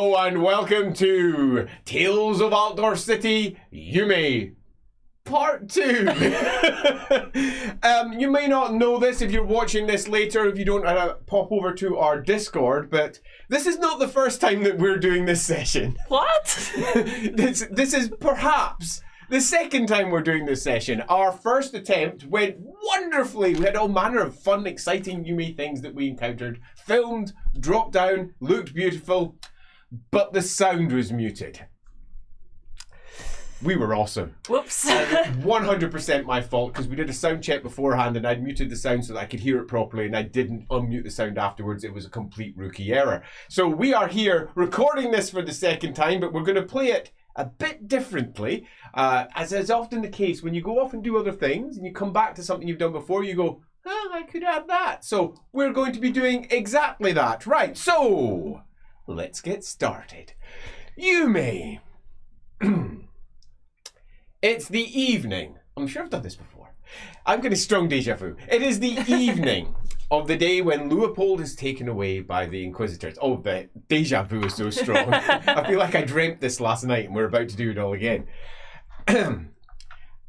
Hello and welcome to Tales of Altdorf City, Yume, Part 2. You may not know this if you're watching this later, if you don't pop over to our Discord, but this is not the first time that we're doing this session. What? This is perhaps the second time we're doing this session. Our first attempt went wonderfully. We had all manner of fun, exciting Yume things that we encountered, filmed, dropped down, looked beautiful, but the sound was muted. We were awesome. Whoops. 100% my fault, because we did a sound check beforehand and I'd muted the sound so that I could hear it properly, and I didn't unmute the sound afterwards. It was a complete rookie error. So we are here recording this for the second time, but we're going to play it a bit differently. As is often the case, when you go off and do other things and you come back to something you've done before, you go, oh, I could add that. So we're going to be doing exactly that. Right, so let's get started. Yume. It's the evening. I'm sure I've done this before. I'm getting strong deja vu. It is the evening of the day when Leopold is taken away by the Inquisitors. Oh, the deja vu is so strong. I feel like I dreamt this last night and we're about to do it all again.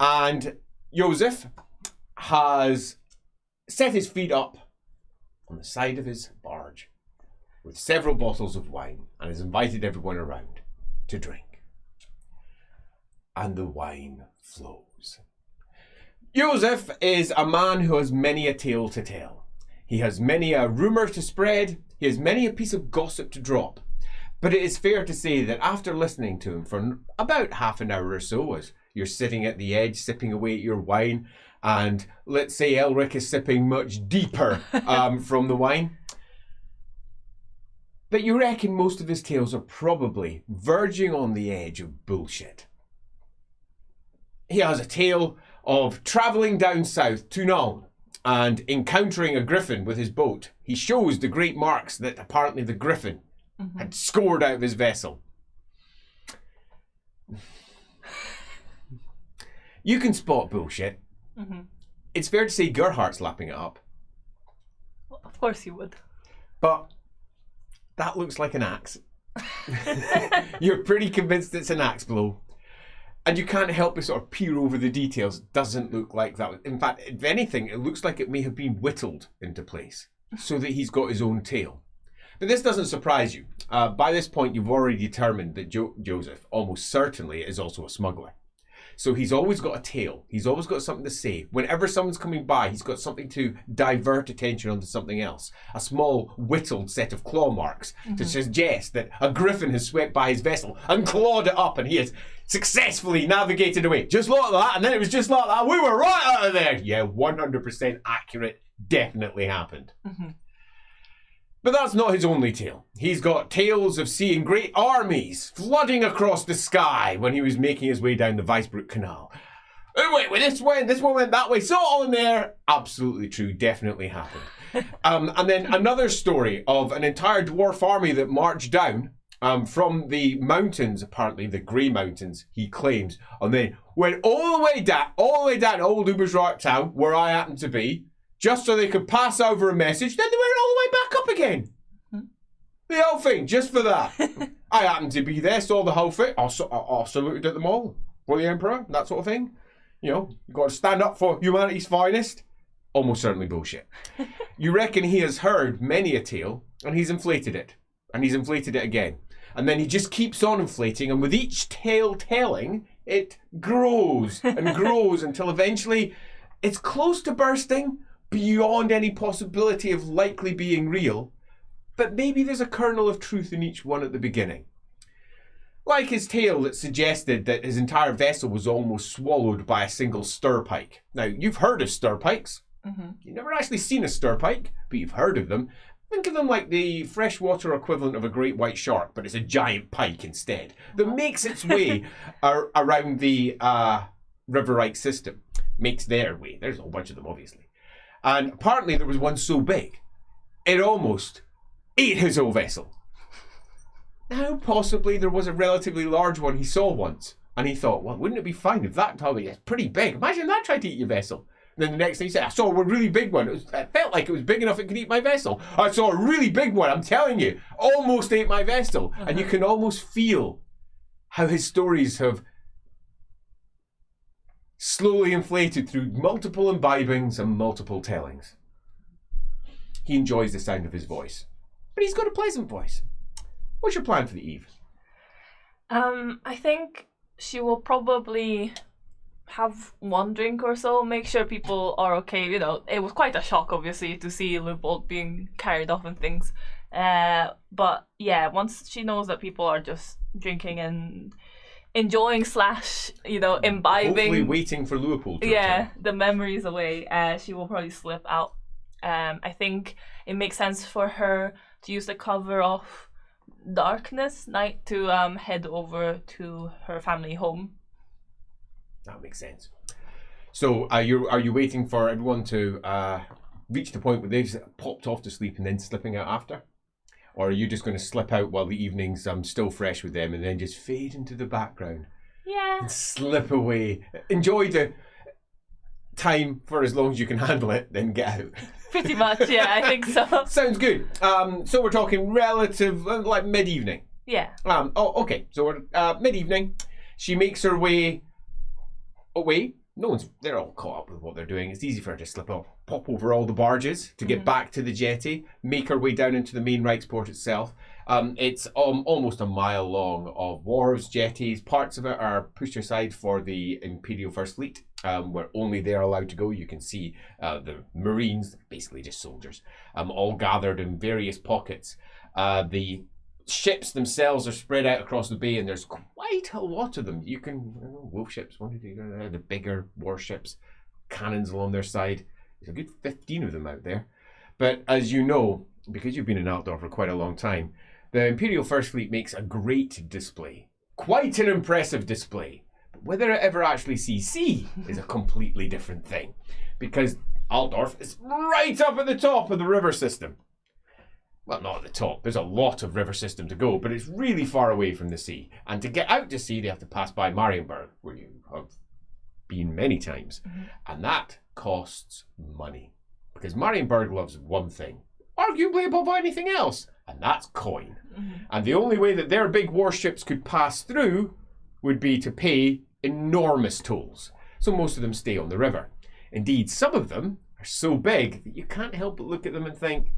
And Joseph has set his feet up on the side of his barge with several bottles of wine and has invited everyone around to drink. And the wine flows. Joseph is a man who has many a tale to tell. He has many a rumour to spread. He has many a piece of gossip to drop. But it is fair to say that after listening to him for about half an hour or so, as you're sitting at the edge, sipping away at your wine, and let's say Elric is sipping much deeper from the wine, that you reckon most of his tales are probably verging on the edge of bullshit. He has a tale of travelling down south to Nuln and encountering a griffin with his boat. He shows the great marks that apparently the griffin had scored out of his vessel. You can spot bullshit. It's fair to say Gerhardt's lapping it up. Well, of course you would. But that looks like an axe. You're pretty convinced it's an axe blow. And you can't help but sort of peer over the details. It doesn't look like that. In fact, if anything, it looks like it may have been whittled into place so that he's got his own tail. But this doesn't surprise you. By this point, you've already determined that Joseph almost certainly is also a smuggler. So he's always got a tale. He's always got something to say. Whenever someone's coming by, he's got something to divert attention onto something else. A small whittled set of claw marks to suggest that a griffin has swept by his vessel and clawed it up and he has successfully navigated away. Just like that, and then it was just like that. We were right out of there. Yeah, 100% accurate. Definitely happened. But that's not his only tale. He's got tales of seeing great armies flooding across the sky when he was making his way down the Weisbruck Canal. Oh, wait, this one went that way. So all in there, absolutely true, definitely happened. And then another story of an entire dwarf army that marched down from the mountains, apparently the Grey Mountains, he claims, and then went all the way down to Old Ubersreich town, where I happen to be, just so they could pass over a message, then they went all the way back up again. The whole thing, just for that. I happened to be there, saw the whole thing. I saluted at them all. For the Emperor, that sort of thing. You know, you've got to stand up for humanity's finest. Almost certainly bullshit. You reckon he has heard many a tale, and he's inflated it. And he's inflated it again. And then he just keeps on inflating, and with each tale telling, it grows and grows until eventually it's close to bursting, beyond any possibility of likely being real, but maybe there's a kernel of truth in each one at the beginning. Like his tale that suggested that his entire vessel was almost swallowed by a single stirpike. Now, you've heard of stirpikes. You've never actually seen a stirpike, but you've heard of them. Think of them like the freshwater equivalent of a great white shark, but it's a giant pike instead, that makes its way around the River Reich system. Makes their way. There's a whole bunch of them, obviously. And apparently there was one so big, it almost ate his whole vessel. Now, possibly there was a relatively large one he saw once, and he thought, well, wouldn't it be fine if that told me it's pretty big? Imagine that tried to eat your vessel. Then the next thing he said, I saw a really big one. It felt like it was big enough it could eat my vessel. I saw a really big one, I'm telling you. Almost ate my vessel. And you can almost feel how his stories have slowly inflated through multiple imbibings and multiple tellings. He enjoys the sound of his voice. But he's got a pleasant voice. What's your plan for the eve? I think she will probably have one drink or so, make sure people are okay. You know, it was quite a shock, obviously, to see Leopold being carried off and things. But yeah, once she knows that people are just drinking and enjoying / imbibing, Hopefully waiting for Leopold to return. the memories away, she will probably slip out. I think it makes sense for her to use the cover of darkness night to head over to her family home. That makes sense. So are you waiting for everyone to reach the point where they've popped off to sleep and then slipping out after? Or are you just going to slip out while the evening's still fresh with them and then just fade into the background? Yeah. And slip away. Enjoy the time for as long as you can handle it, then get out. Pretty much, yeah, I think so. Sounds good. So we're talking relative, like mid-evening. Yeah. Okay. So we're mid-evening. She makes her way away. They're all caught up with what they're doing. It's easy for her to slip off, pop over all the barges to get back to the jetty, make her way down into the main Reichsport itself. It's almost a mile long of wharves, jetties. Parts of it are pushed aside for the Imperial First Fleet, where only they're allowed to go. You can see the Marines, basically just soldiers, all gathered in various pockets. The ships themselves are spread out across the bay, and there's quite a lot of them. You can wolf ships, the bigger warships, cannons along their side. There's a good 15 of them out there. But as you know, because you've been in Altdorf for quite a long time, the Imperial First Fleet makes a great display. Quite an impressive display. But whether it ever actually sees sea is a completely different thing. Because Altdorf is right up at the top of the river system. Well, not at the top. There's a lot of river system to go, but it's really far away from the sea. And to get out to sea, they have to pass by Marienburg, where you have been many times. And that costs money. Because Marienburg loves one thing, arguably above anything else, and that's coin. And the only way that their big warships could pass through would be to pay enormous tolls. So most of them stay on the river. Indeed, some of them are so big that you can't help but look at them and think,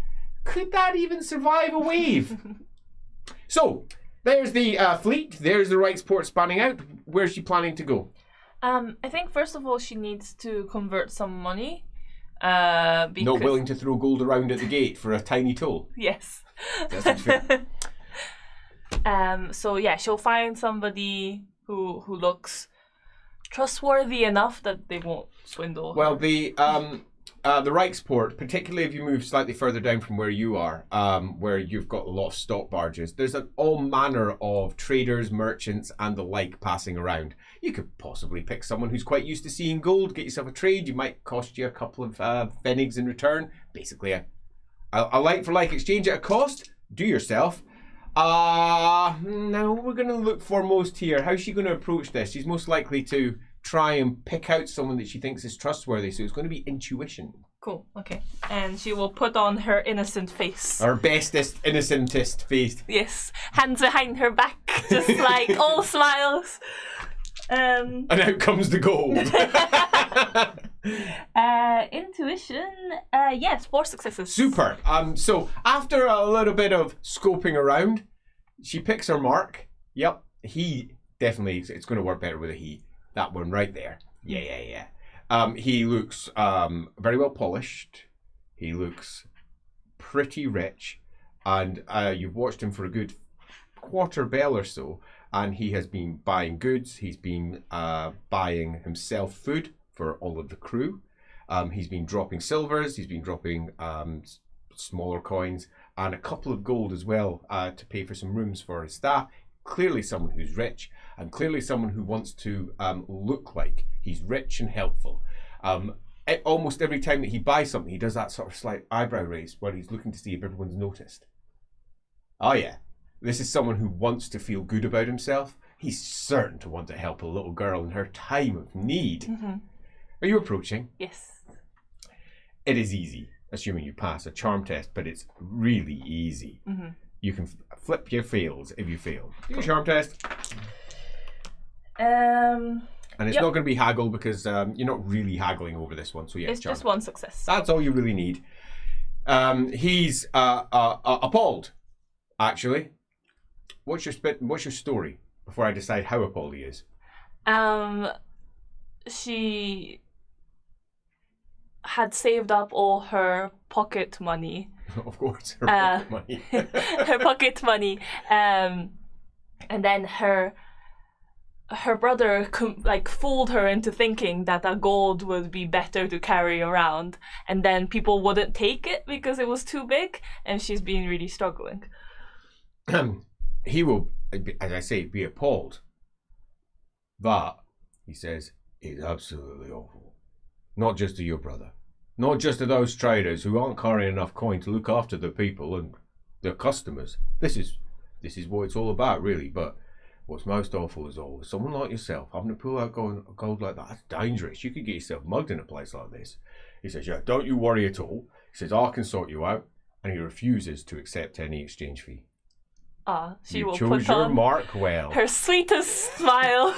could that even survive a wave? So, there's the fleet, there's the Reichsport spanning out. Where's she planning to go? I think first of all she needs to convert some money. Because... Not willing to throw gold around at the gate for a tiny toll? Yes. That sounds fair. So yeah, she'll find somebody who looks trustworthy enough that they won't swindle Well, her. the Reichsport, particularly if you move slightly further down from where you are, where you've got a lot of stock barges, there's all manner of traders, merchants, and the like passing around. You could possibly pick someone who's quite used to seeing gold, get yourself a trade. You might cost you a couple of pfennigs in return. Basically, a like-for-like exchange at a cost. Do yourself. Now we're going to look foremost here. How's she going to approach this? She's most likely to try and pick out someone that she thinks is trustworthy, so it's going to be intuition. Cool, okay. And she will put on her innocent face. Her bestest, innocentest face. Yes, hands behind her back, just like all smiles. And out comes the gold. Intuition, yes, 4 successes. Super. So after a little bit of scoping around, she picks her mark. Yep, he definitely, it's going to work better with a he. That one right there. Yeah. He looks very well polished. He looks pretty rich. And you've watched him for a good quarter bell or so. And he has been buying goods. He's been buying himself food for all of the crew. He's been dropping silvers. He's been dropping smaller coins. And a couple of gold as well to pay for some rooms for his staff. Clearly someone who's rich, and clearly someone who wants to look like he's rich and helpful. Almost every time that he buys something, he does that sort of slight eyebrow raise where he's looking to see if everyone's noticed. Oh yeah, this is someone who wants to feel good about himself. He's certain to want to help a little girl in her time of need. Are you approaching? Yes. It is easy, assuming you pass a charm test, but it's really easy. Mm-hmm. You can flip your fails if you fail. Do your charm test. And it's not going to be haggle because you're not really haggling over this one. So yeah, it's just one success. That's all you really need. He's appalled, actually. What's your story before I decide how appalled he is? She had saved up all her pocket money. Of course, her pocket money. Her pocket money. And then her brother fooled her into thinking that a gold would be better to carry around, and then people wouldn't take it because it was too big, and she's been really struggling. He will, as I say, be appalled. That, he says, is absolutely awful. Not just to your brother. Not just to those traders who aren't carrying enough coin to look after the people and their customers. This is what it's all about, really, but what's most awful is all someone like yourself having to pull out gold like that. That's dangerous. You could get yourself mugged in a place like this. He says, yeah, don't you worry at all. He says, I can sort you out. And he refuses to accept any exchange fee. She will chose put your on mark well. her sweetest smile.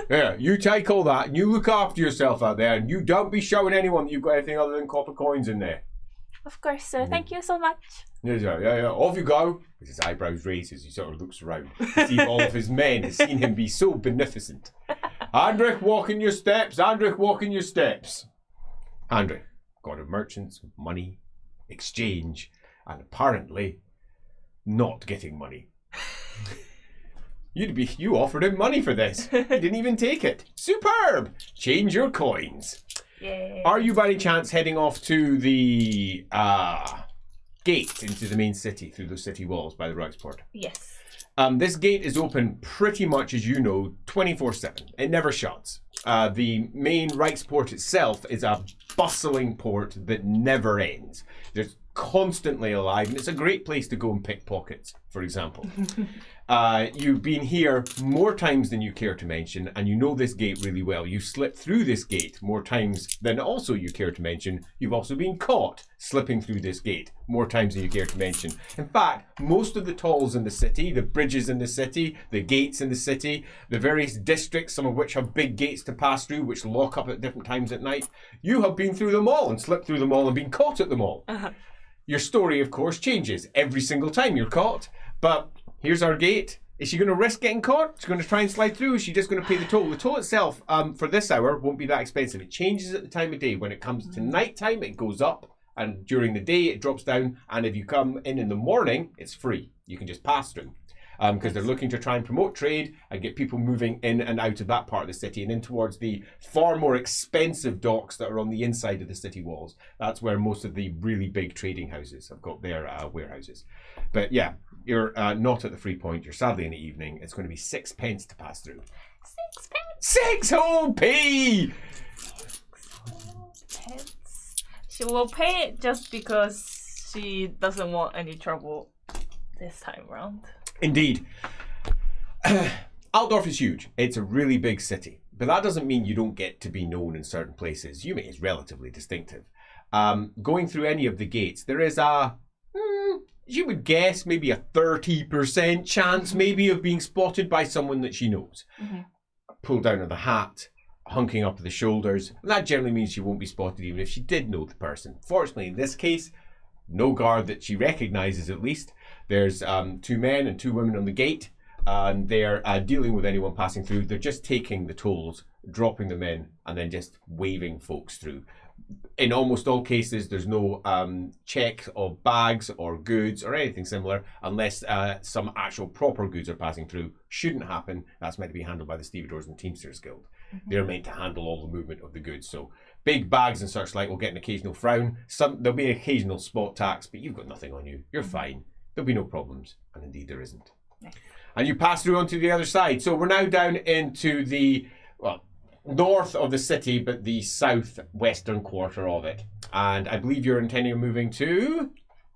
Yeah, you take all that and you look after yourself out there and you don't be showing anyone that you've got anything other than copper coins in there. Of course, sir. Thank you so much. Yeah. Off you go. With his eyebrows raised as he sort of looks around to see if all of his men have seen him be so beneficent. Andrich, walking your steps. Andrich, walking your steps. Andrich, god of merchants, money, exchange, and apparently not getting money. You offered him money for this. He didn't even take it. Superb. Change your coins. Yay. Are you by any chance heading off to the gate into the main city through the city walls by the Reichsport? Yes. This gate is open pretty much, as you know, 24/7. It never shuts. The main Reichsport itself is a bustling port that never ends. There's constantly alive, and it's a great place to go and pick pockets, for example. You've been here more times than you care to mention, and you know this gate really well. You've slipped through this gate more times than also you care to mention. You've also been caught slipping through this gate more times than you care to mention. In fact, most of the tolls in the city, the bridges in the city, the gates in the city, the various districts, some of which have big gates to pass through, which lock up at different times at night, you have been through them all and slipped through them all and been caught at them all. Your story, of course, changes every single time you're caught, but here's our gate. Is she going to risk getting caught? Is she going to try and slide through? Is she just going to pay the toll? The toll itself, for this hour, won't be that expensive. It changes at the time of day. When it comes to night time, it goes up, and during the day, it drops down, and if you come in the morning, it's free. You can just pass through. Because they're looking to try and promote trade and get people moving in and out of that part of the city and in towards the far more expensive docks that are on the inside of the city walls. That's where most of the really big trading houses have got their warehouses. But yeah, you're not at the free point. You're sadly in the evening. It's going to be 6 pence to pass through. 6 pence. 6 whole p! 6 whole pence. She will pay it just because she doesn't want any trouble this time around. Indeed. Altdorf is huge. It's a really big city. But that doesn't mean you don't get to be known in certain places. Yume is relatively distinctive. Going through any of the gates, there is you would guess, maybe a 30% chance maybe of being spotted by someone that she knows. Pull down of the hat, hunking up of the shoulders. And that generally means she won't be spotted even if she did know the person. Fortunately, in this case, no guard that she recognises at least. There's 2 men and 2 women on the gate, and they're dealing with anyone passing through. They're just taking the tolls, dropping them in, and then just waving folks through. In almost all cases, there's no check of bags or goods or anything similar unless some actual proper goods are passing through. Shouldn't happen. That's meant to be handled by the Stevedores and Teamsters Guild. They're meant to handle all the movement of the goods. So big bags and such like will get an occasional frown. There'll be an occasional spot tax, but you've got nothing on you. You're fine. There'll be no problems. And indeed there isn't. Nice. And you pass through onto the other side. So we're now down into the, north of the city, but the southwestern quarter of it. And I believe you're intending on moving to?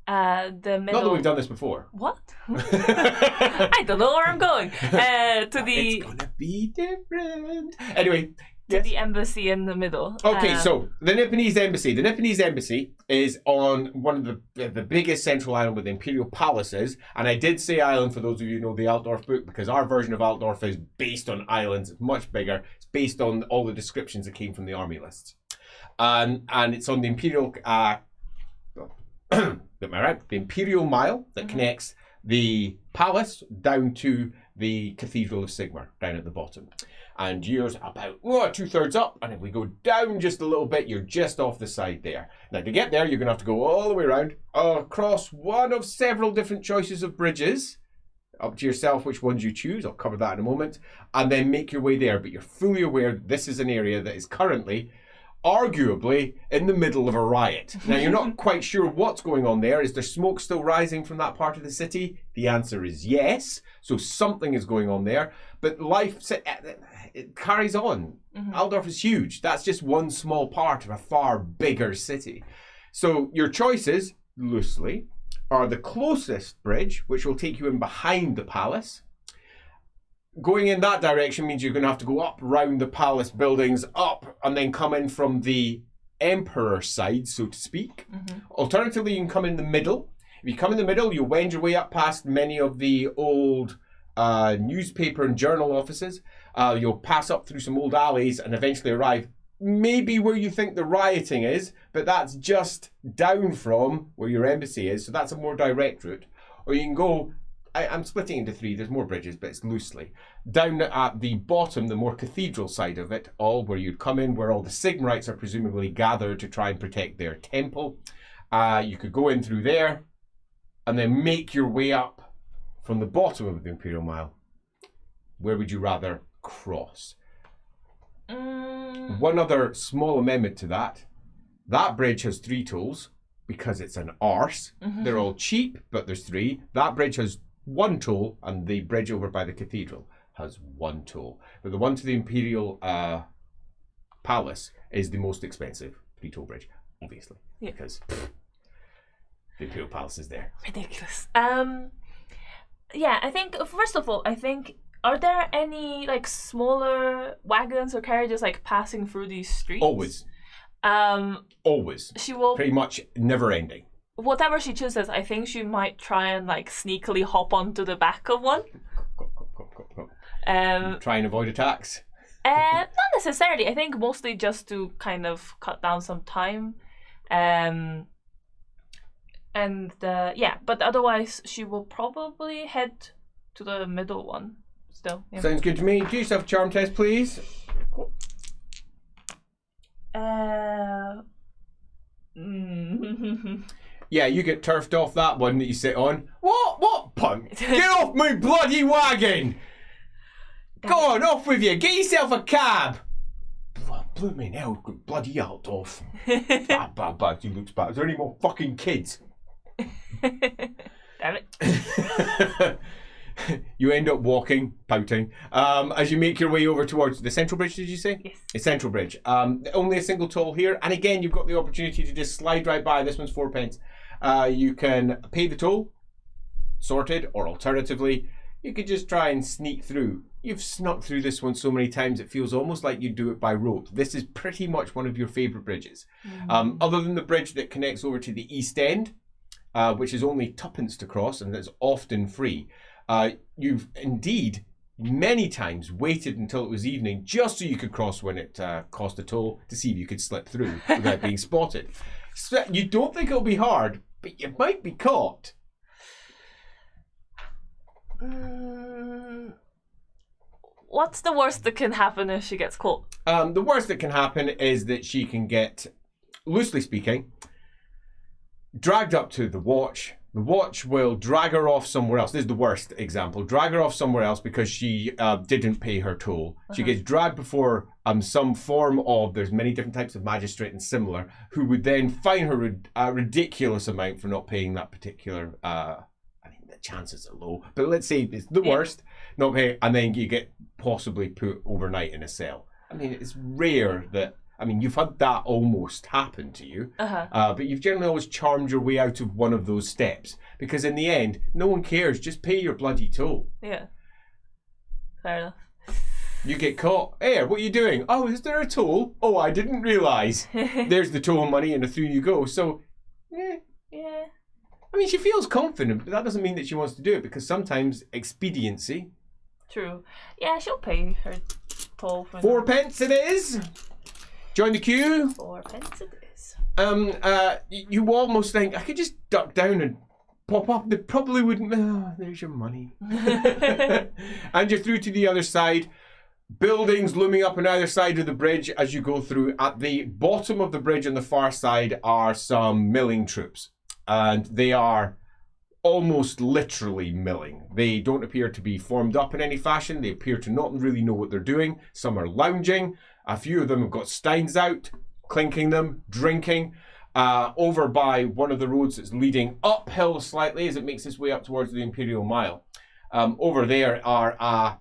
The middle. Not that we've done this before. What? I don't know where I'm going. To the. It's gonna be different. Anyway, to Yes. the embassy in the middle. Okay, so the Nipponese embassy. The Nipponese embassy is on one of the biggest central island where the imperial palace is. And I did say island for those of you who know the Altdorf book, because our version of Altdorf is based on islands. It's much bigger. It's based on all the descriptions that came from the army lists. And it's on the imperial the imperial mile that connects the palace down to the Cathedral of Sigmar down at the bottom. And you're about 2/3 up, and if we go down just a little bit, you're just off the side there. Now to get there, you're going to have to go all the way around, across one of several different choices of bridges. Up to yourself which ones you choose. I'll cover that in a moment. And then make your way there. But you're fully aware that this is an area that is currently, arguably, in the middle of a riot. Now, you're not quite sure what's going on there. Is there smoke still rising from that part of the city? The answer is yes. So something is going on there. But life, it carries on. Altdorf is huge. That's just one small part of a far bigger city. So your choices, loosely, are the closest bridge, which will take you in behind the palace. Going in that direction means you're going to have to go up round the palace buildings, up, and then come in from the emperor's side, so to speak. Alternatively, you can come in the middle. If you come in the middle, you'll wend your way up past many of the old newspaper and journal offices. You'll pass up through some old alleys and eventually arrive maybe where you think the rioting is, but that's just down from where your embassy is, so that's a more direct route. Or you can go, I'm splitting into three, there's more bridges, but it's loosely. Down at the bottom, the more cathedral side of it, all where you'd come in, where all the Sigmarites are presumably gathered to try and protect their temple. You could go in through there, and then make your way up from the bottom of the Imperial Mile. Where would you rather cross? One other small amendment to that. That bridge has 3 tolls because it's an arse. They're all cheap, but there's 3. That bridge has 1 toll, and the bridge over by the cathedral has 1 toll. But the one to the Imperial Palace is the most expensive 3-toll bridge, obviously, because the Imperial Palace is there. Ridiculous. Yeah, I think, first of all, are there any like smaller wagons or carriages like passing through these streets? Always. Always. She will pretty much never ending. Whatever she chooses, I think she might try and like sneakily hop onto the back of one. Try and avoid attacks. Not necessarily. I think mostly just to kind of cut down some time. But otherwise she will probably head to the middle one. Still. Yeah. Sounds good to me. Do yourself a charm test, please. Yeah, you get turfed off that one that you sit on. What punk? Get off my bloody wagon! Go on, off with you. Get yourself a cab. Blooming hell, bloody Altdorf. Bad. He looks bad. Is there any more fucking kids? Damn it. You end up walking, pouting, as you make your way over towards the Central Bridge, did you say? Yes. The Central Bridge. Only a single toll here. And again, you've got the opportunity to just slide right by. This one's 4 pence. You can pay the toll, sorted, or alternatively, you could just try and sneak through. You've snuck through this one so many times, it feels almost like you do it by rote. This is pretty much one of your favourite bridges. Other than the bridge that connects over to the East End, which is only 2p to cross and is often free. You've indeed many times waited until it was evening just so you could cross when it cost a toll to see if you could slip through without being spotted. So you don't think it'll be hard, but you might be caught. What's the worst that can happen if she gets caught? The worst that can happen is that she can get, loosely speaking, dragged up to the watch. The watch will drag her off somewhere else. This is the worst example. Drag her off somewhere else because she didn't pay her toll. She gets dragged before some form of, there's many different types of magistrate and similar, who would then fine her a ridiculous amount for not paying that particular, I mean, the chances are low, but let's say it's the worst, not pay, and then you get possibly put overnight in a cell. I mean, it's rare that, I mean, you've had that almost happen to you, but you've generally always charmed your way out of one of those steps because in the end, no one cares. Just pay your bloody toll. Yeah. Fair enough. You get caught. Hey, what are you doing? Oh, is there a toll? Oh, I didn't realise. There's the toll money and through you go. So, Yeah. I mean, she feels confident, but that doesn't mean that she wants to do it because sometimes expediency. True. Yeah, she'll pay her toll for 4 pence it is. Join the queue. 4 pence it is. You almost think I could just duck down and pop up. They probably wouldn't. There's your money. And you're through to the other side. Buildings looming up on either side of the bridge as you go through. At the bottom of the bridge on the far side are some milling troops, and they are almost literally milling. They don't appear to be formed up in any fashion. They appear to not really know what they're doing. Some are lounging. A few of them have got steins out, clinking them, drinking. Over by one of the roads that's leading uphill slightly as it makes its way up towards the Imperial Mile. Over there are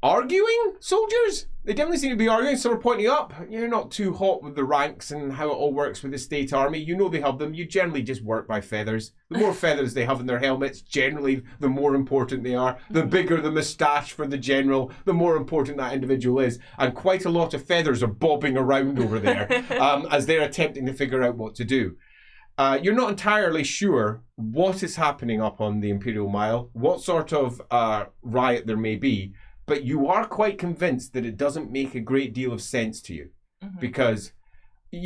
arguing soldiers. They definitely seem to be arguing. Some are pointing up. You're not too hot with the ranks and how it all works with the state army. You know they have them. You generally just work by feathers. The more feathers they have in their helmets, generally the more important they are. The bigger the moustache for the general, the more important that individual is. And quite a lot of feathers are bobbing around over there as they're attempting to figure out what to do. You're not entirely sure what is happening up on the Imperial Mile, what sort of riot there may be, but you are quite convinced that it doesn't make a great deal of sense to you. Mm-hmm. Because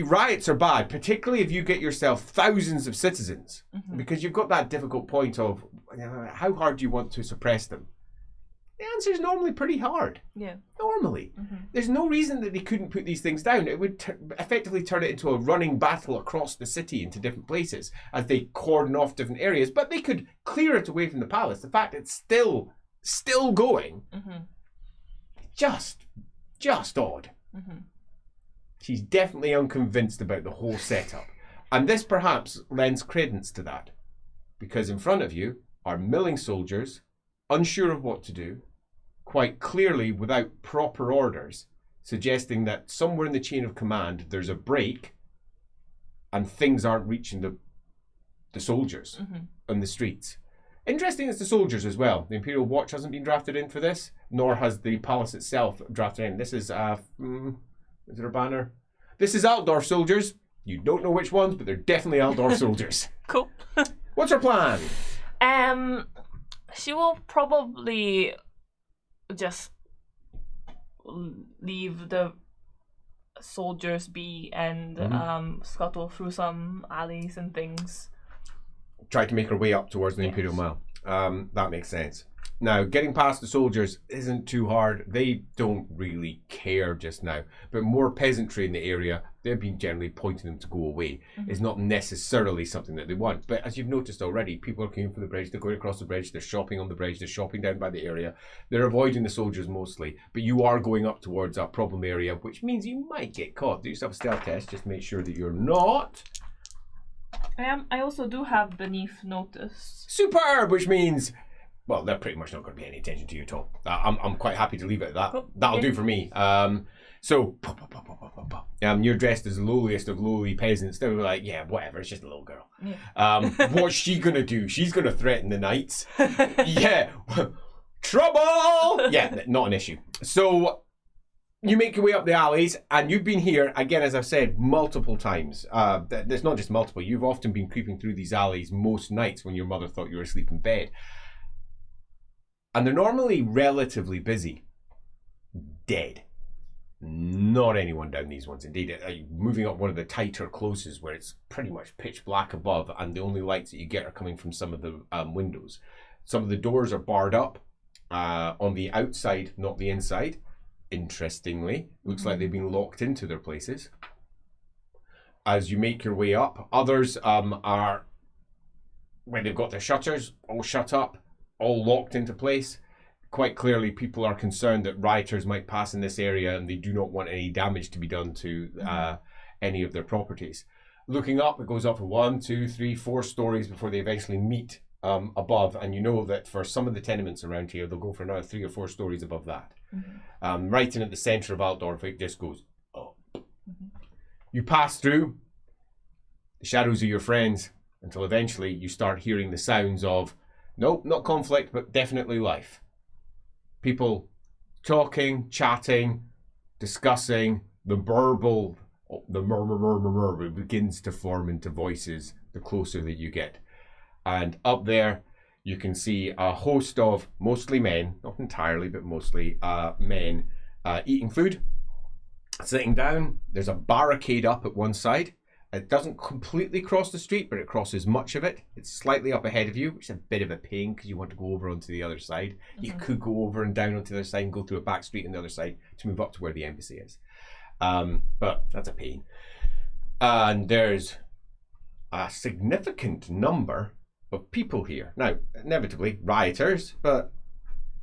riots are bad, particularly if you get yourself thousands of citizens, mm-hmm. because you've got that difficult point of how hard do you want to suppress them? The answer is normally pretty hard. Yeah. Normally. Mm-hmm. There's no reason that they couldn't put these things down. It would effectively turn it into a running battle across the city into different places as they cordon off different areas, but they could clear it away from the palace. The fact it's still going, mm-hmm. just odd. Mm-hmm. She's definitely unconvinced about the whole setup. And this perhaps lends credence to that. Because in front of you are milling soldiers, unsure of what to do, quite clearly without proper orders, suggesting that somewhere in the chain of command there's a break and things aren't reaching the soldiers mm-hmm. on the streets. Interesting is the soldiers as well. The Imperial Watch hasn't been drafted in for this, nor has the palace itself drafted in. This is, is there a banner? This is Altdorf soldiers. You don't know which ones, but they're definitely Altdorf soldiers. Cool. What's her plan? She will probably just leave the soldiers be and mm-hmm. Scuttle through some alleys and things. Try to make her way up towards the Imperial Mile. That makes sense. Now, getting past the soldiers isn't too hard. They don't really care just now. But more peasantry in the area, they've been generally pointing them to go away. Mm-hmm. It's not necessarily something that they want. But as you've noticed already, people are coming from the bridge. They're going across the bridge. They're shopping on the bridge. They're shopping down by the area. They're avoiding the soldiers mostly. But you are going up towards a problem area, which means you might get caught. Do yourself a stealth test. Just make sure that you're not. I also do have beneath notice. Superb, which means, well, they're pretty much not going to pay any attention to you at all. I'm quite happy to leave it at that. Cool. That'll do for me. So, you're dressed as the lowliest of lowly peasants. They were like, yeah, whatever, it's just a little girl. Yeah. What's she going to do? She's going to threaten the knights. Yeah. Trouble! Yeah, not an issue. So, you make your way up the alleys, and you've been here, again, as I've said, multiple times. There's not just multiple. You've often been creeping through these alleys most nights when your mother thought you were asleep in bed. And they're normally relatively busy. Dead. Not anyone down these ones, indeed. Moving up one of the tighter closes where it's pretty much pitch black above, and the only lights that you get are coming from some of the windows. Some of the doors are barred up on the outside, not the inside. Interestingly, looks mm-hmm. like they've been locked into their places. As you make your way up, others are, when they've got their shutters all shut up, all locked into place. Quite clearly, people are concerned that rioters might pass in this area and they do not want any damage to be done to any of their properties. Looking up, it goes up for 1, 2, 3, 4 stories before they eventually meet above, and you know that for some of the tenements around here, they'll go for another 3 or 4 stories above that. Mm-hmm. Right in at the centre of Altdorf, it just goes up. Mm-hmm. You pass through, the shadows are your friends, until eventually you start hearing the sounds of, nope, not conflict, but definitely life. People talking, chatting, discussing. The burble, the murmur begins to form into voices the closer that you get. And up there, you can see a host of mostly men, not entirely, but mostly men, eating food, sitting down. There's a barricade up at one side. It doesn't completely cross the street, but it crosses much of it. It's slightly up ahead of you, which is a bit of a pain because you want to go over onto the other side. Mm-hmm. You could go over and down onto the other side and go through a back street on the other side to move up to where the embassy is. But that's a pain. And there's a significant number of people here. Now, inevitably, rioters, but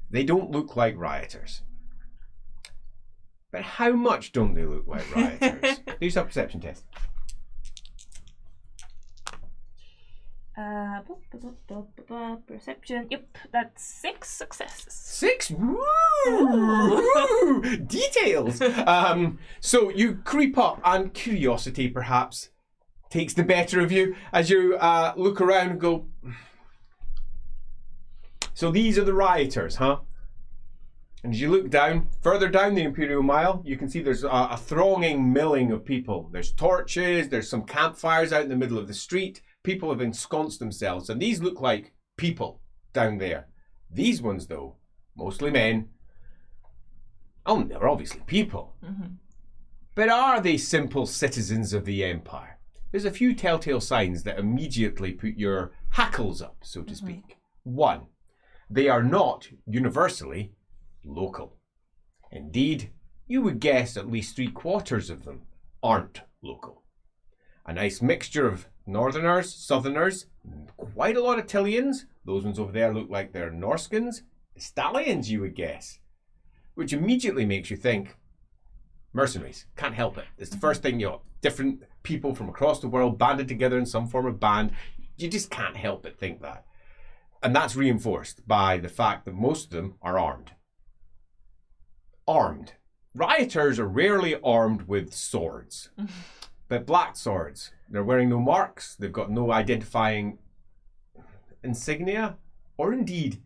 they don't look like rioters. But how much don't they look like rioters? Do yourself a perception test. Perception. Yep, that's 6 successes. 6? Woo! Details. So you creep up, and curiosity perhaps takes the better of you as you look around and go. So these are the rioters, huh? And as you look down, further down the Imperial Mile, you can see there's a thronging milling of people. There's torches, there's some campfires out in the middle of the street. People have ensconced themselves, and these look like people down there. These ones, though, mostly men. Oh, they're obviously people. Mm-hmm. But are they simple citizens of the Empire? There's a few telltale signs that immediately put your hackles up, so to speak. One, they are not universally local. Indeed, you would guess at least 3/4 of them aren't local. A nice mixture of Northerners, Southerners, quite a lot of Tillians. Those ones over there look like they're Norskins. Stallions, you would guess. Which immediately makes you think, mercenaries. Can't help it. It's the first thing, different people from across the world banded together in some form of band. You just can't help but think that. And that's reinforced by the fact that most of them are armed. Armed. Rioters are rarely armed with swords. But black swords. They're wearing no marks. They've got no identifying insignia. Or indeed.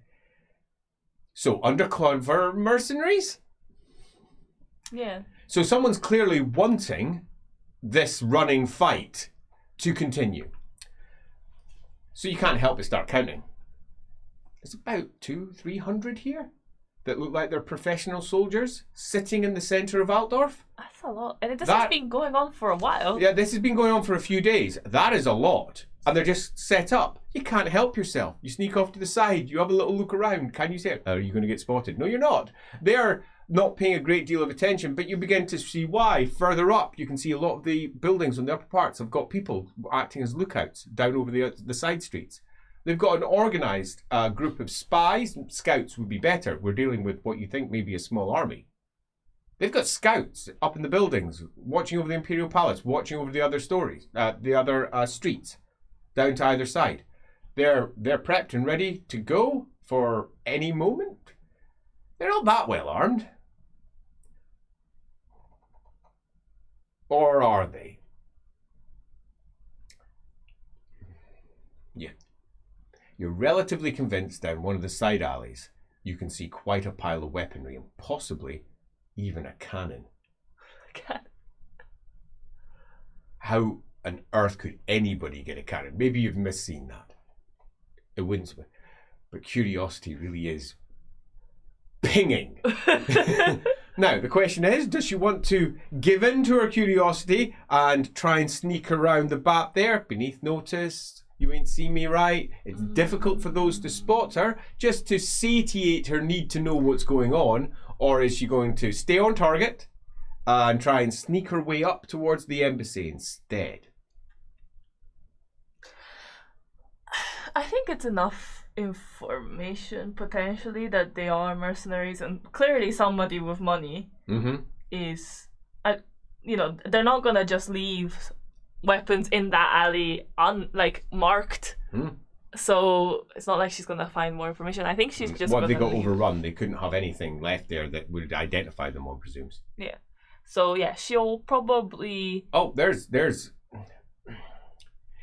So undercover mercenaries? Yeah. So someone's clearly wanting this running fight to continue. So you can't help but start counting. There's about 200-300 here that look like they're professional soldiers sitting in the centre of Altdorf. That's a lot. And this has been going on for a while. Yeah, this has been going on for a few days. That is a lot. And they're just set up. You can't help yourself. You sneak off to the side. You have a little look around. Can you say, are you going to get spotted? No, you're not. They're not paying a great deal of attention, but you begin to see why. Further up, you can see a lot of the buildings on the upper parts have got people acting as lookouts down over the side streets. They've got an organised group of spies. Scouts would be better. We're dealing with what you think may be a small army. They've got scouts up in the buildings, watching over the Imperial Palace, watching over the other streets, down to either side. They're prepped and ready to go for any moment. They're not that well armed. Or are they? Yeah. You're relatively convinced down one of the side alleys you can see quite a pile of weaponry and possibly even a cannon. How on earth could anybody get a cannon? Maybe you've misseen that. It wouldn't. But curiosity really is pinging. Now, the question is, does she want to give in to her curiosity and try and sneak around the back there, beneath notice? You ain't seen me right. It's difficult for those to spot her, just to satiate her need to know what's going on. Or is she going to stay on target and try and sneak her way up towards the embassy instead? I think it's enough information potentially that they are mercenaries, and clearly somebody with money is, they're not gonna just leave weapons in that alley marked. So it's not like she's gonna find more information. I think she's just they got overrun. They couldn't have anything left there that would identify them, one presumes. Yeah. So yeah, she'll probably. Oh, there's.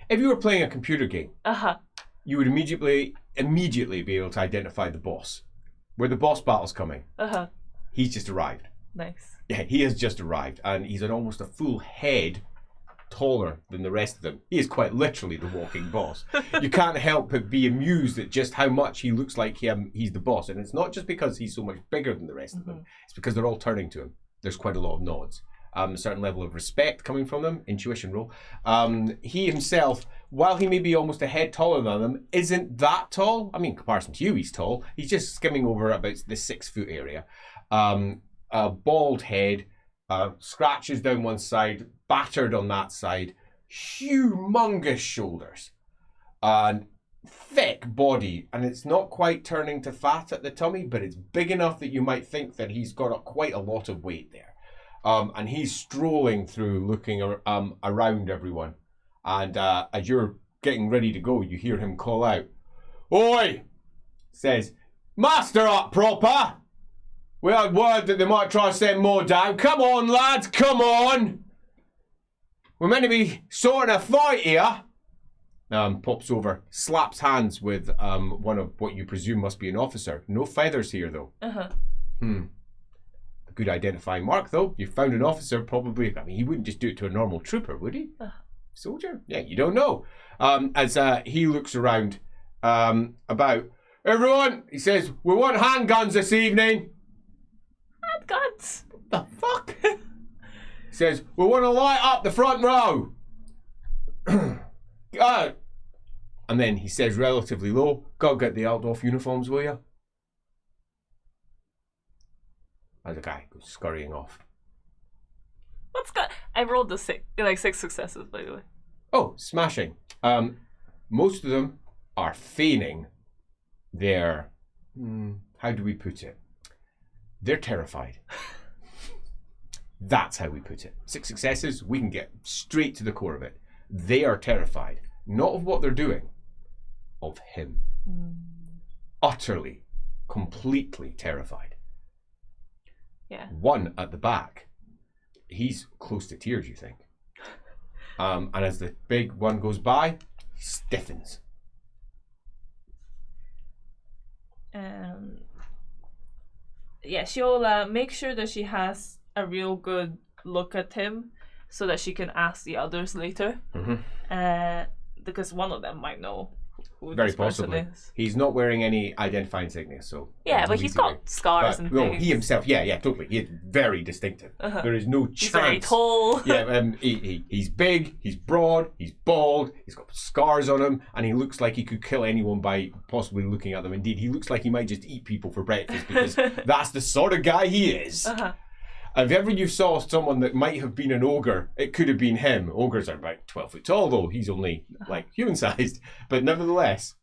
If you were playing a computer game, you would immediately be able to identify the boss. where the boss battle's coming. He's just arrived. Nice. Yeah, he has just arrived, and he's almost a full head taller than the rest of them. He is quite literally the walking boss. You can't help but be amused at just how much he looks like he's the boss. And it's not just because he's so much bigger than the rest of them. It's because they're all turning to him. There's quite a lot of nods. A certain level of respect coming from them. Intuition roll. He himself, while he may be almost a head taller than them, isn't that tall. I mean, in comparison to you, he's tall. He's just skimming over about the 6 foot area. A bald head, scratches down one side, battered on that side, humongous shoulders, and thick body, and it's not quite turning to fat at the tummy, but it's big enough that you might think that he's got quite a lot of weight there. And he's strolling through, looking around everyone, and as you're getting ready to go, you hear him call out, "Oi!" Says, "Master up proper! We had word that they might try to send more down. Come on, lads, come on! We're meant to be sorting a fight here." Pops over, slaps hands with one of what you presume must be an officer. No feathers here, though. A good identifying mark, though. You found an officer, probably. I mean, he wouldn't just do it to a normal trooper, would he? Soldier? Yeah, you don't know. As he looks around about, "Everyone," he says, "we want handguns this evening." Handguns? What the fuck? He says, "We want to light up the front row." And then he says relatively low, "Go get the Altdorf uniforms, will you?" As the guy goes scurrying off. I rolled the 6 successes, by the way. Oh, smashing. Most of them are feigning their, how do we put it? They're terrified. That's how we put it. 6 successes, we can get straight to the core of it. They are terrified, not of what they're doing, of him. Utterly, completely terrified. Yeah. One at the back, he's close to tears, you think. And as the big one goes by, he stiffens. Yeah, she'll make sure that she has a real good look at him so that she can ask the others later. Because one of them might know who Very this person possibly. is. He's not wearing any identifying insignia, so... Yeah, but he's got scars and no, things. he himself, yeah, totally. He is very distinctive. There is no chance. He's very tall. Yeah, he's big, he's broad, he's bald, he's got scars on him, and he looks like he could kill anyone by possibly looking at them. Indeed, he looks like he might just eat people for breakfast because that's the sort of guy he is. If ever you saw someone that might have been an ogre, it could have been him. Ogres are about 12 foot tall, though. He's only, like, human-sized. But nevertheless,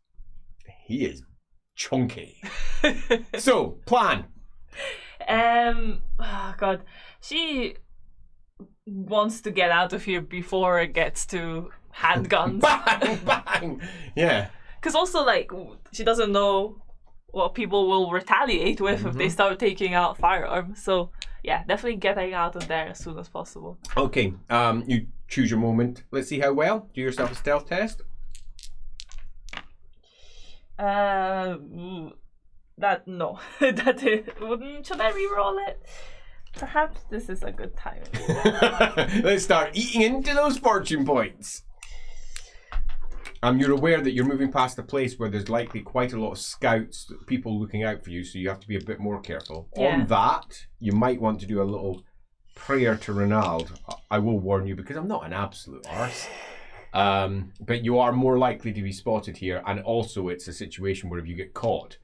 he is chunky. So, plan. Oh God. She wants to get out of here before it gets to handguns. Bang, bang. Yeah. Because also, like, she doesn't know what people will retaliate with if they start taking out firearms. So, yeah, definitely getting out of there as soon as possible. Okay, you choose your moment. Let's see how well. Do yourself a stealth test. No. Should I re-roll it? Perhaps this is a good time. Let's start eating into those fortune points. You're aware that you're moving past a place where there's likely quite a lot of scouts, people looking out for you, so you have to be a bit more careful. Yeah. On that, you might want to do a little prayer to Renald. I will warn you because I'm not an absolute arse. But you are more likely to be spotted here, and also it's a situation where if you get caught,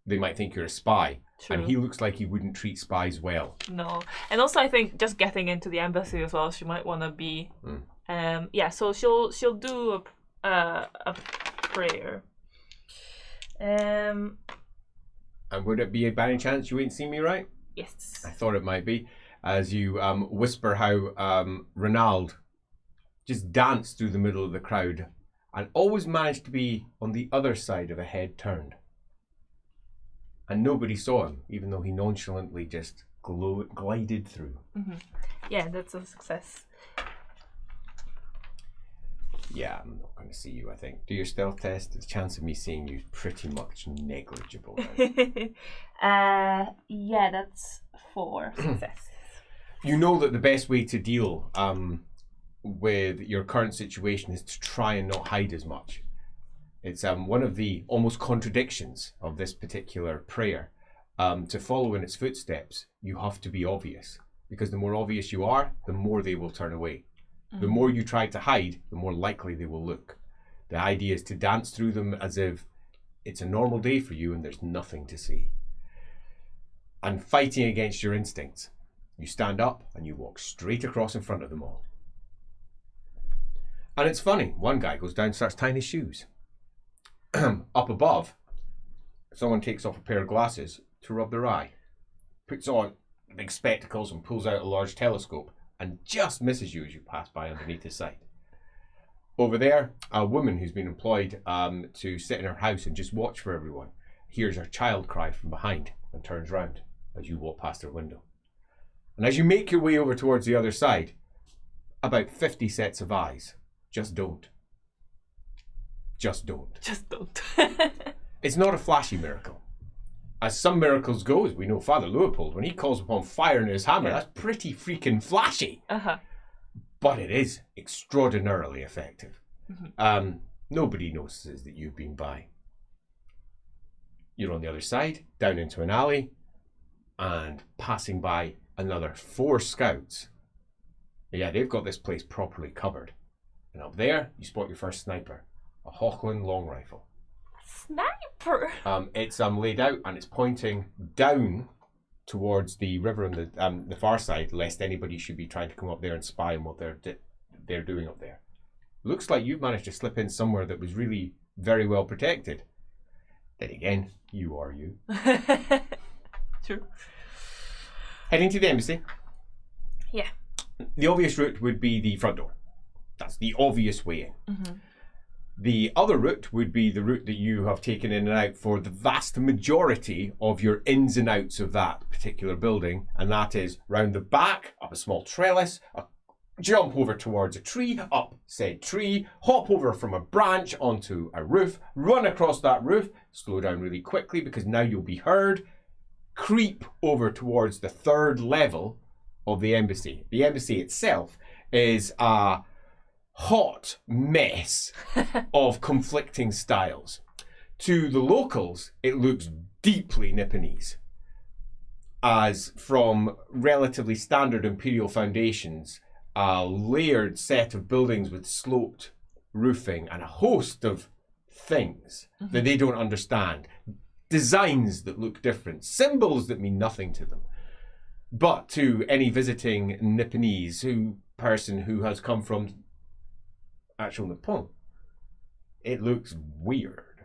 they might think you're a spy. True. And he looks like he wouldn't treat spies well. No. And also I think just getting into the embassy as well, she might want to be... yeah, so she'll do a prayer. And would it be by any chance you ain't seen me right? Yes. I thought it might be. As you whisper how Renald just danced through the middle of the crowd and always managed to be on the other side of a head turned. And nobody saw him, even though he nonchalantly just glided through. Yeah, that's a success. Yeah, I'm not going to see you, I think. Do your stealth test. The chance of me seeing you is pretty much negligible. Yeah, that's 4 successes. You know that the best way to deal with your current situation is to try and not hide as much. It's one of the almost contradictions of this particular prayer. To follow in its footsteps, you have to be obvious. Because the more obvious you are, the more they will turn away. The more you try to hide, the more likely they will look. The idea is to dance through them as if it's a normal day for you and there's nothing to see. And fighting against your instincts, you stand up and you walk straight across in front of them all. And it's funny, one guy goes down and starts tying his shoes. Up above, someone takes off a pair of glasses to rub their eye, puts on big spectacles and pulls out a large telescope and just misses you as you pass by underneath his sight. Over there, a woman who's been employed to sit in her house and just watch for everyone hears her child cry from behind and turns round as you walk past her window. And as you make your way over towards the other side, about 50 sets of eyes just don't. Just don't. Just don't. It's not a flashy miracle. As some miracles go, as we know Father Leopold, when he calls upon fire in his hammer, that's pretty freaking flashy. But it is extraordinarily effective. Nobody notices that you've been by. You're on the other side, down into an alley, and passing by another 4 scouts. Yeah, they've got this place properly covered. And up there, you spot your first sniper, a Hochland long rifle. Sniper! It's laid out and it's pointing down towards the river on the far side, lest anybody should be trying to come up there and spy on what they're doing up there. Looks like you've managed to slip in somewhere that was really very well protected. Then again, you are you. True. Heading to the embassy. Yeah. The obvious route would be the front door. That's the obvious way in. The other route would be the route that you have taken in and out for the vast majority of your ins and outs of that particular building, and that is round the back, up a small trellis, jump over towards a tree, up said tree, hop over from a branch onto a roof, run across that roof, slow down really quickly because now you'll be heard, creep over towards the 3rd level of the embassy. The embassy itself is a hot mess of conflicting styles. To the locals, it looks deeply Nipponese, as from relatively standard imperial foundations, a layered set of buildings with sloped roofing and a host of things that they don't understand, designs that look different, symbols that mean nothing to them. But to any visiting Nipponese person who has come from actual Nippon, it looks weird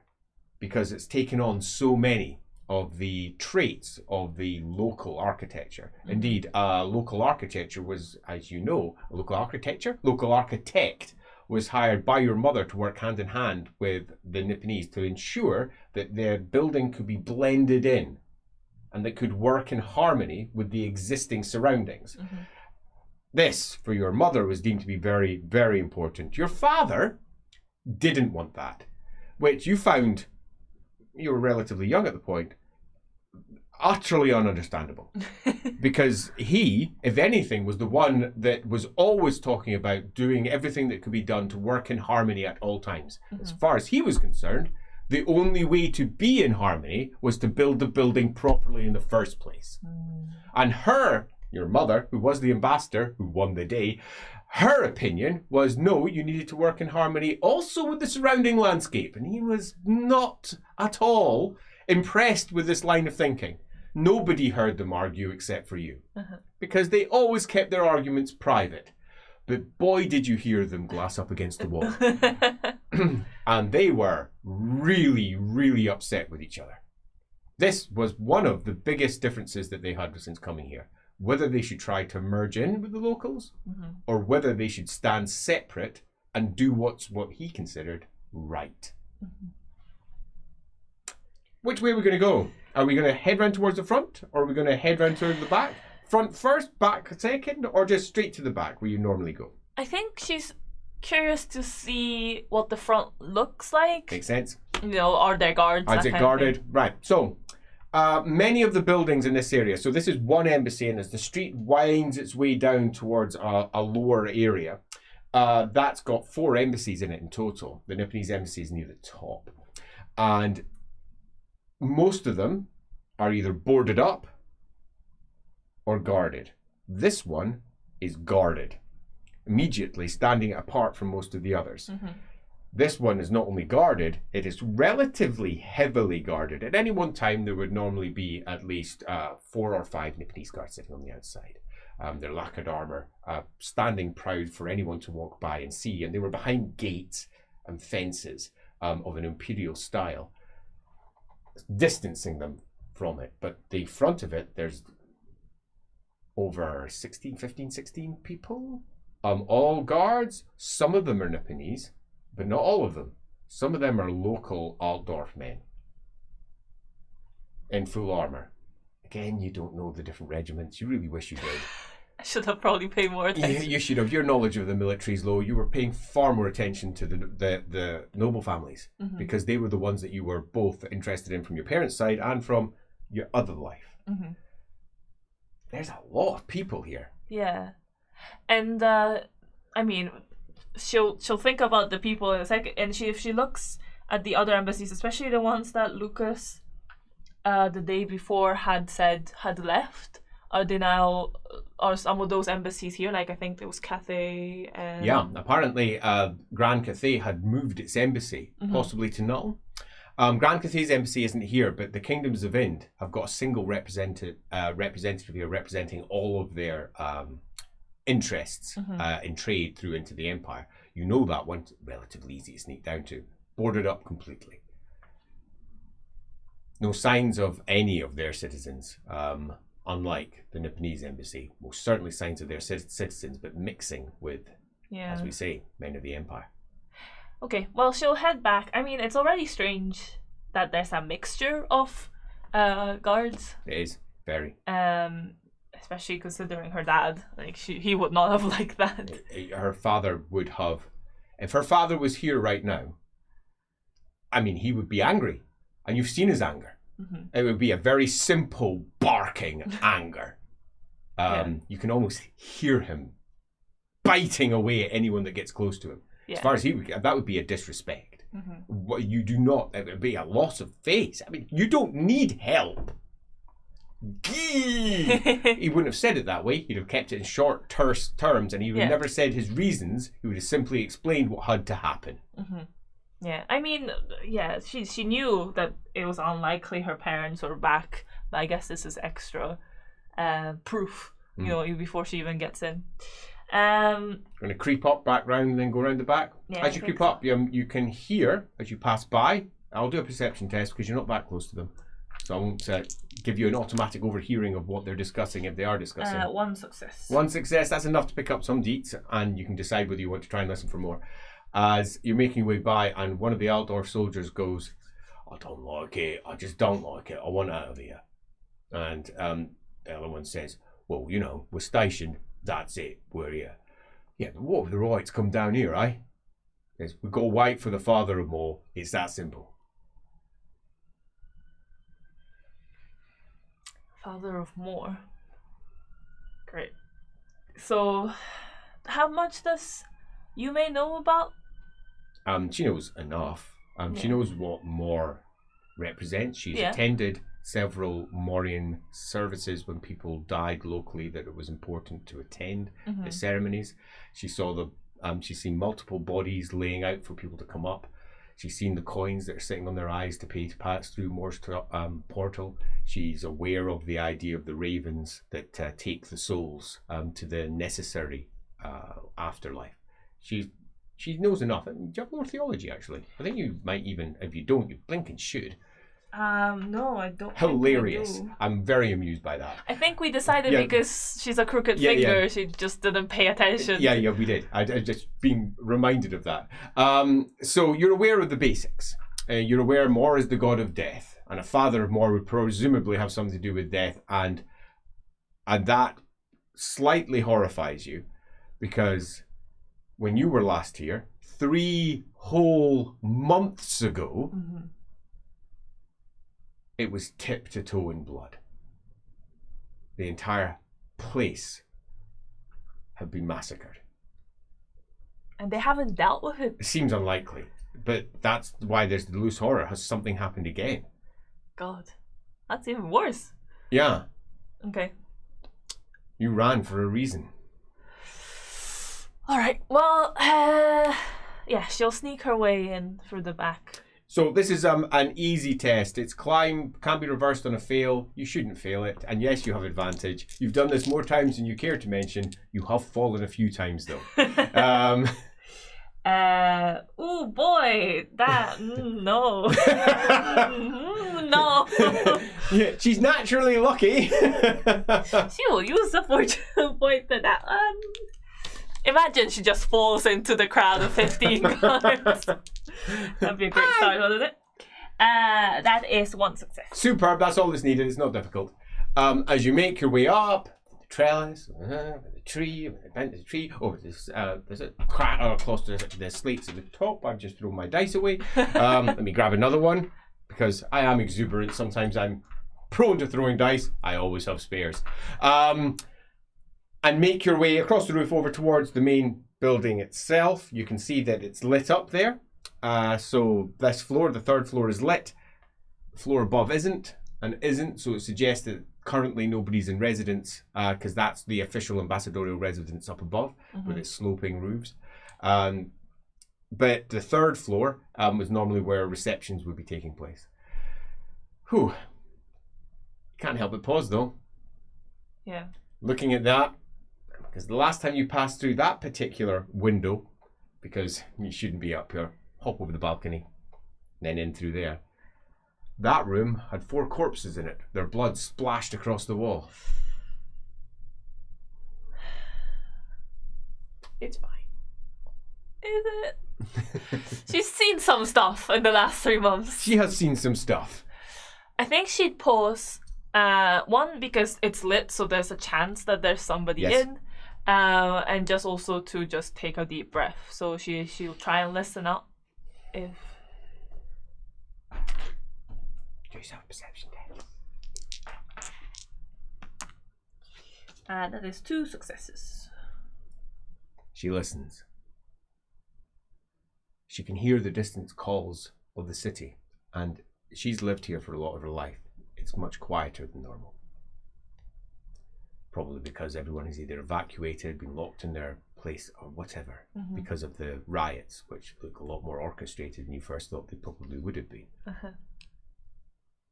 because it's taken on so many of the traits of the local architecture. Indeed, local architecture was, as you know, local architect was hired by your mother to work hand in hand with the Nipponese to ensure that their building could be blended in and that could work in harmony with the existing surroundings. This, for your mother, was deemed to be very, very important. Your father didn't want that, which you found, you were relatively young at the point, utterly ununderstandable. Because he, if anything, was the one that was always talking about doing everything that could be done to work in harmony at all times. As far as he was concerned, the only way to be in harmony was to build the building properly in the first place. And your mother, who was the ambassador, who won the day, her opinion was, no, you needed to work in harmony also with the surrounding landscape. And he was not at all impressed with this line of thinking. Nobody heard them argue except for you. Because they always kept their arguments private. But boy, did you hear them glass up against the wall. And they were really, really upset with each other. This was one of the biggest differences that they had since coming here. Whether they should try to merge in with the locals or whether they should stand separate and do what he considered right. Which way are we going to go? Are we going to head round towards the front or are we going to head round towards the back? Front first, back second, or just straight to the back where you normally go? I think she's curious to see what the front looks like. Makes sense. You know, are there guards? Is it guarded? Right. So, many of the buildings in this area. So this is one embassy, and as the street winds its way down towards a lower area, that's got 4 embassies in it in total. The Nipponese embassy is near the top, and most of them are either boarded up or guarded. This one is guarded, immediately standing apart from most of the others. Mm-hmm. This one is not only guarded, it is relatively heavily guarded. At any one time, there would normally be at least 4 or 5 Nipponese guards sitting on the outside. Their lacquered armour, standing proud for anyone to walk by and see. And they were behind gates and fences of an imperial style, distancing them from it. But the front of it, there's over 16 people, all guards. Some of them are Nipponese, but not all of them. Some of them are local Altdorf men in full armour. Again, you don't know the different regiments. You really wish you did. I should have probably paid more attention. You should have. Your knowledge of the military is low. You were paying far more attention to the noble families, mm-hmm. because they were the ones that you were both interested in from your parents' side and from your other life. Mm-hmm. There's a lot of people here. Yeah. And, I mean, she'll think about the people in a second, and if she looks at the other embassies, especially the ones that Lucas, the day before had left, are some of those embassies here? Like, I think there was Cathay and... Yeah, apparently Grand Cathay had moved its embassy, mm-hmm. possibly to Null. Grand Cathay's embassy isn't here, but the Kingdoms of Ind have got a single representative here representing all of their interests, mm-hmm. In trade through into the Empire. You know that one, relatively easy to sneak down to. Boarded up completely. No signs of any of their citizens, unlike the Nipponese embassy. Most certainly signs of their citizens, but mixing with, as we say, men of the Empire. Okay, well, she'll head back. I mean, it's already strange that there's a mixture of guards. It is, very. Especially considering her dad. Like, he would not have liked that. Her father would have. If her father was here right now, I mean, he would be angry. And you've seen his anger. Mm-hmm. It would be a very simple, barking anger. You can almost hear him biting away at anyone that gets close to him. Yeah. As far as he would get, that would be a disrespect. Mm-hmm. You do not, it would be a loss of face. I mean, you don't need help. He wouldn't have said it that way. He'd have kept it in short, terse terms, and he would have never said his reasons. He would have simply explained what had to happen. Mm-hmm. Yeah, I mean, she knew that it was unlikely her parents were back, but I guess this is extra proof, you know, before she even gets in. Going to creep up, back round, and then go around the back. Yeah, as you creep up, you can hear as you pass by. I'll do a perception test because you're not that close to them, so I won't give you an automatic overhearing of what they're discussing if they are discussing. 1 success. 1 success. That's enough to pick up some deets, and you can decide whether you want to try and listen for more. As you're making your way by, and one of the Altdorf soldiers goes, "I don't like it. I just don't like it. I want out of here." And the other one says, "Well, you know, we're stationed. That's it. We're here." "Yeah, but what if the riots come down here, eh?" Says, "We got to wait for the father of more. It's that simple." Father of more. Great. So, how much does Yume know about? She knows enough. She knows what more represents. She's attended several Morian services when people died locally that it was important to attend the ceremonies. She saw she's seen multiple bodies laying out for people to come up. She's seen the coins that are sitting on their eyes to pay to pass through Mor's portal. She's aware of the idea of the ravens that take the souls to the necessary afterlife. She knows enough. Do you have more theology, actually? I think you might even, if you don't, you blink and should. No, I don't. Hilarious. Think I do. I'm very amused by that. I think we decided because she's a crooked finger, she just didn't pay attention. Yeah, we did. I just being reminded of that. So you're aware of the basics. You're aware Mor is the god of death, and a father of Mor would presumably have something to do with death, and that slightly horrifies you because when you were last here, 3 whole months ago, it was tip to toe in blood. The entire place had been massacred. And they haven't dealt with it. It seems unlikely, but that's why there's the loose horror. Has something happened again? God, that's even worse. Yeah. Okay. You ran for a reason. All right. Well, yeah, she'll sneak her way in through the back. So this is an easy test. It's climb, can't be reversed on a fail. You shouldn't fail it. And yes, you have advantage. You've done this more times than you care to mention. You have fallen a few times though. Oh boy, that no. No. Yeah, she's naturally lucky. She will use the fortune point to that one. Imagine she just falls into the crowd of 15 guards. That'd be a great start, wouldn't it? That is 1 success. Superb, that's all that's needed. It's not difficult. As you make your way up, the trellis, the tree, the bent of the tree. Oh, there's a crack close to the slates at the top. I've just thrown my dice away. Let me grab another one because I am exuberant. Sometimes I'm prone to throwing dice. I always have spares. And make your way across the roof over towards the main building itself. You can see that it's lit up there. So this floor, the 3rd floor, is lit. The floor above isn't, so it suggests that currently nobody's in residence, because that's the official ambassadorial residence up above with its sloping roofs. But the 3rd floor was normally where receptions would be taking place. Whew. Can't help but pause though. Yeah. Looking at that, because the last time you passed through that particular window, because you shouldn't be up here, hop over the balcony, then in through there. That room had 4 corpses in it, their blood splashed across the wall. It's fine. Is it? She's seen some stuff in the last 3 months. She has seen some stuff. I think she'd pause. One, because it's lit, so there's a chance that there's somebody in. And just also to just take a deep breath. So she'll try and listen up. If do yourself a perception test. That is 2 successes. She listens. She can hear the distant calls of the city, and she's lived here for a lot of her life. It's much quieter than normal. Probably because everyone is either evacuated, been locked in their place, or whatever, because of the riots, which look a lot more orchestrated than you first thought they probably would have been.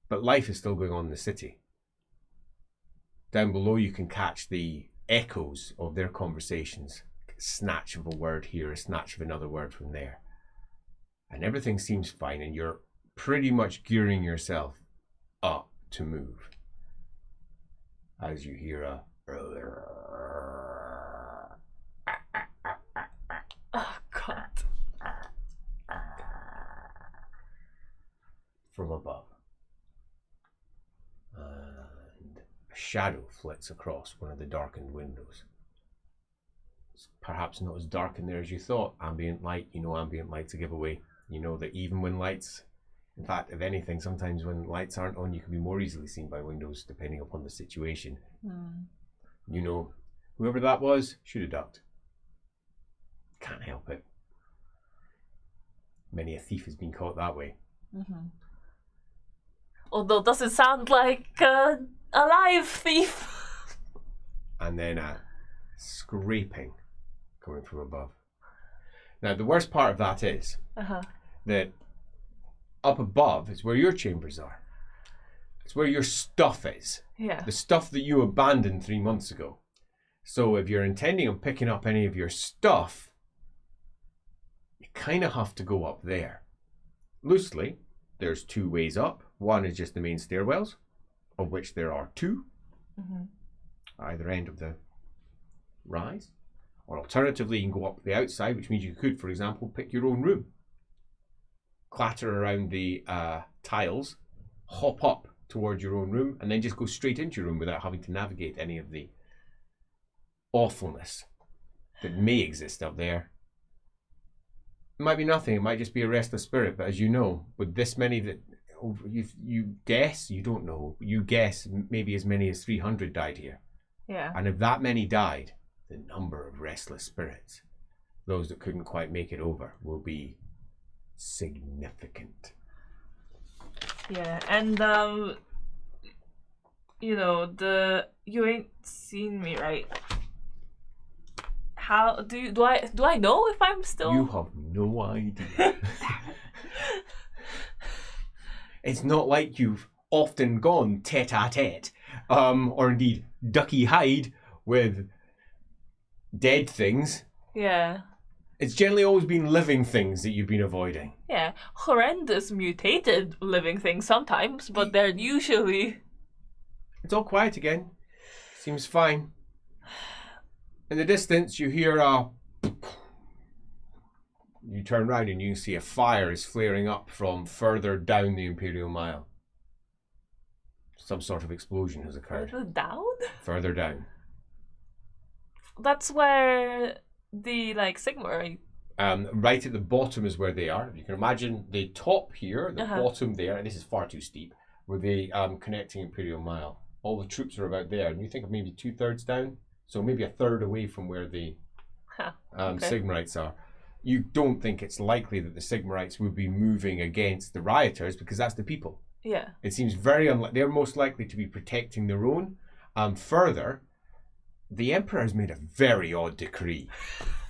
But life is still going on in the city. Down below you can catch the echoes of their conversations. A snatch of a word here, a snatch of another word from there. And everything seems fine, and you're pretty much gearing yourself up to move. As you hear a oh God. from above. And a shadow flits across one of the darkened windows. It's perhaps not as dark in there as you thought. Ambient light, you know ambient light's a giveaway. You know that even when lights, in fact, if anything, sometimes when lights aren't on, you can be more easily seen by windows depending upon the situation. You know, whoever that was should have ducked. Can't help it. Many a thief has been caught that way. Although it doesn't sound like a live thief. And then a scraping coming from above. Now, the worst part of that is that up above is where your chambers are. It's where your stuff is. Yeah. The stuff that you abandoned 3 months ago. So if you're intending on picking up any of your stuff, you kind of have to go up there. Loosely, there's 2 ways up. One is just the main stairwells, of which there are 2. Either end of the rise. Or alternatively, you can go up the outside, which means you could, for example, pick your own room. Clatter around the tiles, hop up towards your own room, and then just go straight into your room without having to navigate any of the awfulness that may exist up there. It might be nothing. It might just be a restless spirit. But as you know, with this many that you guess, you don't know. You guess maybe as many as 300 died here. Yeah. And if that many died, the number of restless spirits, those that couldn't quite make it over, will be significant. Yeah, and you ain't seen me, right? How do I know if I'm still? You have no idea. It's not like you've often gone tete-a-tete, or indeed ducky-hide with dead things. Yeah. It's generally always been living things that you've been avoiding. Yeah, horrendous mutated living things sometimes, but they're usually... It's all quiet again. Seems fine. In the distance, you hear a... You turn around and you see a fire is flaring up from further down the Imperial Mile. Some sort of explosion has occurred. Further down? Further down. That's where the, Sigma are. Right at the bottom is where they are. You can imagine the top here, the bottom there, and this is far too steep, with the connecting Imperial Mile. All the troops are about there, and you think of maybe 2/3 down, so maybe a third away from where the Sigmarites are. You don't think it's likely that the Sigmarites would be moving against the rioters because that's the people. Yeah. It seems very unlikely. They're most likely to be protecting their own. Further, the Emperor has made a very odd decree,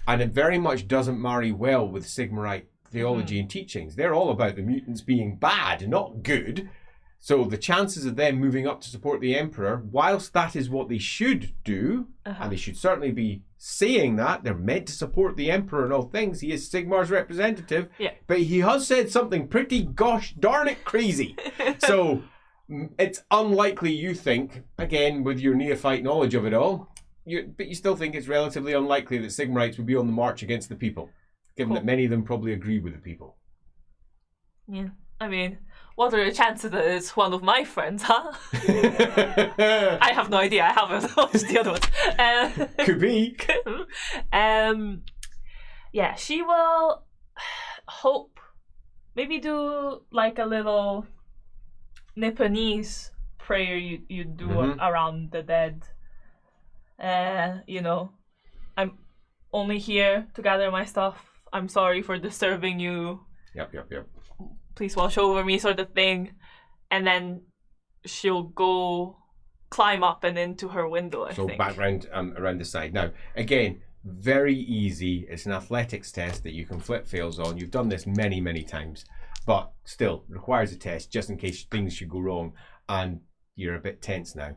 and it very much doesn't marry well with Sigmarite theology and teachings. They're all about the mutants being bad, not good. So the chances of them moving up to support the Emperor, whilst that is what they should do, and they should certainly be saying that, they're meant to support the Emperor in all things. He is Sigmar's representative, but he has said something pretty gosh darn it crazy. So it's unlikely, you think, again, with your neophyte knowledge of it all, but you still think it's relatively unlikely that Sigmarites would be on the march against the people, given that many of them probably agree with the people. Yeah, I mean... What are the chances that it's one of my friends, huh? I have no idea. I haven't watched the other ones. Could be. Yeah, she will hope. Maybe do like a little Nipponese prayer you do around the dead. I'm only here to gather my stuff. I'm sorry for disturbing you. Yep. Please watch over me, sort of thing. And then she'll go climb up and into her window, I think. So background around the side. Now, again, very easy. It's an athletics test that you can flip fails on. You've done this many, many times, but still requires a test just in case things should go wrong and you're a bit tense now.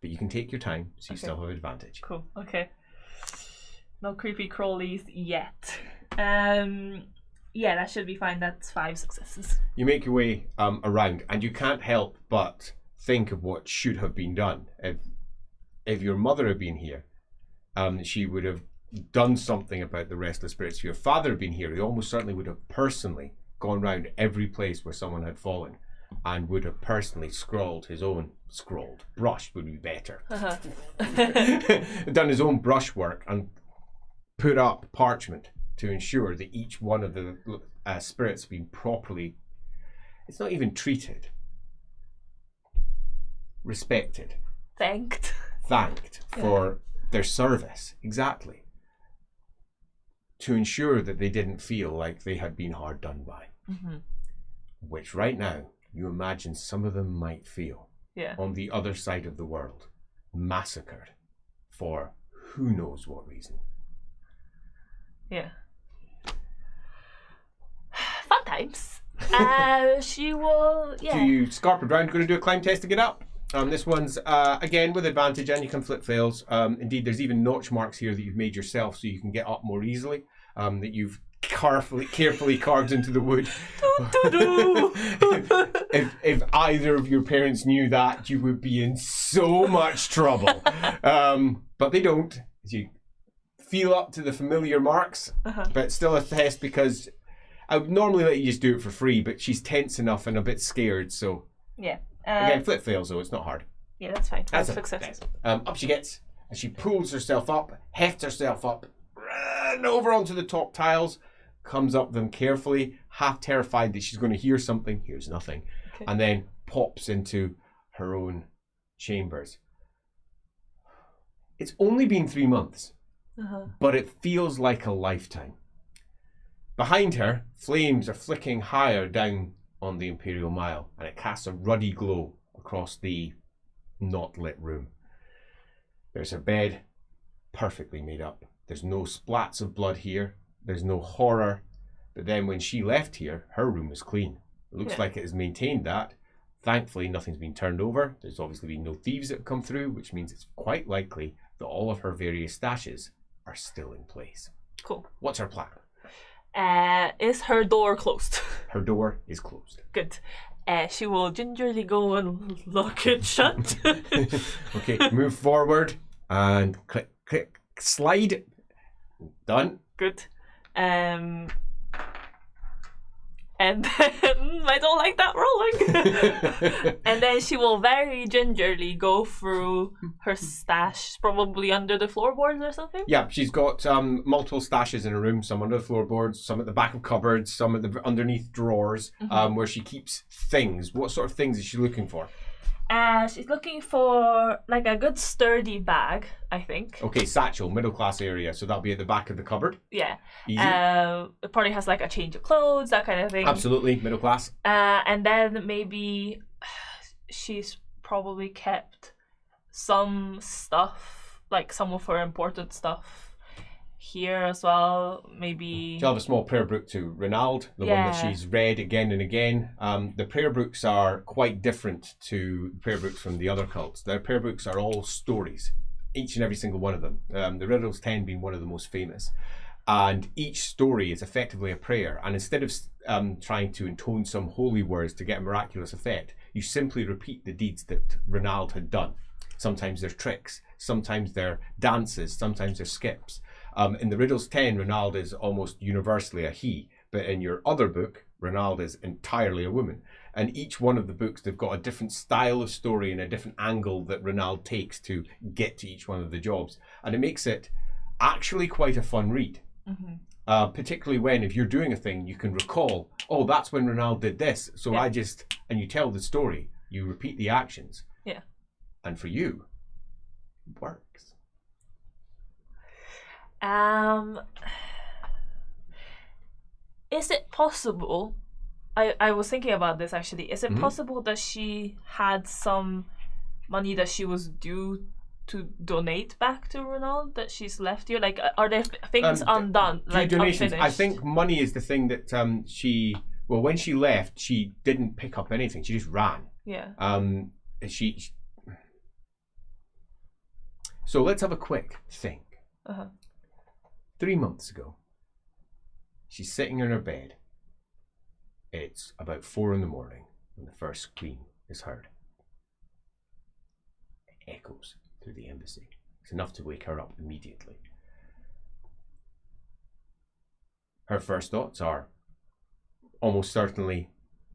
But you can take your time, so you still have advantage. Cool, okay. No creepy crawlies yet. Yeah, that should be fine. That's 5 successes. You make your way around, and you can't help but think of what should have been done. If your mother had been here, she would have done something about the restless spirits. If your father had been here, he almost certainly would have personally gone round every place where someone had fallen and would have personally brushed would be better. Done his own brushwork and put up parchment to ensure that each one of the spirits been properly, it's not even treated, respected, thanked for their service, exactly, to ensure that they didn't feel like they had been hard done by, which right now you imagine some of them might feel on the other side of the world, massacred for who knows what reason. Yeah. Fun times. She will, Do you scarp around, going to do a climb test to get up? This one's, again, with advantage, and you can flip fails. Indeed, there's even notch marks here that you've made yourself so you can get up more easily, that you've carefully carved into the wood. if either of your parents knew that, you would be in so much trouble. But they don't. You feel up to the familiar marks, but still a test because I would normally let you just do it for free, but she's tense enough and a bit scared, so... Yeah. Again, flip fails though, it's not hard. Yeah, that's fine. That's a success. Up she gets, and she pulls herself up, hefts herself up, and over onto the top tiles, comes up them carefully, half terrified that she's going to hear something, hears nothing, and then pops into her own chambers. It's only been 3 months, but it feels like a lifetime. Behind her, flames are flicking higher down on the Imperial Mile, and it casts a ruddy glow across the not lit room. There's her bed, perfectly made up. There's no splats of blood here. There's no horror. But then when she left here, her room is clean. It looks like it has maintained that. Thankfully, nothing's been turned over. There's obviously been no thieves that have come through, which means it's quite likely that all of her various stashes are still in place. Cool. What's her plan? Is her door closed? Her door is closed. Good. She will gingerly go and lock it shut. Okay, move forward and click, click, slide. Done. Good. And then I don't like that rolling. And then she will very gingerly go through her stash, probably under the floorboards or something. Yeah, she's got multiple stashes in her room. Some under the floorboards, some at the back of cupboards, some at the underneath drawers, where she keeps things. What sort of things is she looking for? She's looking for like a good sturdy bag, I think. Okay, satchel, middle class area. So that'll be at the back of the cupboard. Yeah. Easy. It probably has like a change of clothes, that kind of thing. Absolutely, middle class. And then maybe she's probably kept some stuff, like some of her important stuff here as well. Maybe She'll have a small prayer book to Renald, the one that she's read again and again. The prayer books are quite different to prayer books from the other cults. Their prayer books are all stories, each and every single one of them. The Riddles 10 being one of the most famous. And each story is effectively a prayer. And instead of trying to intone some holy words to get a miraculous effect, you simply repeat the deeds that Renald had done. Sometimes they're tricks, sometimes they're dances, sometimes they're skips. In the Riddles 10, Renald is almost universally a he, but in your other book, Renald is entirely a woman. And each one of the books, they've got a different style of story and a different angle that Renald takes to get to each one of the jobs. And it makes it actually quite a fun read. Particularly when, if you're doing a thing, you can recall, oh, that's when Renald did this. So and you tell the story, you repeat the actions. Yeah. And for you, it works. Is it possible, I was thinking about this actually, is it possible that she had some money that she was due to donate back to Renald that she's left here? Like, are there things undone, like donations? unfinished? I think money is the thing that when she left, she didn't pick up anything. She just ran. Yeah. So let's have a quick think. 3 months ago, she's sitting in her bed. It's about 4 a.m. when the first scream is heard. It echoes through the embassy. It's enough to wake her up immediately. Her first thoughts are almost certainly,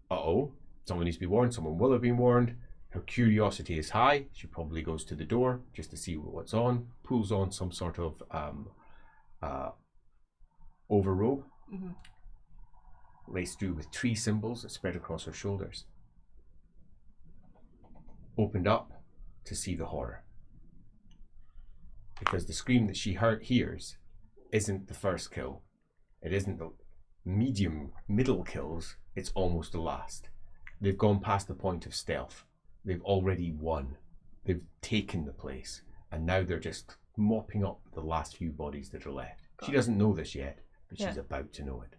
someone needs to be warned, someone will have been warned. Her curiosity is high. She probably goes to the door just to see what's on, pulls on some sort of overrobe, laced through with tree symbols that spread across her shoulders. Opened up to see the horror. Because the scream that she hears isn't the first kill. It isn't the middle kills. It's almost the last. They've gone past the point of stealth. They've already won. They've taken the place. And now they're just mopping up the last few bodies that are left. She doesn't know this yet, but she's about to know it.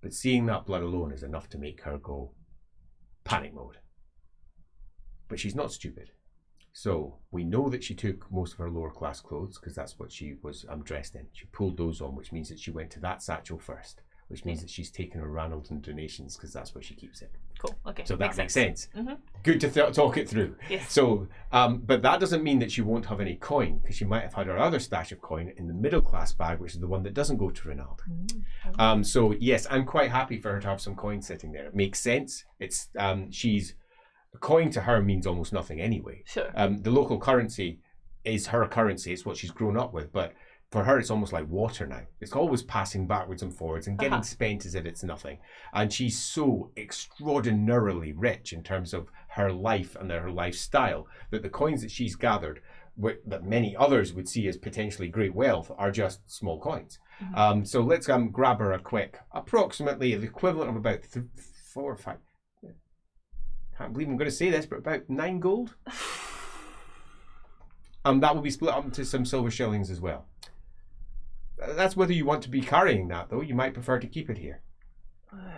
But seeing that blood alone is enough to make her go panic mode. But she's not stupid. So we know that she took most of her lower class clothes because that's what she was dressed in. She pulled those on, which means that she went to that satchel first, which means that she's taken her Ranaldton donations because that's where she keeps it. Cool. Okay. So that makes sense. Good to talk it through. Yes. So, but that doesn't mean that she won't have any coin because she might have had her other stash of coin in the middle class bag, which is the one that doesn't go to Renald. So yes, I'm quite happy for her to have some coin sitting there. It makes sense. It's a coin to her means almost nothing anyway. Sure. The local currency is her currency. It's what she's grown up with. But for her, it's almost like water now. It's always passing backwards and forwards and getting spent as if it's nothing. And she's so extraordinarily rich in terms of her life and her lifestyle that the coins that she's gathered, that many others would see as potentially great wealth, are just small coins. So let's grab her a quick, approximately the equivalent of about 4 or 5. Can't believe I'm going to say this, but about 9 gold. That will be split up into some silver shillings as well. That's whether you want to be carrying that, though. You might prefer to keep it here.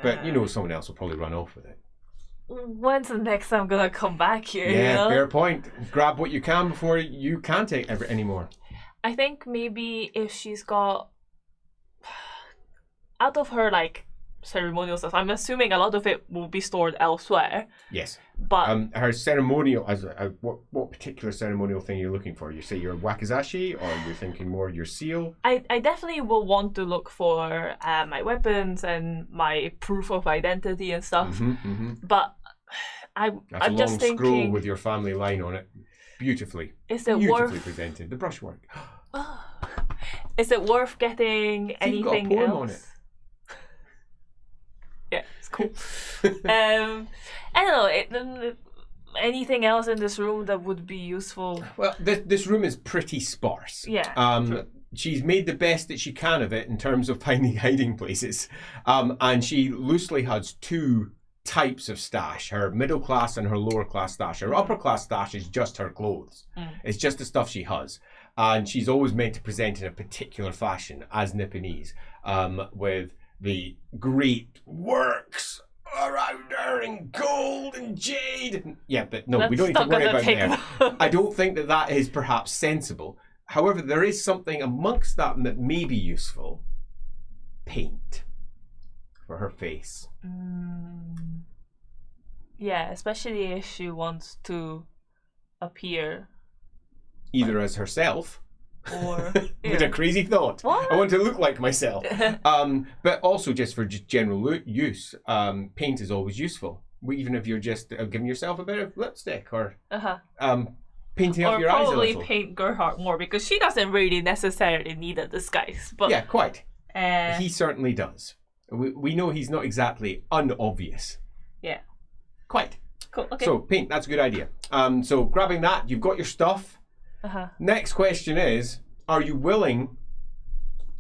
But you know someone else will probably run off with it. When's the next time I'm going to come back here? Yeah, you know? fair point. Grab what you can before you can't take any more. I think maybe if she's got... Out of her, like, ceremonial stuff, I'm assuming a lot of it will be stored elsewhere. Yes. But her ceremonial, what particular ceremonial thing you're looking for? You say your wakizashi, or you're thinking more your seal? I definitely will want to look for my weapons and my proof of identity and stuff. But I'm just thinking... That's a long scroll with your family line on it. Beautifully presented. The brushwork. Is it worth getting anything got a poem else? On it. Yeah, it's cool. I don't know. Anything else in this room that would be useful? Well, this room is pretty sparse. Yeah. She's made the best that she can of it in terms of finding hiding places. And she loosely has 2 types of stash, her middle class and her lower class stash. Her upper class stash is just her clothes. It's just the stuff she has. And she's always meant to present in a particular fashion as Nipponese, with the great works around her in gold and jade. Yeah, but no, we don't need to worry about there. I don't think that is perhaps sensible. However, there is something amongst that may be useful. Paint for her face. Yeah, especially if she wants to appear either as herself or with a crazy thought. What? I want to look like myself. But also just for general use, paint is always useful. Even if you're just giving yourself a bit of lipstick or painting up your eyes a little. Or probably paint Gerhardt more, because she doesn't really necessarily need a disguise. But yeah, quite. He certainly does. We know he's not exactly unobvious. Yeah. Quite. Cool. Okay. So paint, that's a good idea. So grabbing that, you've got your stuff. Next question is, are you willing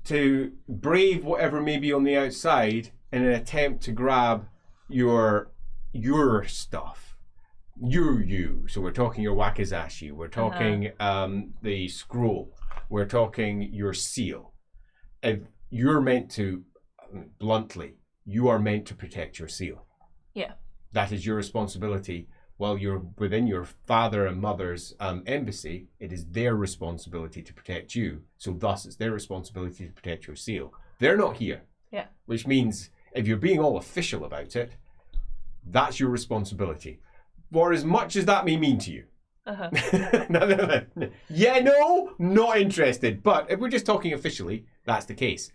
to brave whatever may be on the outside in an attempt to grab your stuff? You. So we're talking your wakizashi, we're talking the scroll, we're talking your seal. If you're meant to, bluntly, you are meant to protect your seal. Yeah. That is your responsibility. While you're within your father and mother's embassy, it is their responsibility to protect you. So thus, it's their responsibility to protect your seal. They're not here. Yeah. Which means if you're being all official about it, that's your responsibility. For as much as that may mean to you. Yeah, no, not interested. But if we're just talking officially, that's the case.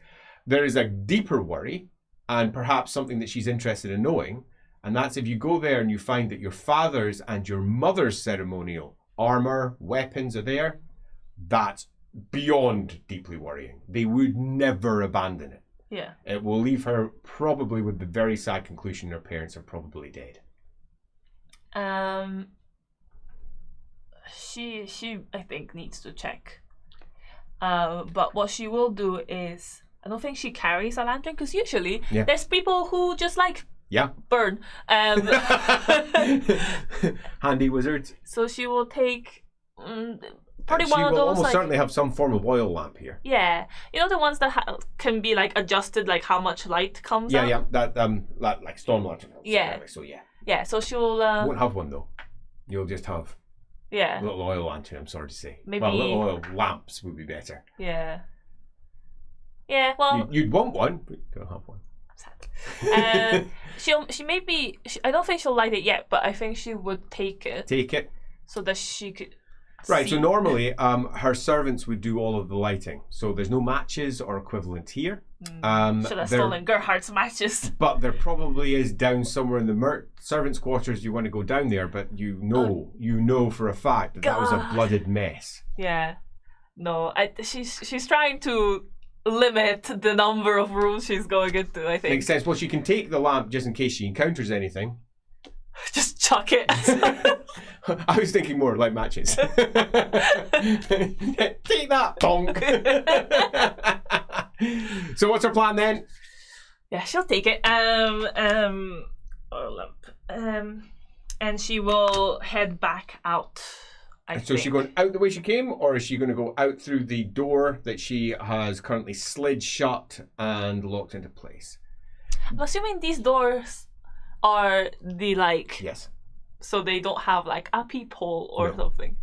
There is a deeper worry, and perhaps something that she's interested in knowing. And that's if you go there and you find that your father's and your mother's ceremonial armor, weapons are there, that's beyond deeply worrying. They would never abandon it. Yeah. It will leave her probably with the very sad conclusion her parents are probably dead. She I think needs to check. But what she will do is, I don't think she carries a lantern, because usually there's people who just like burn. Handy wizards. So she will take probably she one of will those. Almost like, certainly have some form of oil lamp here. Yeah, you know the ones that can be like adjusted, like how much light comes out. Yeah, that like storm lantern. Yeah. So yeah. Yeah, so she'll. Won't have one though. You'll just have. Yeah. A little oil lantern. I'm sorry to say. Maybe. Well, little oil lamps would be better. Yeah. Yeah. Well. You'd want one, but you don't have one. Sad. She may be. I don't think she'll light it yet, but I think she would take it. Take it. So that she could. Right. See. So normally, her servants would do all of the lighting. So there's no matches or equivalent here. Should have stolen Gerhardt's matches. But there probably is down somewhere in the servants' quarters. You want to go down there, but you know for a fact that was a blooded mess. Yeah. No, she's trying to limit the number of rooms she's going into, I think. Makes sense. Well, she can take the lamp just in case she encounters anything. Just chuck it. I was thinking more like matches. Take that, donk. So what's her plan then? Yeah, she'll take it. And she will head back out. So is she going out the way she came, or is she going to go out through the door that she has currently slid shut and locked into place? I'm assuming these doors are the Yes. So they don't have like a peephole or something.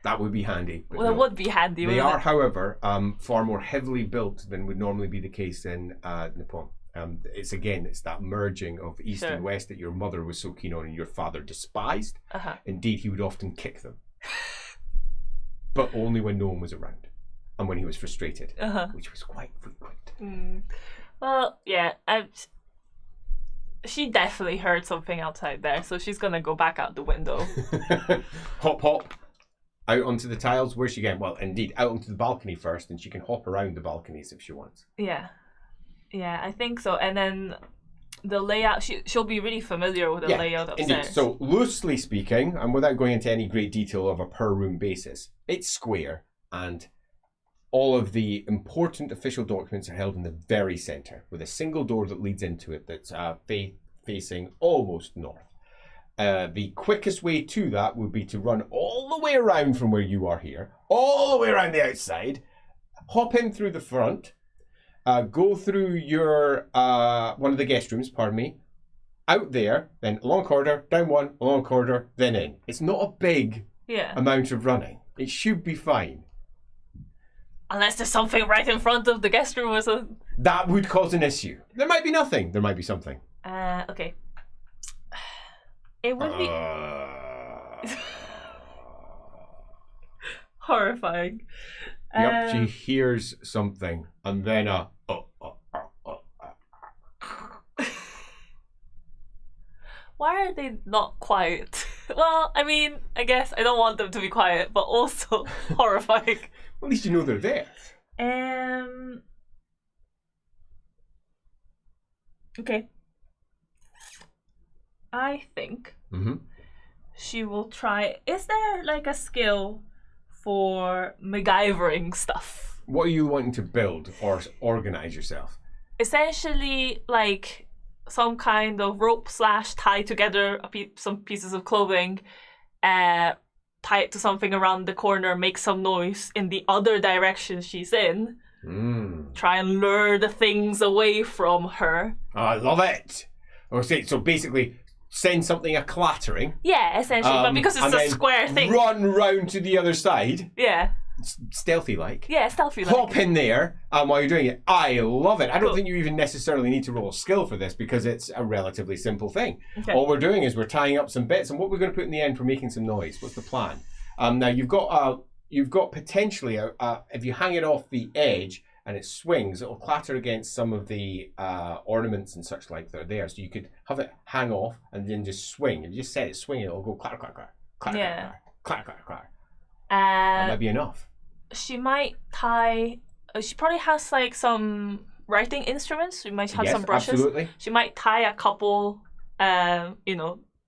That would be handy. Well, that would be handy. They are, however, far more heavily built than would normally be the case in Nippon. It's that merging of East and West that your mother was so keen on and your father despised. Indeed, he would often kick them. But only when no one was around and when he was frustrated, which was quite frequent. Well, yeah, she definitely heard something outside there, so she's gonna go back out the window. Hop, out onto the tiles. Where's she going? Well, indeed, out onto the balcony first, and she can hop around the balconies if she wants. Yeah, I think so. And then the layout, she'll be really familiar with the layout upstairs. Indeed. So loosely speaking, and without going into any great detail of a per room basis, it's square, and all of the important official documents are held in the very centre, with a single door that leads into it that's facing almost north. The quickest way to that would be to run all the way around from where you are here, all the way around the outside, hop in through the front, go through your one of the guest rooms, out there, then along corridor, down one, along corridor, then in. It's not a big amount of running. It should be fine. Unless there's something right in front of the guest room or something. That would cause an issue. There might be nothing. There might be something. Okay. It would be horrifying. Yep, she hears something, and then Why are they not quiet? Well, I mean, I guess I don't want them to be quiet, but also horrifying. At least you know they're there. Okay. I think she will try. Is there like a skill for MacGyvering stuff? What are you wanting to build or organize yourself? Essentially, like some kind of rope / tie together some pieces of clothing, tie it to something around the corner, make some noise in the other direction she's in. Try and lure the things away from her. Oh, I love it. Okay, so basically send something a clattering. Yeah, essentially, but because it's a square thing. Run round to the other side. Yeah. Stealthy like. Yeah, stealthy like. Hop in there while you're doing it. I love it. I don't think you even necessarily need to roll a skill for this because it's a relatively simple thing. Okay. All we're doing is we're tying up some bits, and what we're going to put in the end for making some noise. What's the plan? Now you've got potentially if you hang it off the edge and it swings, it'll clatter against some of the ornaments and such like that are there. So you could have it hang off and then just swing. If you just set it swinging, it'll go clatter, clatter, clatter, clatter, clatter, clatter, clatter. That might be enough. She might tie. She probably has like some writing instruments. She might have some brushes. Absolutely. She might tie a couple, on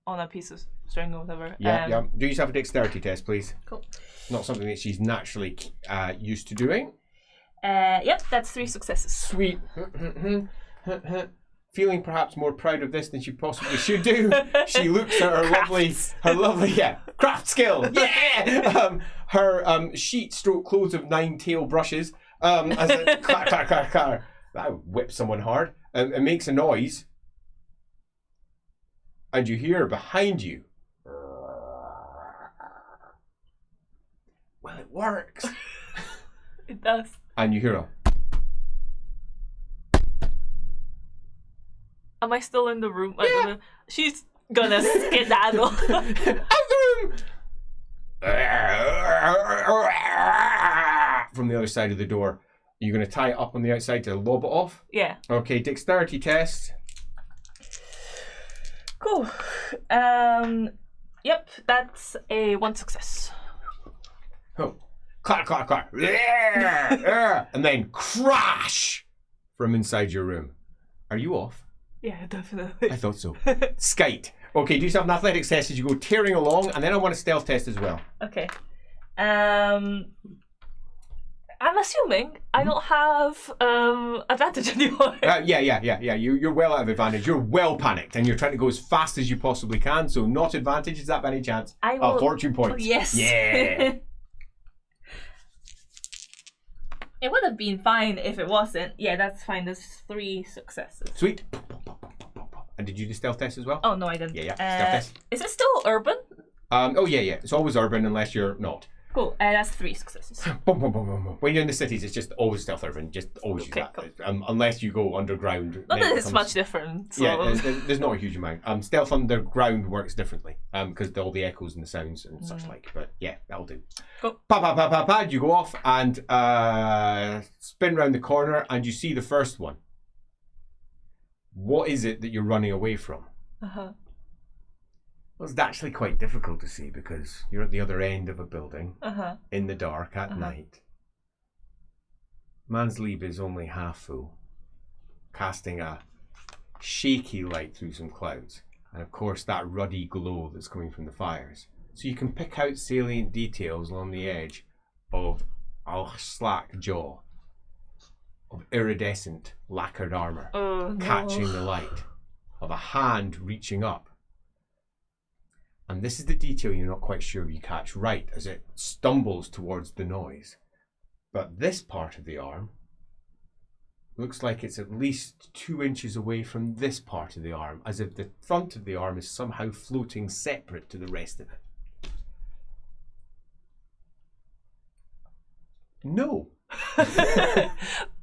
a piece of string or whatever. Yeah. Do yourself a dexterity test, please. Cool. Not something that she's naturally used to doing. Yep, that's 3 successes. Sweet. Feeling perhaps more proud of this than she possibly should do. She looks at her lovely craft skill. Yeah. Her sheet stroke clothes of 9 tail brushes. As a clack, clack, clack, clack. That would whip someone hard. It makes a noise, and you hear behind you. Well, it works. It does. And you hear a. Am I still in the room? Yeah. She's gonna skedaddle. Out the room! From the other side of the door. You're going to tie it up on the outside to lob it off? Yeah. Okay, dexterity test. Cool. Yep, that's a 1 success. Oh. clack, clack, clack, and then crash from inside your room. Are you off? Yeah, definitely. I thought so. Skite. Okay, do yourself an athletics test as you go tearing along, and then I want a stealth test as well. Okay. I'm assuming I don't have advantage anymore. Yeah. You're well out of advantage. You're well panicked, and you're trying to go as fast as you possibly can. So not advantage. Is that by any chance? I will... fortune points. Oh, yes. Yeah. It would have been fine if it wasn't. Yeah, that's fine. There's 3 successes. Sweet. And did you do stealth test as well? Oh no, I didn't. Yeah. Stealth test. Is it still urban? Yeah. It's always urban unless you're not. Cool. That's 3 successes. When you're in the cities, it's just always stealth urban. Just always use that. Cool. Unless you go underground. Not that it's much different. So. Yeah, there's not a huge amount. Stealth underground works differently because all the echoes and the sounds and such like. But yeah, that'll do. Cool. You go off and spin round the corner and you see the first one. What is it that you're running away from? Well, it's actually quite difficult to see because you're at the other end of a building in the dark at night. Man's Leap is only half full, casting a shaky light through some clouds, and of course that ruddy glow that's coming from the fires. So you can pick out salient details along the edge of a slack jaw, of iridescent lacquered armour catching the light, of a hand reaching up. And this is the detail you're not quite sure you catch right as it stumbles towards the noise. But this part of the arm looks like it's at least 2 inches away from this part of the arm, as if the front of the arm is somehow floating separate to the rest of it. No.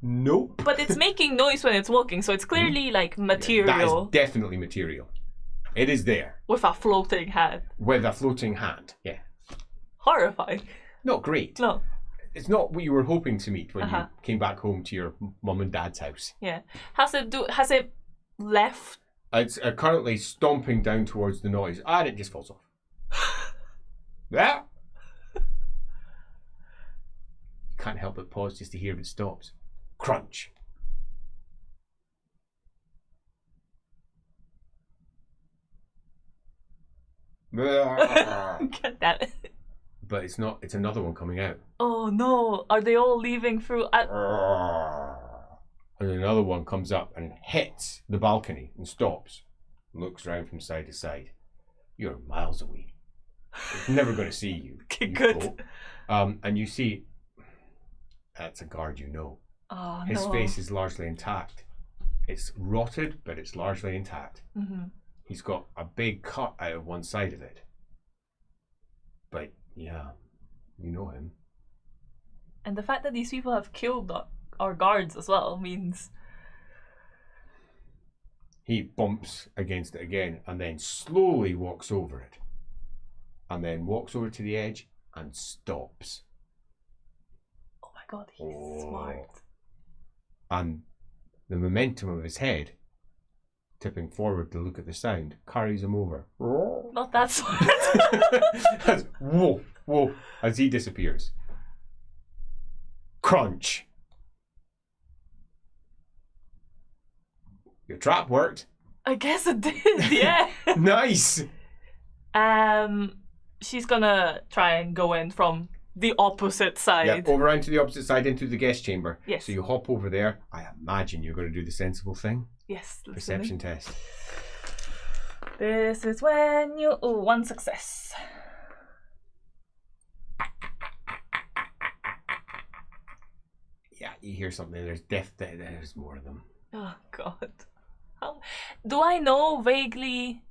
Nope. But it's making noise when it's walking, so it's clearly like material. That is definitely material. It is there. With a floating hand. With a floating hand, yeah. Horrifying. Not great. No. It's not what you were hoping to meet when you came back home to your mum and dad's house. Yeah. Has it left? It's currently stomping down towards the noise, and it just falls off. Yeah. You can't help but pause just to hear if it stops. Crunch. Get that. But it's not. It's another one coming out. Oh no! Are they all leaving through? And another one comes up and hits the balcony and stops. Looks around from side to side. You're miles away. It's never going to see you. Okay, good. And you see, that's a guard you know. Oh, His face is largely intact. It's rotted, but it's largely intact. He's got a big cut out of one side of it. But yeah, you know him. And the fact that these people have killed our guards as well means... He bumps against it again and then slowly walks over it. And then walks over to the edge and stops. Oh my god, he's smart. And the momentum of his head, tipping forward to look at the sound, carries him over. Not that smart. Whoa, as he disappears. Crunch. Your trap worked. I guess it did, yeah. Nice. She's gonna try and go in from the opposite side. Yeah, over around to the opposite side into the guest chamber. Yes. So you hop over there. I imagine you're going to do the sensible thing. Yes. Perception test. This is when you... Oh, 1 success. Yeah, you hear something. There's there's more of them. Oh, God. Do I know vaguely...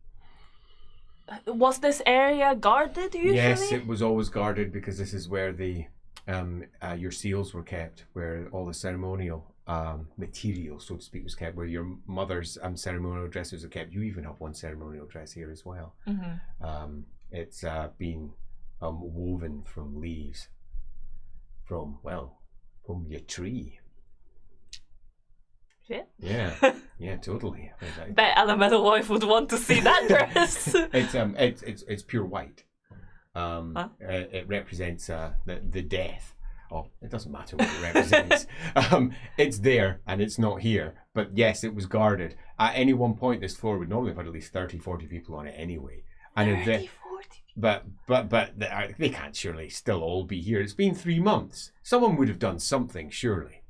Was this area guarded usually? Yes, it was always guarded because this is where the your seals were kept, where all the ceremonial material, so to speak, was kept, where your mother's ceremonial dresses are kept. You even have one ceremonial dress here as well. It's been woven from leaves from your tree. Shit. Yeah, totally. Bet Elemental Wife would want to see that dress. It's pure white. It represents the death Oh, it doesn't matter what it represents. It's there and it's not here. But yes, it was guarded. At any one point, this floor would normally have had at least 30, 40 people on it anyway. And 30, 40. But they can't surely still all be here. It's been 3 months. Someone would have done something, surely.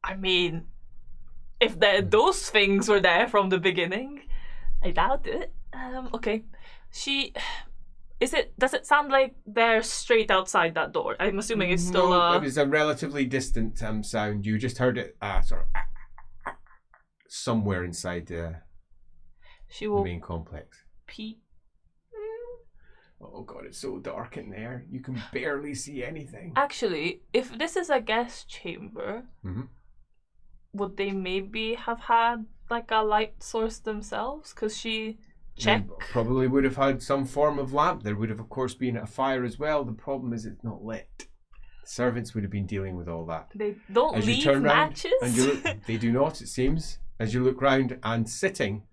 I mean, if those things were there from the beginning, I doubt it. Okay. Does it sound like they're straight outside that door? I'm assuming it's still it was a relatively distant sound. You just heard it sort of somewhere inside the main complex. Peek. Oh god, it's so dark in there. You can barely see anything. Actually, if this is a guest chamber, would they maybe have had like a light source themselves? Because she checked. They probably would have had some form of lamp. There would have, of course, been a fire as well. The problem is it's not lit. The servants would have been dealing with all that. They don't as leave you turn matches. And you look, they do not, it seems. As you look round and sitting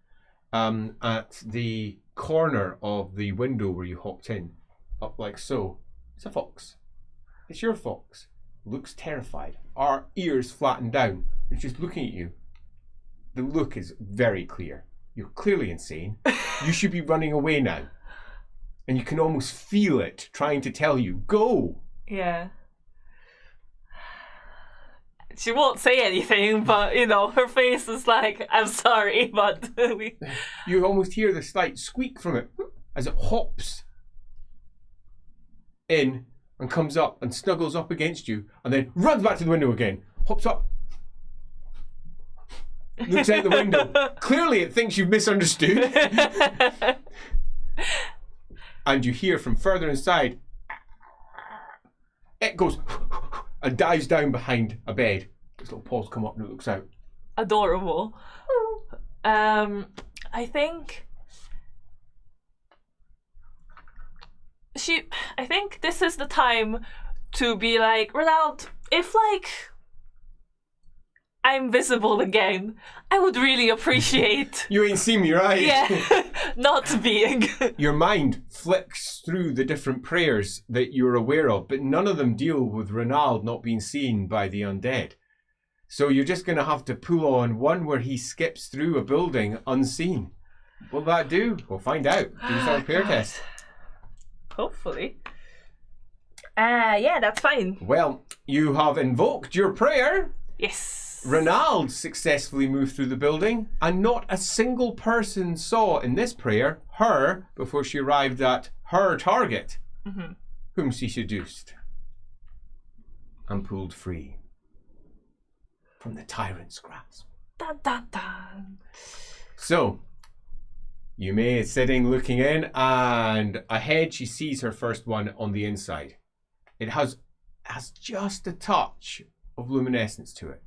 at the corner of the window where you hopped in, up like so, it's a fox. It's your fox. Looks terrified. Our ears flattened down. It's just looking at you. The look is very clear. You're clearly insane. You should be running away now. And you can almost feel it trying to tell you, go. Yeah. She won't say anything, but, her face is like, I'm sorry, but we... You almost hear the slight squeak from it as it hops in and comes up and snuggles up against you and then runs back to the window again. Hops up. Looks out the window. Clearly it thinks you've misunderstood. And you hear from further inside, it goes and dives down behind a bed. Its little paws come up and it looks out. Adorable. I think this is the time to be like, Ronald, if I'm visible again, I would really appreciate You ain't seen me, right? Yeah. Not being. Your mind flicks through the different prayers that you're aware of, but none of them deal with Ronald not being seen by the undead. So you're just going to have to pull on one where he skips through a building unseen. Will that do? We'll find out. Do yourself a prayer test. Hopefully. Yeah, that's fine. Well, you have invoked your prayer. Yes. Ronald successfully moved through the building, and not a single person saw in this prayer her before she arrived at her target, whom she seduced and pulled free from the tyrant's grasp. Dun, dun, dun. So, Yume is sitting looking in, and ahead she sees her first one on the inside. It has just a touch of luminescence to it.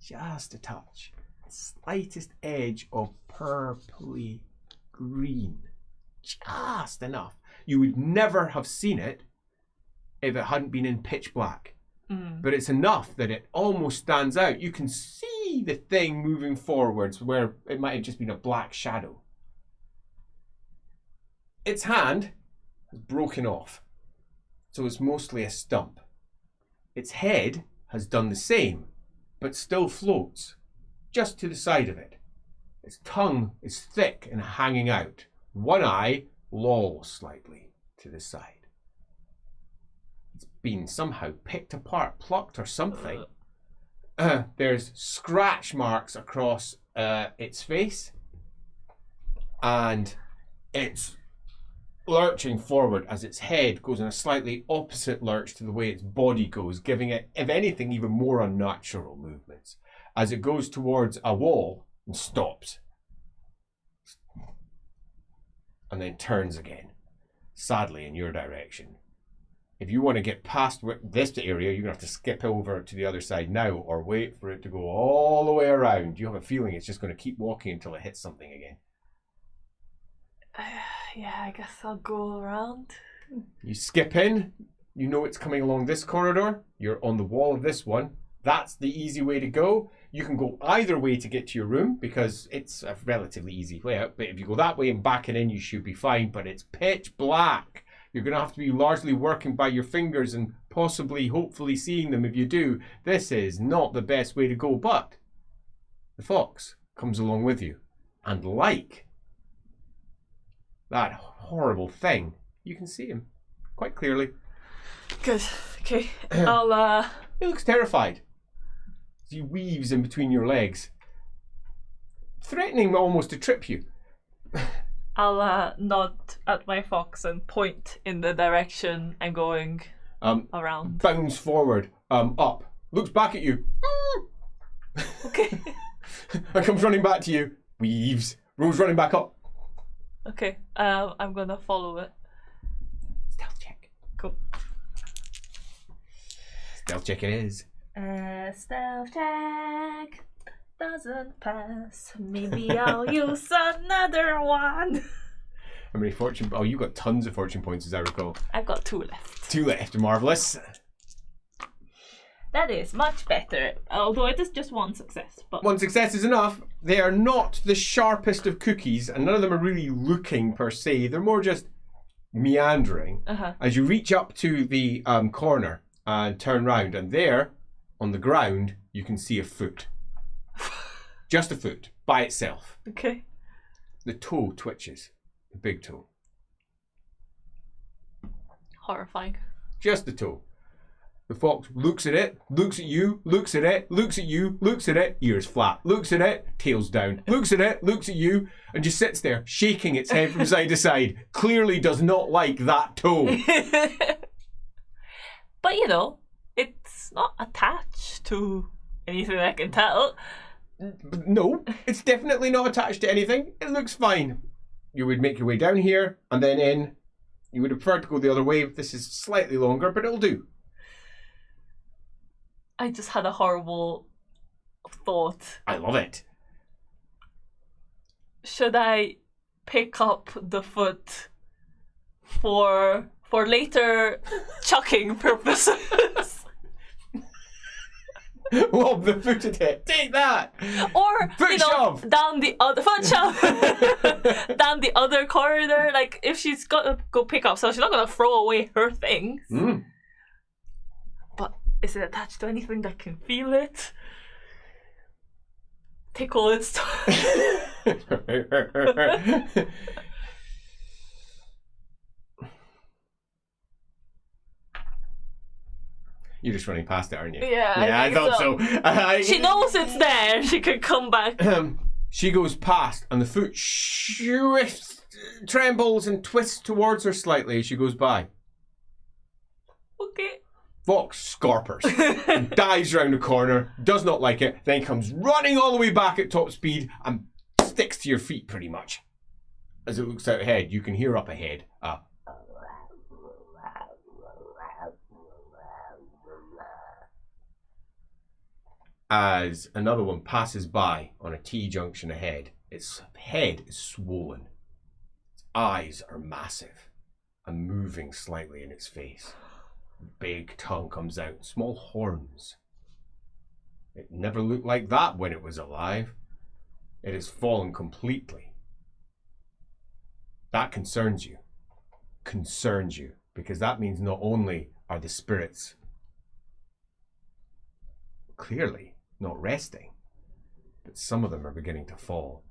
Just a touch. Slightest edge of purpley green. Just enough. You would never have seen it if it hadn't been in pitch black. But it's enough that it almost stands out. You can see the thing moving forwards where it might have just been a black shadow. Its hand has broken off, so it's mostly a stump. Its head has done the same, but still floats, just to the side of it. Its tongue is thick and hanging out. One eye lolls slightly to the side. It's been somehow picked apart, plucked or something. There's scratch marks across its face, and it's lurching forward as its head goes in a slightly opposite lurch to the way its body goes, giving it, if anything, even more unnatural movements as it goes towards a wall and stops and then turns again, sadly in your direction. If you want to get past this area, you're going to have to skip over to the other side now or wait for it to go all the way around. You have a feeling it's just going to keep walking until it hits something again. Yeah, I guess I'll go around. You skip in. You know it's coming along this corridor. You're on the wall of this one. That's the easy way to go. You can go either way to get to your room because it's a relatively easy way out. But if you go that way and back and in, you should be fine. But it's pitch black. You're going to have to be largely working by your fingers and possibly, hopefully seeing them. If you do, this is not the best way to go. But the fox comes along with you. And like that horrible thing, you can see him quite clearly. Good. Okay. I'll He looks terrified. He weaves in between your legs, threatening almost to trip you. I'll nod at my fox and point in the direction I'm going around. Bounds forward, up, looks back at you. Okay. And comes running back to you. Weaves, rolls running back up. Okay. I'm gonna follow it. Stealth check. Cool. Stealth check it is. Stealth check doesn't pass. Maybe I'll use another one. How many fortune? Oh, you got tons of fortune points, as I recall. I've got 2 left. 2 left. Marvelous. That is much better. Although it is just 1 success. But 1 success is enough. They are not the sharpest of cookies, and none of them are really looking per se. They're more just meandering. As you reach up to the corner and turn round, and there, on the ground, you can see a foot. Just a foot, by itself. Okay. The toe twitches. The big toe. Horrifying. Just the toe. The fox looks at it, looks at you, looks at it, looks at you, looks at it, ears flat, looks at it, tails down, looks at it, looks at you, and just sits there, shaking its head from side to side. Clearly does not like that toe. But you know, it's not attached to anything I can tell. No, it's definitely not attached to anything. It looks fine. You would make your way down here and then in. You would have preferred to go the other way. This is slightly longer, but it'll do. I just had a horrible thought. I love it. Should I pick up the foot for later chucking purposes? Lob the foot at it. Take that. Or foot shove. Down the other foot shove. Down the other corridor. Like if she's got to go pick up, so she's not gonna throw away her things. But is it attached to anything that can feel it? Tickle its You're just running past it, aren't you? Yeah, I thought so. She knows it's there. She could come back. She goes past, and the foot trembles and twists towards her slightly as she goes by. Okay. Fox scarpers and dives round the corner, does not like it, then comes running all the way back at top speed and sticks to your feet pretty much. As it looks out ahead, you can hear up ahead. As another one passes by on a T-junction ahead, its head is swollen. Its eyes are massive and moving slightly in its face. Big tongue comes out, small horns. It never looked like that when it was alive. It has fallen completely. That concerns you. Concerns you, because that means not only are the spirits clearly not resting, but some of them are beginning to fall.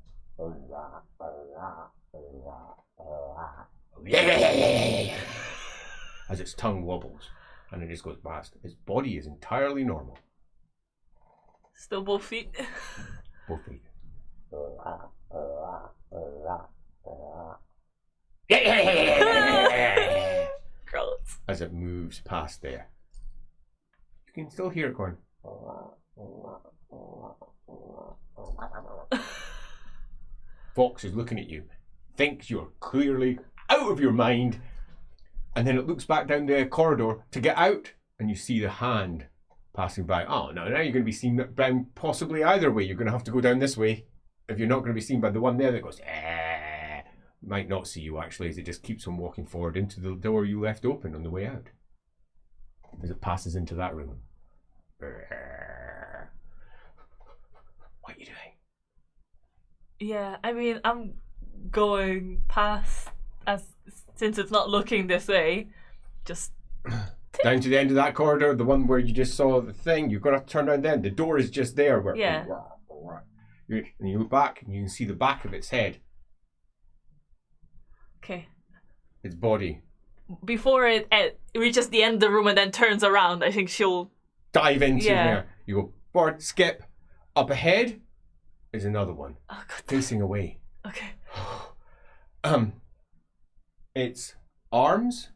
As its tongue wobbles and it just goes past. Its body is entirely normal. Still both feet. Both feet. Gross. As it moves past there. You can still hear it going. Fox is looking at you, thinks you're clearly out of your mind, and then it looks back down the corridor to get out, and you see the hand passing by. Oh, no, now you're going to be seen down possibly either way. You're going to have to go down this way if you're not going to be seen by the one there that goes, might not see you actually, as it just keeps on walking forward into the door you left open on the way out. As it passes into that room. What are you doing? Yeah, I mean, I'm going past as since it's not looking this way, just down to the end of that corridor, the one where you just saw the thing. You've got to turn around then. The door is just there. Where, yeah. And you look back and you can see the back of its head. Okay. Its body. Before it reaches the end of the room and then turns around, I think she'll dive into there. You go forward, skip. Up ahead is another one. Oh, God. Facing away. Okay. Its arms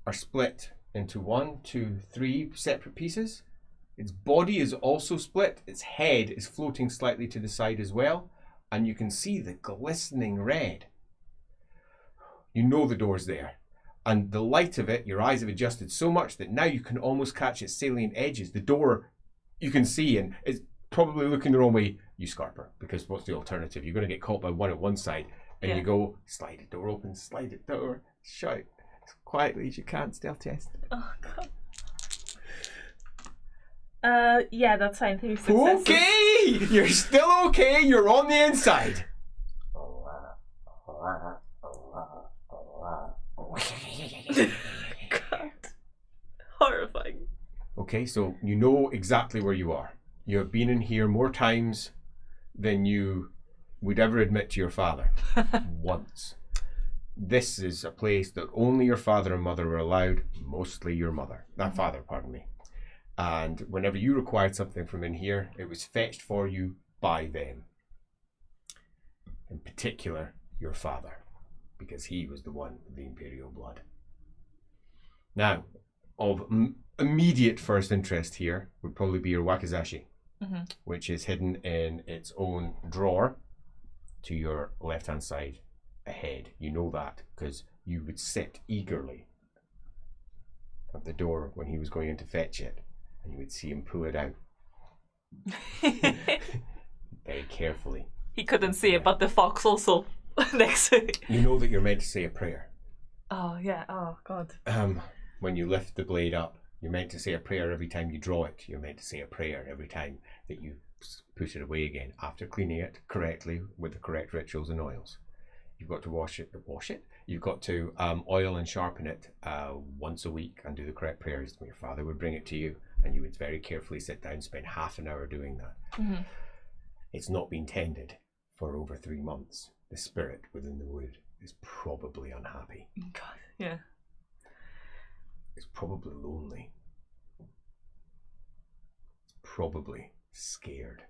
are split into 1, 2, 3 separate pieces. Its body is also split. Its head is floating slightly to the side as well. And you can see the glistening red. You know the door's there. And the light of it, your eyes have adjusted so much that now you can almost catch its salient edges. The door you can see, and it's probably looking the wrong way. You scarper, because what's the alternative? You're going to get caught by one at one side. And you go, slide the door open, slide the door shut. As quietly as you can, stealth test. Oh, God. Yeah, that's fine. 3 successes. Okay! You're still okay. You're on the inside. God. Horrifying. Okay, so you know exactly where you are. You have been in here more times than you would ever admit to your father. Once. This is a place that only your father and mother were allowed, mostly your mother. Father, pardon me. And whenever you required something from in here, it was fetched for you by them. In particular, your father, because he was the one with the imperial blood. Now, of immediate first interest here would probably be your wakizashi, which is hidden in its own drawer to your left-hand side ahead. You know that because you would sit eagerly at the door when he was going in to fetch it, and you would see him pull it out very carefully. He couldn't see it, but the fox also next to it. You know that you're meant to say a prayer. Oh, yeah. Oh, God. When you lift the blade up, you're meant to say a prayer every time you draw it. You're meant to say a prayer every time that you put it away again after cleaning it correctly with the correct rituals and oils. You've got to wash it. You've got to oil and sharpen it once a week and do the correct prayers. Your father would bring it to you, and you would very carefully sit down, spend half an hour doing that. Mm-hmm. It's not been tended for over 3 months. The spirit within the wood is probably unhappy. God, yeah. It's probably lonely. It's probably scared.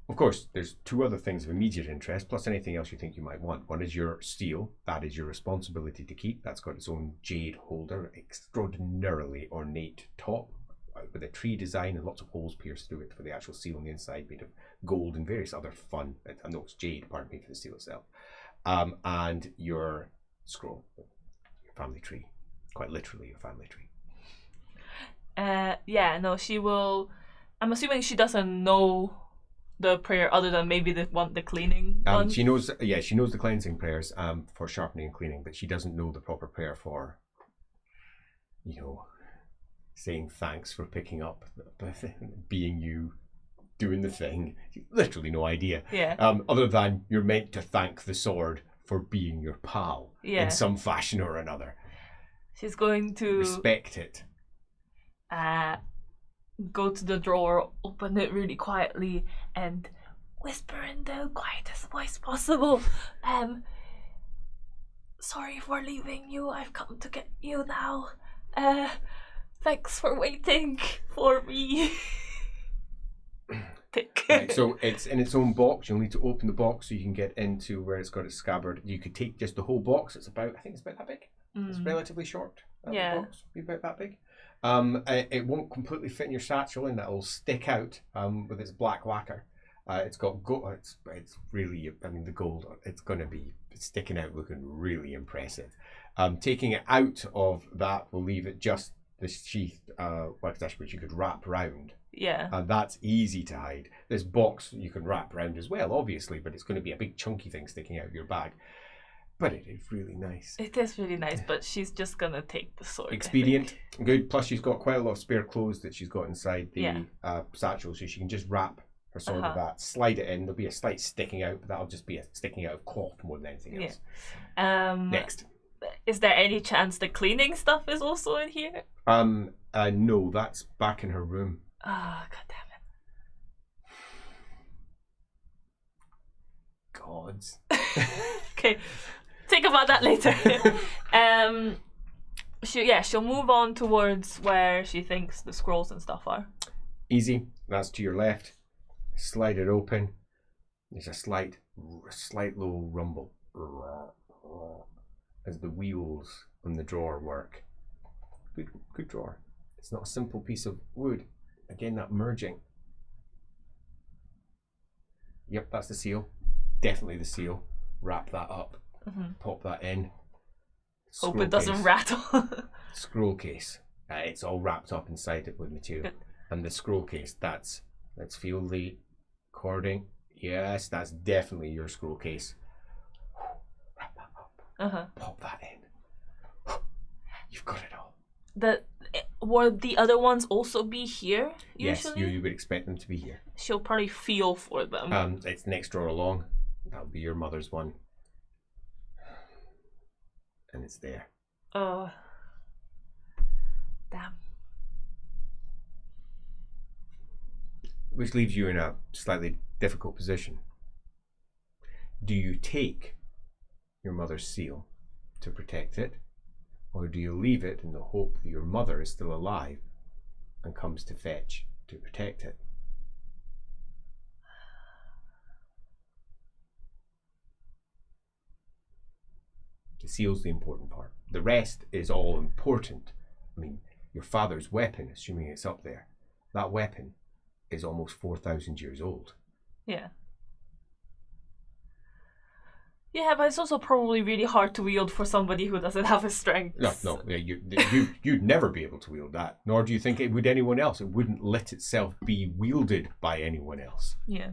Of course, there's 2 other things of immediate interest, plus anything else you think you might want. One is your steel. That is your responsibility to keep. That's got its own jade holder, extraordinarily ornate top with a tree design and lots of holes pierced through it for the actual seal on the inside, made of gold and various other fun. I know it's jade, pardon me, for the seal itself. And your scroll, your family tree. Quite literally your family tree. Yeah, no, she will. I'm assuming she doesn't know the prayer other than maybe the cleaning one. She knows the cleansing prayers for sharpening and cleaning, but she doesn't know the proper prayer for, saying thanks for picking up, being you, doing the thing. Literally no idea. Yeah. Other than you're meant to thank the sword for being your pal in some fashion or another. She's going to respect it. Go to the drawer, open it really quietly, and whisper in the quietest voice possible. Sorry for leaving you. I've come to get you now. Thanks for waiting for me. Tick. Right, so it's in its own box. You'll need to open the box so you can get into where it's got its scabbard. You could take just the whole box. I think it's about that big. It's relatively short. Yeah. Box, be about that big. It won't completely fit in your satchel, and that'll stick out with its black lacquer. It's got gold. It's really. The gold. It's going to be sticking out, looking really impressive. Taking it out of that will leave it just the sheath, which you could wrap round. Yeah. And that's easy to hide. This box you can wrap round as well, obviously, but it's going to be a big chunky thing sticking out of your bag. But it is really nice. It is really nice, but she's just going to take the sword. Expedient. Good. Plus she's got quite a lot of spare clothes that she's got inside the satchel, so she can just wrap her sword with that. Slide it in. There'll be a slight sticking out, but that'll just be a sticking out of cloth more than anything else. Next. Is there any chance the cleaning stuff is also in here? No, that's back in her room. Ah, god damn it. Gods. Okay, think about that later. She'll move on towards where she thinks the scrolls and stuff are. Easy. That's to your left. Slide it open. There's a slight low rumble as the wheels on the drawer work. Good drawer. It's not a simple piece of wood. Again, that merging. Yep, that's the seal. Definitely the seal. Wrap that up. Pop that in. Hope it doesn't rattle. Scroll case. It's all wrapped up inside it with material. Good. And the scroll case, let's feel the cording. Yes, that's definitely your scroll case. Wrap that up. Pop that in. You've got it all. Would the other ones also be here, usually? Yes, you would expect them to be here. She'll probably feel for them. It's next drawer along. That'll be your mother's one. And it's there. Damn. Which leaves you in a slightly difficult position. Do you take your mother's seal to protect it, or do you leave it in the hope that your mother is still alive and comes to fetch to protect it? The seal's the important part. The rest is all important. I mean, your father's weapon, assuming it's up there, that weapon is almost 4,000 years old. Yeah. Yeah, but it's also probably really hard to wield for somebody who doesn't have a strength. No, you'd never be able to wield that. Nor do you think it would anyone else. It wouldn't let itself be wielded by anyone else. Yeah.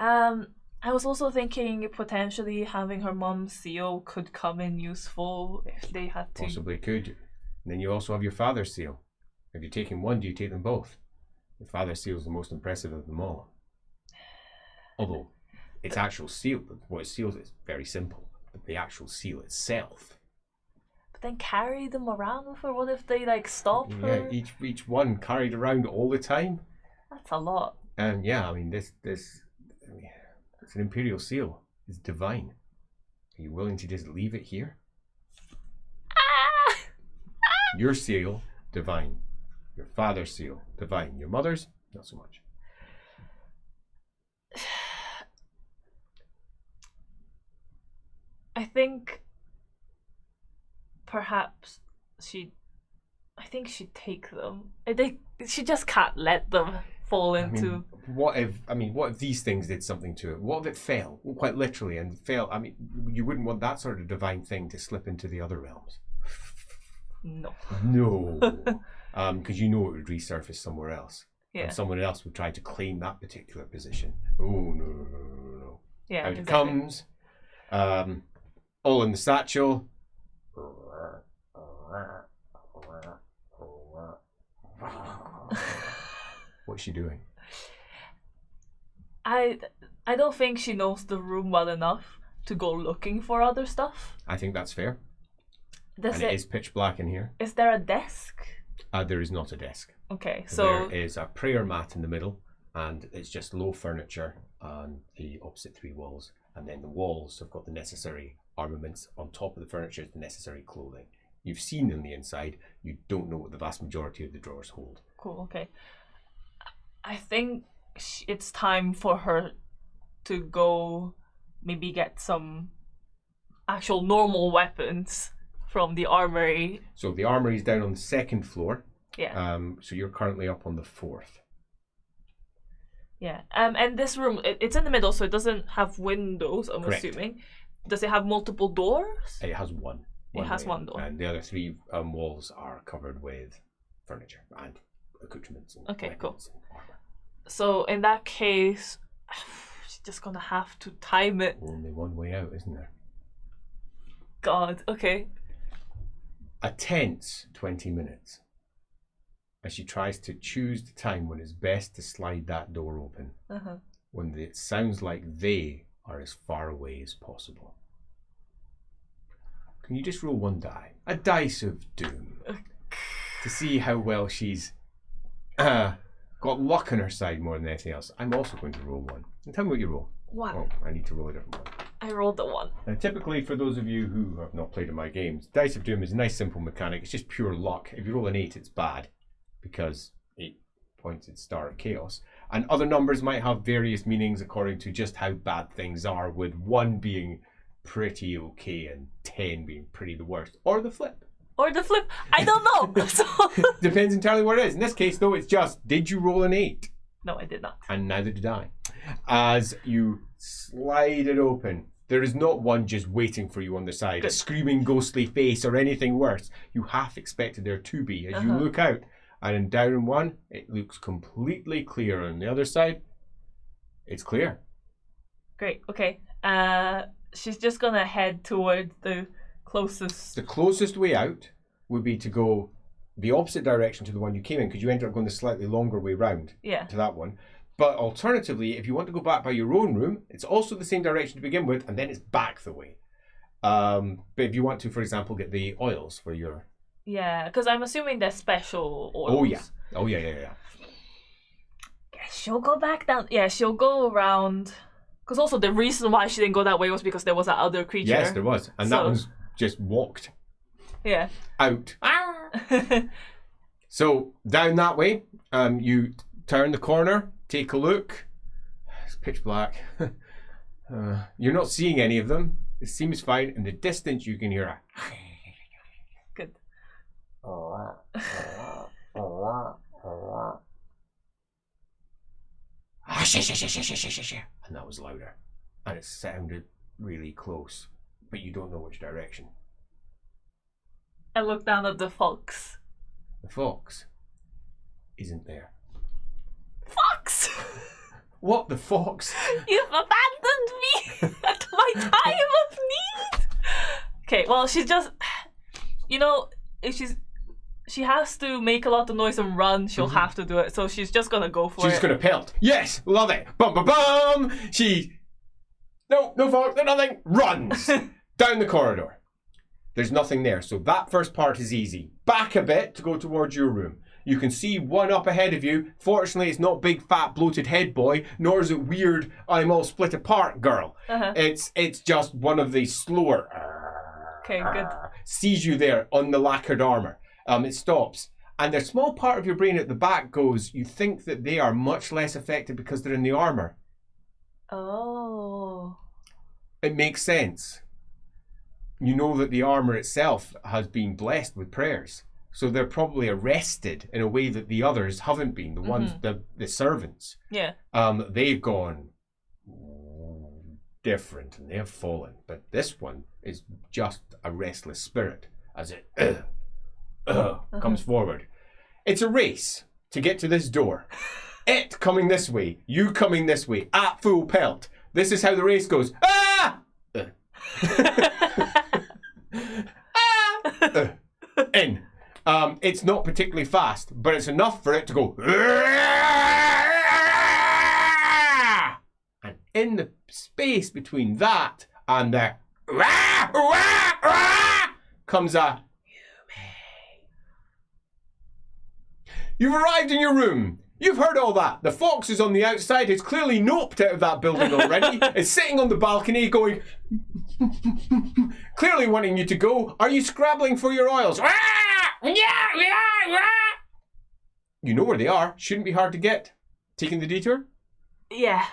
I was also thinking potentially having her mom's seal could come in useful if they had to. Possibly could. And then you also have your father's seal. If you're taking one, do you take them both? The father's seal is the most impressive of them all. Although its actual seal, what it seals is very simple. But the actual seal itself. But then carry them around with her? What if they stop her? Yeah, each one carried around all the time. That's a lot. And yeah, I mean this it's an imperial seal. It's divine. Are you willing to just leave it here? Your seal, divine. Your father's seal, divine. Your mother's, not so much. I think perhaps she'd take them. She just can't let them fall into. What if these things did something to it? What if it fell, quite literally, and fell? I mean, you wouldn't want that sort of divine thing to slip into the other realms. No. No. Because you know it would resurface somewhere else. Yeah. And someone else would try to claim that particular position. Oh, no. Yeah, Out it comes. All in the satchel. What's she doing? I don't think she knows the room well enough to go looking for other stuff. I think that's fair. It is pitch black in here. Is there a desk? There is not a desk. Okay, so there is a prayer mat in the middle, and it's just low furniture on the opposite three walls, and then the walls have got the necessary armaments. On top of the furniture is the necessary clothing. You've seen on the inside. You don't know what the vast majority of the drawers hold. Cool. Okay. I think it's time for her to go maybe get some actual normal weapons from the armory. So the armory is down on the second floor. Yeah. So you're currently up on the fourth. Yeah. And this room, it's in the middle, so it doesn't have windows, I'm Correct. assuming. Does it have multiple doors? It has one. It has one door. And the other three walls are covered with furniture and accoutrements and okay, cool. weapons and armor. So in that case, she's just gonna have to time it. Only one way out, isn't there? God, okay. A tense 20 minutes. as she tries to choose the time when it's best to slide that door open. When it sounds like they are as far away as possible. Can you just roll one die? A dice of doom. To see how well she's got luck on her side more than anything else. I'm also going to roll one. And tell me what you roll. 1. Oh, I need to roll a different one. I rolled a 1. Now, typically, for those of you who have not played in my games, Dice of Doom is a nice, simple mechanic. It's just pure luck. If you roll an 8, it's bad, because 8 pointed star of chaos. And other numbers might have various meanings according to just how bad things are, with 1 being pretty okay and 10 being pretty the worst. Or the flip. I don't know. So... Depends entirely what it is. In this case, though, it's just, did you roll an 8? No, I did not. And neither did I. As you slide it open, there is not one just waiting for you on the side, a screaming ghostly face or anything worse. You half expected there to be. As you look out, and in down in one, it looks completely clear. On the other side, it's clear. Great. Okay. She's just gonna head towards the closest. The closest way out would be to go the opposite direction to the one you came in, because you ended up going the slightly longer way round to that one. But alternatively, if you want to go back by your own room, it's also the same direction to begin with, and then it's back the way. But if you want to, for example, get the oils for your... Yeah, because I'm assuming they're special oils. Oh, yeah. Yeah, she'll go back down. Yeah, she'll go around. Because also the reason why she didn't go that way was because there was that other creature. Yes, there was. And that one's just walked. Yeah. Out. So, down that way, you turn the corner, take a look. It's pitch black. You're not seeing any of them. It seems fine. In the distance, you can hear a... Good. And that was louder. And it sounded really close. But you don't know which direction. I look down at the fox. The fox isn't there. Fox! What, the fox? You've abandoned me at my time of need! Okay, well, she's just... You know, if she has to make a lot of noise and run, she'll have to do it. So she's just gonna go for it. She's just gonna pelt. Yes, love it. Bum bum bum. No fox, no nothing. Runs down the corridor. There's nothing there, so that first part is easy. Back a bit to go towards your room. You can see one up ahead of you. Fortunately, it's not big, fat, bloated head boy, nor is it weird, I'm all split apart girl. It's just one of the slower. Okay, good. Sees you there on the lacquered armor. It stops. And a small part of your brain at the back goes, you think that they are much less affected because they're in the armor. Oh. It makes sense. You know that the armor itself has been blessed with prayers. So they're probably arrested in a way that the others haven't been. The ones, the servants. Yeah. They've gone different and they have fallen. But this one is just a restless spirit as it comes forward. It's a race to get to this door. It coming this way, you coming this way, at full pelt. This is how the race goes. Ah! In. It's not particularly fast, but it's enough for it to go. And in the space between that and the comes a Yume. You've arrived in your room. You've heard all that. The fox is on the outside. It's clearly noped out of that building already. It's sitting on the balcony going, clearly wanting you to go. Are you scrabbling for your oils? You know where they are. Shouldn't be hard to get. Taking the detour? Yeah.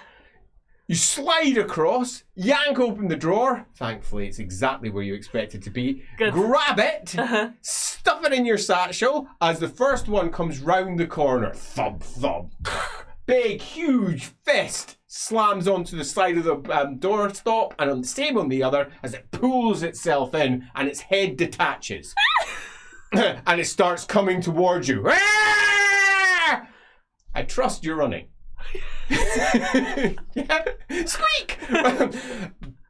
You slide across, yank open the drawer. Thankfully, it's exactly where you expect it to be. Good. Grab it, stuff it in your satchel as the first one comes round the corner. Thump, thump. Big, huge fist slams onto the side of the doorstop, and on the same on the other as it pulls itself in and its head detaches. And it starts coming towards you. I trust you're running. Yeah. Squeak!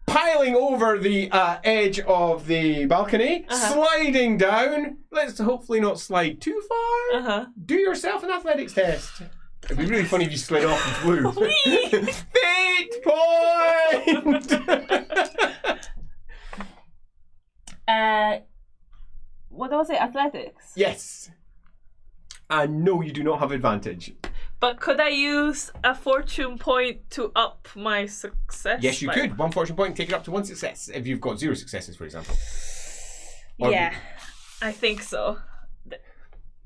piling over the edge of the balcony, sliding down. Let's hopefully not slide too far. Do yourself an athletics test. It'd be really funny if you slid off and flew. Fate point! What was it? Athletics? Yes. And no, you do not have advantage. But could I use a fortune point to up my success? Yes, you could. 1 fortune point and take it up to 1 success if you've got 0 successes, for example. Or I think so.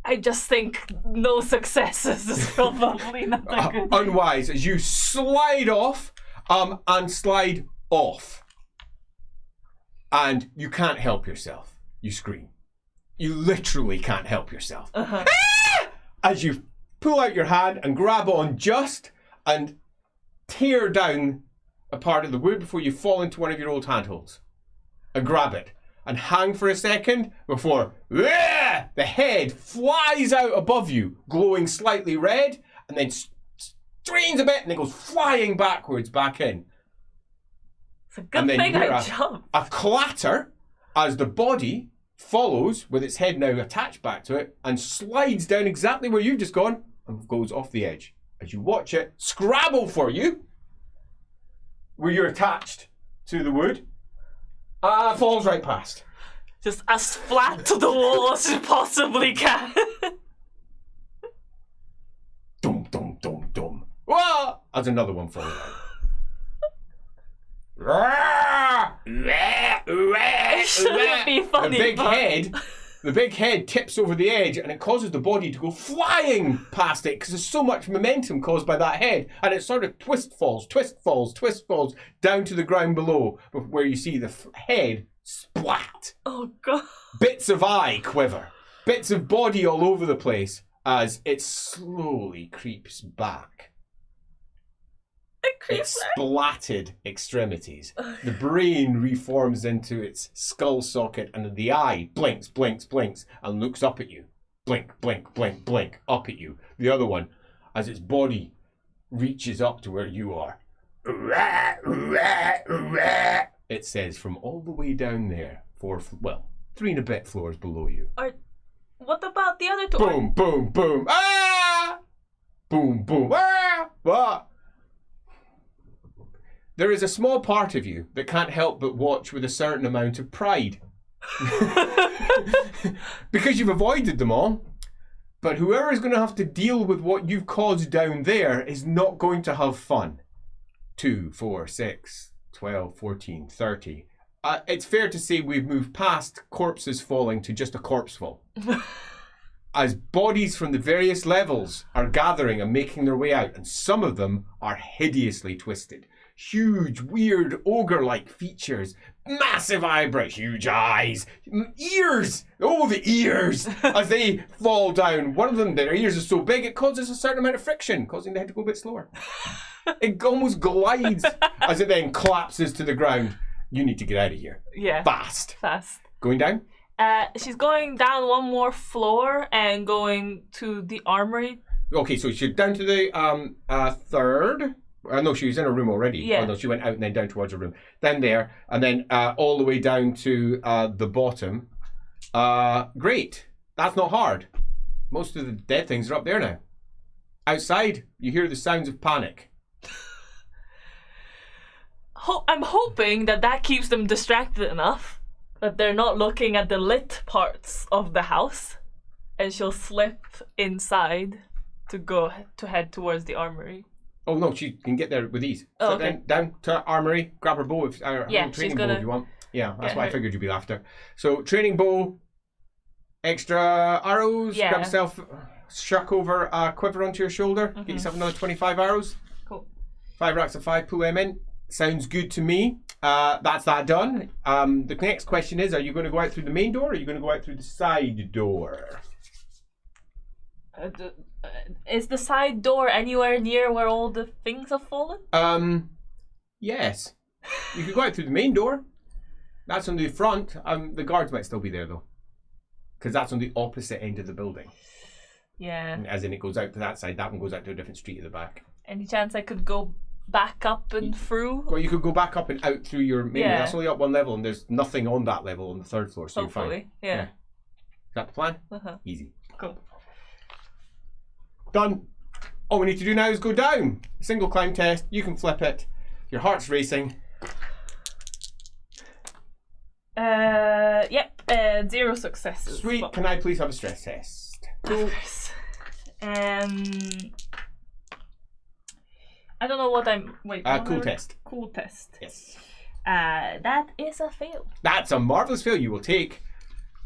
I just think no successes is probably not a good. Unwise as you slide off and slide off. And you can't help yourself. You scream. You literally can't help yourself. As you pull out your hand and grab on just and tear down a part of the wood before you fall into one of your old handholds. And grab it. And hang for a second before the head flies out above you, glowing slightly red, and then strains a bit and then goes flying backwards back in. It's a good thing I jumped. A clatter as the body follows with its head now attached back to it and slides down exactly where you've just gone and goes off the edge. As you watch it scrabble for you, where you're attached to the wood, falls right past. Just as flat to the wall as you possibly can. Dum, dum, dum, dum. Whoa! As another one falls out. It shouldn't be funny. The big head tips over the edge and it causes the body to go flying past it because there's so much momentum caused by that head, and it sort of twist falls down to the ground below where you see the head splat. Oh god. Bits of eye quiver, bits of body all over the place as it slowly creeps back. Its splatted extremities. The brain reforms into its skull socket and the eye blinks and looks up at you. Blink, up at you. The other one, as its body reaches up to where you are. It says from all the way down there, 3 and a bit floors below you. What about the other two? Boom, boom, boom. Ah! Boom, boom. Ah! There is a small part of you that can't help but watch with a certain amount of pride. Because you've avoided them all. But whoever is going to have to deal with what you've caused down there is not going to have fun. 2, 4, 6, 12, 14, 30. It's fair to say we've moved past corpses falling to just a corpse fall. As bodies from the various levels are gathering and making their way out, and some of them are hideously twisted. Huge, weird, ogre-like features, massive eyebrows, huge eyes, ears! Oh, the ears! As they fall down. One of them, their ears are so big, it causes a certain amount of friction, causing the head to go a bit slower. It almost glides as it then collapses to the ground. You need to get out of here. Yeah. Fast. Going down? She's going down one more floor and going to the armory. Okay, so she's down to the third. No, she was in her room already. Yeah. Oh, no, she went out and then down towards her room. Then there, and then all the way down to the bottom. Great. That's not hard. Most of the dead things are up there now. Outside, you hear the sounds of panic. I'm hoping that keeps them distracted enough that they're not looking at the lit parts of the house, and she'll slip inside to head towards the armory. Oh no, she can get there with ease. Oh, So okay. then down to armory, grab her bow, training bow if you want. Yeah, that's what I figured you'd be after. So training bow, extra arrows, grab yourself, shuck over a quiver onto your shoulder, get yourself another 25 arrows. Cool. 5 racks of 5, pull them in. Sounds good to me. That's that done. The next question is, are you going to go out through the main door or are you going to go out through the side door? Is the side door anywhere near where all the things have fallen? Yes. You could go out through the main door. That's on the front. The guards might still be there though, because that's on the opposite end of the building. Yeah. As in, it goes out to that side. That one goes out to a different street at the back. Any chance I could go back up and through. Well, you could go back up and out through your main. Yeah. That's only up one level, and there's nothing on that level on the 3rd floor, so you're fine. Hopefully, yeah. Is that the plan? Uh-huh. Easy. Cool. Done. All we need to do now is go down. Single climb test. You can flip it. Your heart's racing. Yep. 0 successes. Sweet. Well, Can I please have a stress test? cool. I don't know what I'm. Wait. Cool test. Cool test. Yes. That is a fail. That's a marvelous fail. You will take.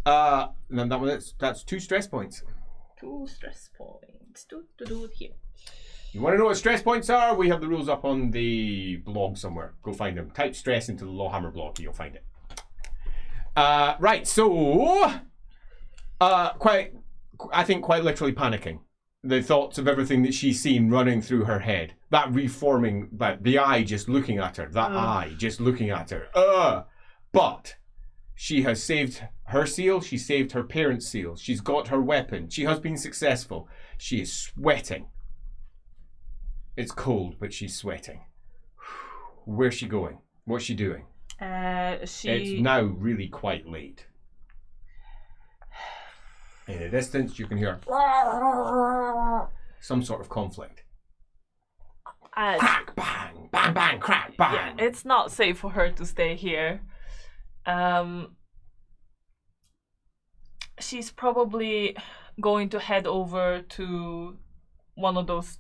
And that one. That's 2 stress points. 2 stress points. Do it here. You want to know what stress points are? We have the rules up on the blog somewhere. Go find them. Type stress into the LAWhammer blog. You'll find it. Right. So, I think quite literally panicking. The thoughts of everything that she's seen running through her head. That reforming, the eye just looking at her. That eye just looking at her. But she has saved her seal. She saved her parents' seal. She's got her weapon. She has been successful. She is sweating. It's cold, but she's sweating. Where's she going? What's she doing? It's now really quite late. In the distance, you can hear some sort of conflict. Crack, bang, bang, bang, crack, bang. Yeah, it's not safe for her to stay here. She's probably going to head over to one of those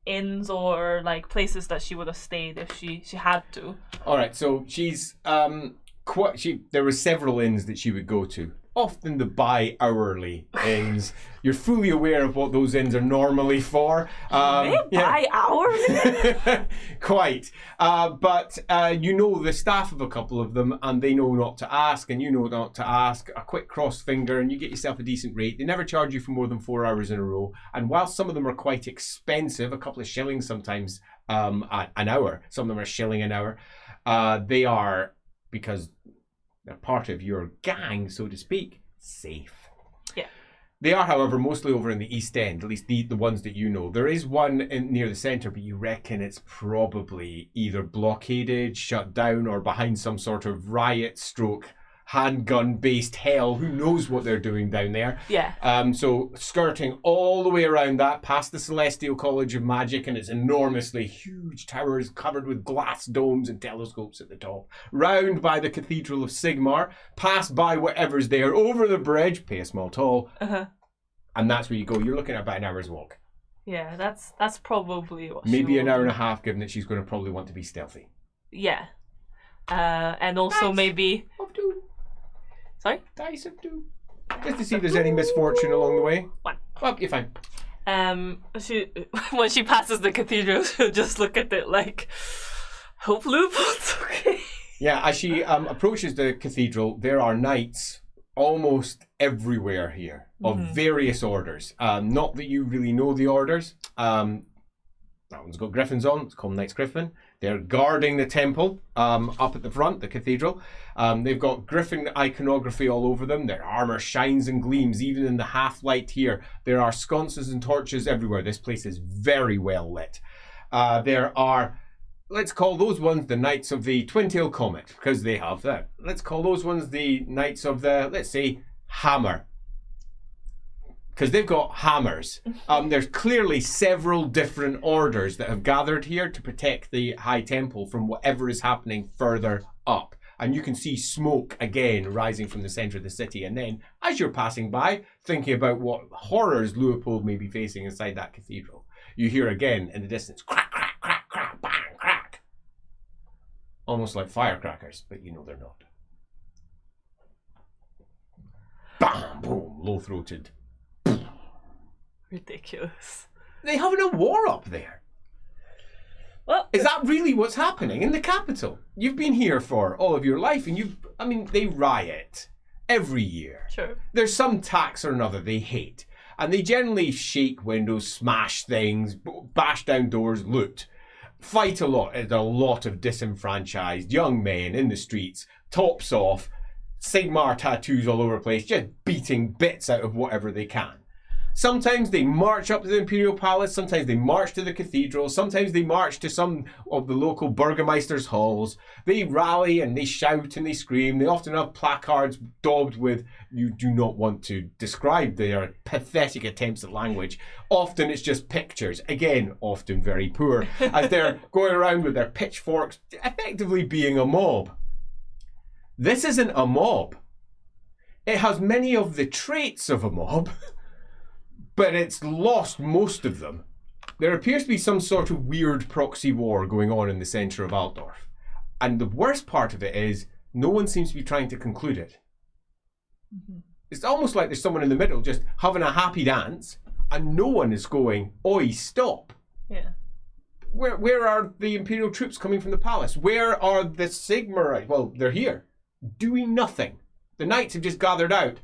inns or like places that she would have stayed if she had to. All right, so she's there were several inns that she would go to. Often the bi-hourly inns. You're fully aware of what those inns are normally for. Bi-hourly? Quite. But you know the staff of a couple of them, and they know not to ask, and you know not to ask. A quick cross finger, and you get yourself a decent rate. They never charge you for more than 4 hours in a row. And while some of them are quite expensive, a couple of shillings sometimes an hour, some of them are a shilling an hour, they are, because they're part of your gang, so to speak, safe. Yeah. They are, however, mostly over in the East End, at least the ones that you know. There is one near the centre, but you reckon it's probably either blockaded, shut down, or behind some sort of riot stroke handgun-based hell. Who knows what they're doing down there? Yeah. So skirting all the way around that, past the Celestial College of Magic and its enormously huge towers covered with glass domes and telescopes at the top, round by the Cathedral of Sigmar, past by whatever's there, over the bridge, pay a small toll, and that's where you go. You're looking at about an hour's walk. Yeah, that's probably what Maybe an hour do. and a half, given that she's going to probably want to be stealthy. Yeah. And also maybe... Of 2. Sorry? Dice of 2. Just to see if there's any misfortune along the way. 1. Well, you're fine. When she passes the cathedral, she'll just look at it like, hope Leopold's okay. Yeah, as she approaches the cathedral, there are knights almost everywhere here of various orders. Not that you really know the orders. That one's got griffins on. It's called Knights Griffin. They're guarding the temple up at the front, the cathedral. They've got griffin iconography all over them. Their armor shines and gleams, even in the half light here. There are sconces and torches everywhere. This place is very well lit. There are, let's call those ones the Knights of the Twin-Tailed Comet, because they have that. Let's call those ones the Knights of the, let's say, Hammer, because they've got hammers. There's clearly several different orders that have gathered here to protect the High Temple from whatever is happening further up. And you can see smoke again rising from the centre of the city. And then, as you're passing by, thinking about what horrors Leopold may be facing inside that cathedral, you hear again in the distance, crack, crack, crack, crack, bang, crack. Almost like firecrackers, but you know they're not. Bam, boom, low-throated. Ridiculous. They're having a war up there. Well, is that really what's happening in the capital? You've been here for all of your life, and they riot every year. Sure. There's some tax or another they hate, and they generally shake windows, smash things, bash down doors, loot, fight a lot. There's a lot of disenfranchised young men in the streets, tops off, Sigmar tattoos all over the place, just beating bits out of whatever they can. Sometimes they march up to the Imperial Palace, sometimes they march to the cathedral, sometimes they march to some of the local burgomaster's halls. They rally and they shout and they scream. They often have placards daubed with, "You do not want to describe their pathetic attempts at language." Often it's just pictures, again, often very poor, as they're going around with their pitchforks, effectively being a mob. This isn't a mob. It has many of the traits of a mob, but it's lost most of them. There appears to be some sort of weird proxy war going on in the centre of Altdorf. And the worst part of it is, no one seems to be trying to conclude it. Mm-hmm. It's almost like there's someone in the middle just having a happy dance, and no one is going, "Oi, stop." Yeah. Where are the Imperial troops coming from the palace? Where are the Sigmarites? Well, they're here, doing nothing. The knights have just gathered out.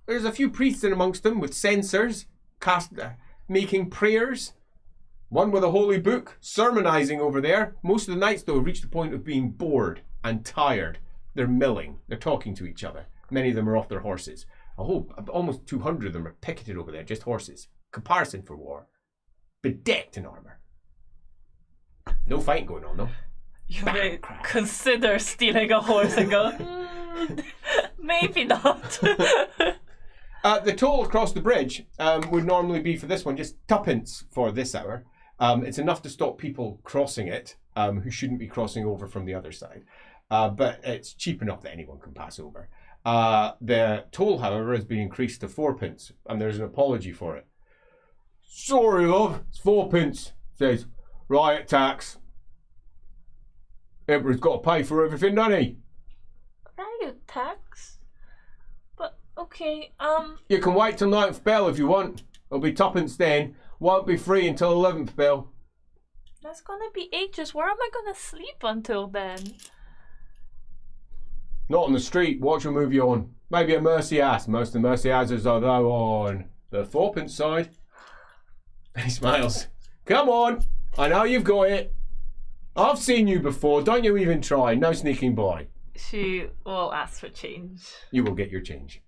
There's a few priests in amongst them with censers, making prayers. One with a holy book, sermonizing over there. Most of the knights, though, have reached the point of being bored and tired. They're milling. They're talking to each other. Many of them are off their horses. Almost 200 of them are picketed over there, just horses. Comparison for war. Bedecked in armour. No fighting going on, though. You may consider stealing a horse and go, maybe not. The toll across the bridge would normally be for this one just tuppence for this hour. It's enough to stop people crossing it who shouldn't be crossing over from the other side. But it's cheap enough that anyone can pass over. The toll, however, has been increased to 4p, and there's an apology for it. "Sorry, love, it's 4p, says riot tax. Emperor's got to pay for everything, doesn't he?" Riot tax? But, okay, You can wait till 9th bell if you want. It'll be 2p then. Won't be free until 11th bell. That's gonna be ages. Where am I gonna sleep until then? Not on the street. Watch a movie on. Maybe a mercy ass. Most of the mercy asses are though on the 4p side. He smiles. "Come on. I know you've got it. I've seen you before. Don't you even try. No sneaking by." She will ask for change. You will get your change.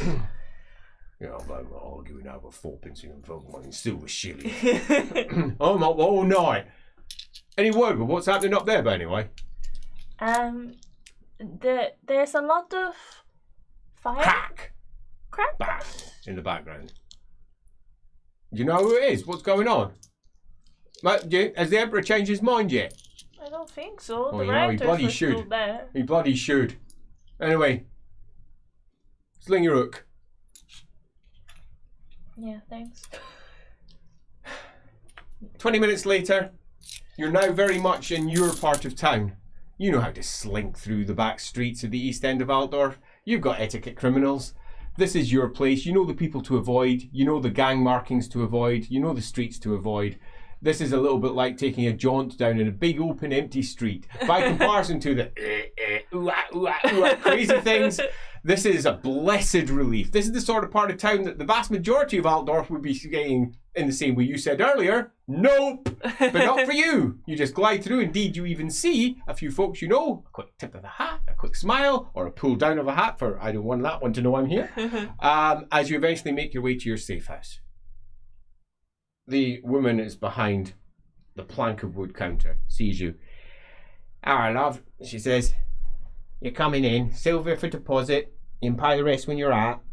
I'm not arguing over 4p and one silver shilling. I'm up all night. Any word with what's happening up there, by anyway? There's a lot of fire. Crack. Bang in the background. Do you know who it is? What's going on? Has the Emperor changed his mind yet? I don't think so. Oh, The he rioters bloody are still should. there. He bloody should. Anyway, sling your hook. Yeah, thanks. 20 minutes later, you're now very much in your part of town. You know how to slink through the back streets of the east end of Altdorf. You've got etiquette criminals. This is your place. You know the people to avoid. You know the gang markings to avoid. You know the streets to avoid. This is a little bit like taking a jaunt down in a big open empty street. By comparison to the crazy things, this is a blessed relief. This is the sort of part of town that the vast majority of Altdorf would be saying, in the same way you said earlier, "Nope," but not for you. You just glide through. Indeed, you even see a few folks you know, a quick tip of the hat, a quick smile, or a pull down of a hat for I don't want that one to know I'm here, as you eventually make your way to your safe house. The woman is behind the plank of wood counter, sees you. "Alright, love," she says. "You're coming in. Silver for deposit. You can pay the rest when you're out."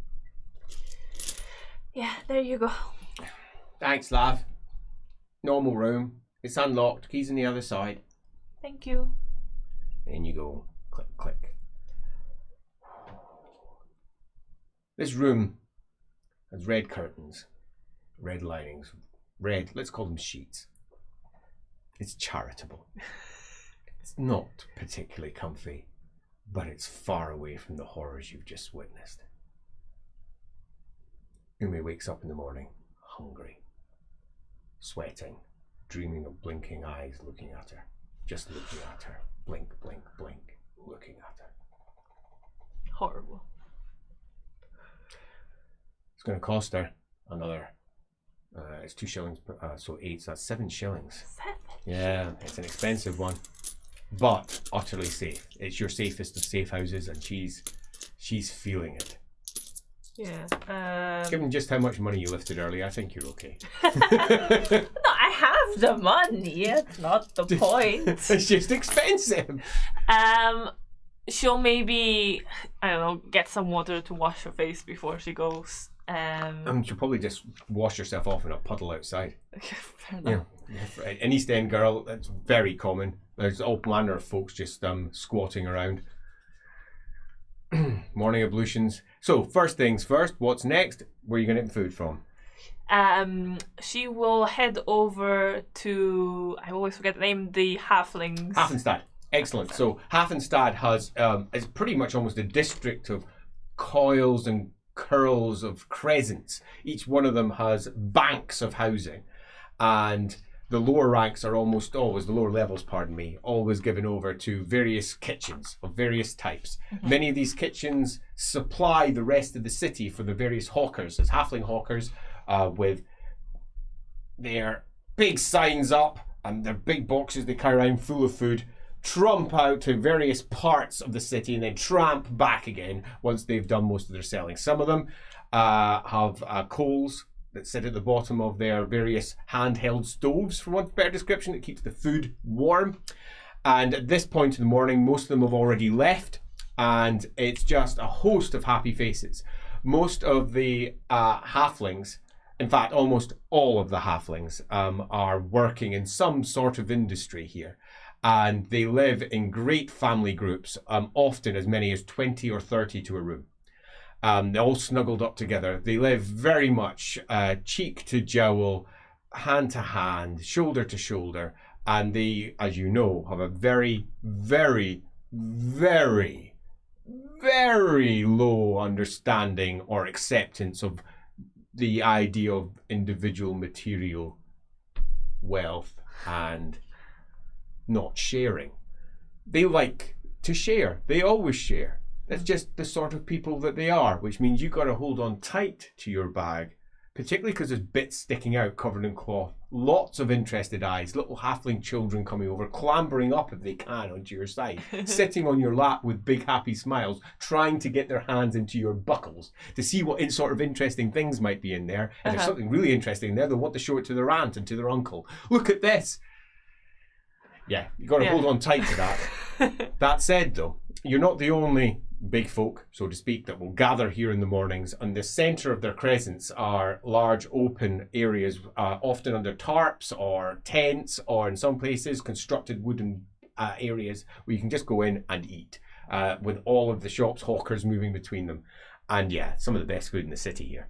Yeah, there you go. "Thanks, love. Normal room. It's unlocked. Keys on the other side." Thank you. In you go. Click, click. This room has red curtains, red linings, red, let's call them sheets. It's charitable. It's not particularly comfy, but it's far away from the horrors you've just witnessed. Yume wakes up in the morning, hungry, sweating, dreaming of blinking eyes looking at her. Just looking at her. Blink, blink, blink, looking at her. Horrible. It's going to cost her another, it's 2 shillings, so 8, so that's 7 shillings. 7? Yeah, it's an expensive one, but utterly safe. It's your safest of safe houses, and she's feeling it. Yeah. Given just how much money you lifted earlier, I think you're okay. No, I have the money. It's not the point. It's just expensive. She'll maybe, I don't know, get some water to wash her face before she goes. She'll probably just wash herself off in a puddle outside. Fair enough. Yeah. An East End girl, that's very common. There's all manner of folks just squatting around. Morning ablutions. So, first things first, what's next? Where are you going to get food from? She will head over to, I always forget the name, the Halflings. Hafenstad. Excellent. So Hafenstad has is pretty much almost a district of coils and curls of crescents. Each one of them has banks of housing, and the lower ranks are almost always, the lower levels, pardon me, always given over to various kitchens of various types. Mm-hmm. Many of these kitchens supply the rest of the city for the various hawkers, as halfling hawkers, with their big signs up and their big boxes they carry around full of food, trump out to various parts of the city and then tramp back again once they've done most of their selling. Some of them have coals that sit at the bottom of their various handheld stoves, for want of a better description, that keeps the food warm. And at this point in the morning, most of them have already left, and it's just a host of happy faces. Most of the halflings, in fact, almost all of the halflings, are working in some sort of industry here. And they live in great family groups, often as many as 20 or 30 to a room. They're all snuggled up together. They live very much cheek to jowl, hand to hand, shoulder to shoulder. And they, as you know, have a very, very, very, very low understanding or acceptance of the idea of individual material wealth and not sharing. They like to share. They always share. That's just the sort of people that they are, which means you've got to hold on tight to your bag, particularly because there's bits sticking out covered in cloth. Lots of interested eyes, little halfling children coming over, clambering up if they can onto your side, sitting on your lap with big happy smiles, trying to get their hands into your buckles to see what sort of interesting things might be in there. If there's something really interesting in there, they'll want to show it to their aunt and to their uncle. Look at this. Yeah, you've got to hold on tight to that. That said, though, you're not the only big folk, so to speak, that will gather here in the mornings. And the centre of their crescents are large open areas, often under tarps or tents, or in some places constructed wooden areas where you can just go in and eat, with all of the shops, hawkers moving between them. And yeah, some of the best food in the city here.